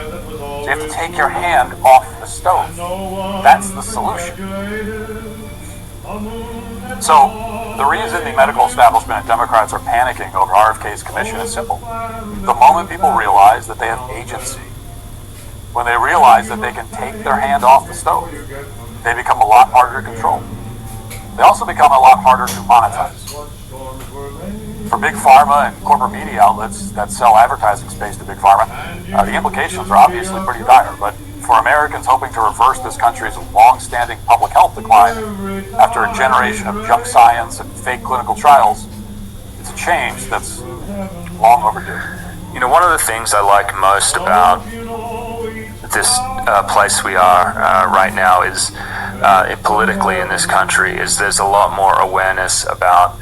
Speaker 2: So you have to take your hand off the stove. That's the solution. So the reason the medical establishment and Democrats are panicking over RFK's commission is simple. The moment people realize that they have agency, when they realize that they can take their hand off the stove, they become a lot harder to control. They also become a lot harder to monetize. For big pharma and corporate media outlets that sell advertising space to big pharma, the implications are obviously pretty dire. But for Americans hoping to reverse this country's long-standing public health decline after a generation of junk science and fake clinical trials, it's a change that's long overdue.
Speaker 3: You know, one of the things I like most about this place we are right now is politically in this country is there's a lot more awareness about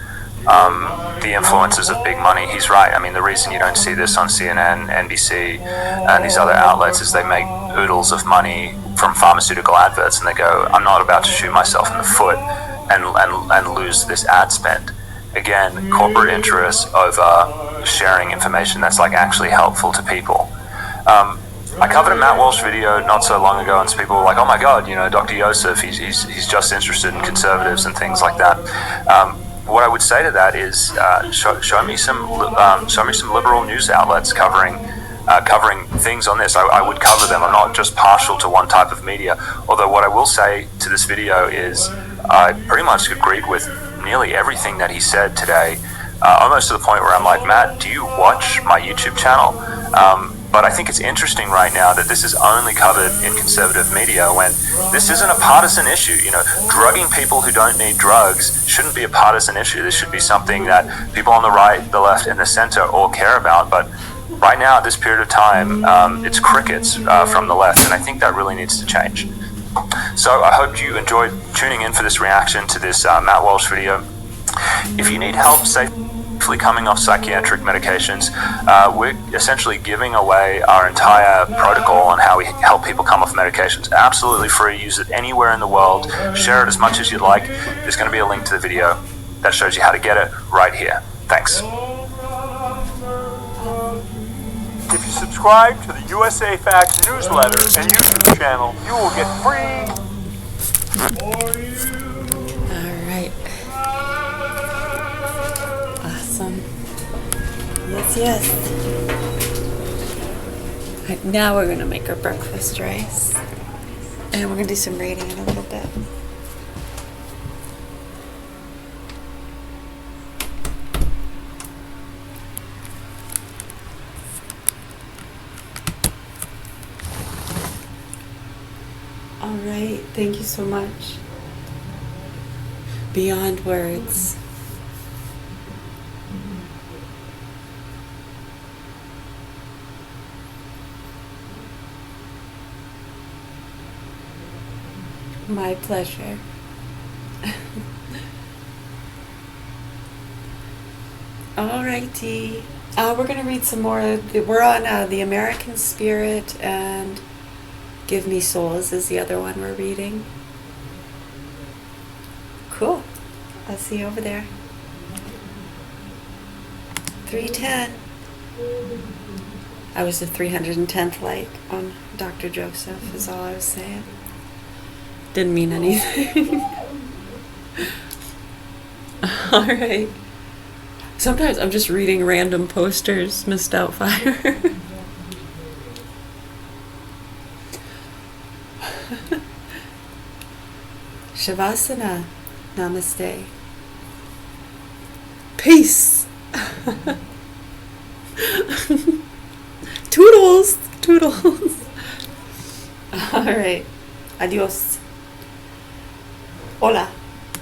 Speaker 3: the influences of big money. He's right. I mean, the reason you don't see this on CNN, NBC, and these other outlets is they make oodles of money from pharmaceutical adverts, and they go, I'm not about to shoot myself in the foot and lose this ad spend. Again, corporate interests over sharing information that's like actually helpful to people. I covered a Matt Walsh video not so long ago, and some people were like, "Oh my God, you know, Dr. Yosef, he's just interested in conservatives and things like that." What I would say to that is, show me some liberal news outlets covering things on this. I would cover them. I'm not just partial to one type of media. Although what I will say to this video is, I pretty much agreed with nearly everything that he said today, almost to the point where I'm like, Matt, do you watch my YouTube channel? But I think it's interesting right now that this is only covered in conservative media when this isn't a partisan issue. You know, drugging people who don't need drugs shouldn't be a partisan issue. This should be something that people on the right, the left, and the center all care about. But right now, at this period of time, it's crickets from the left, and I think that really needs to change. So I hope you enjoyed tuning in for this reaction to this Matt Walsh video. If you need help safely coming off psychiatric medications, we're essentially giving away our entire protocol on how we help people come off medications. Absolutely free. Use it anywhere in the world. Share it as much as you'd like. There's going to be a link to the video that shows you how to get it right here. Thanks.
Speaker 6: If you subscribe to the USA Facts newsletter and YouTube channel, you will get free.
Speaker 1: All right. Awesome. Yes. Right, now we're gonna make our breakfast rice, and we're gonna do some reading in a little bit. All right, thank you so much. Beyond words. My pleasure. Alrighty. We're going to read some more. We're on The American Spirit and Give Me Souls is the other one we're reading. Cool. I'll see you over there. 310. I was the 310th light on Dr. Joseph is all I was saying. Didn't mean anything. All right. Sometimes I'm just reading random posters, Miss Doubtfire. Shavasana. Namaste. Peace. Toodles. Toodles. All right. Adios. Hola.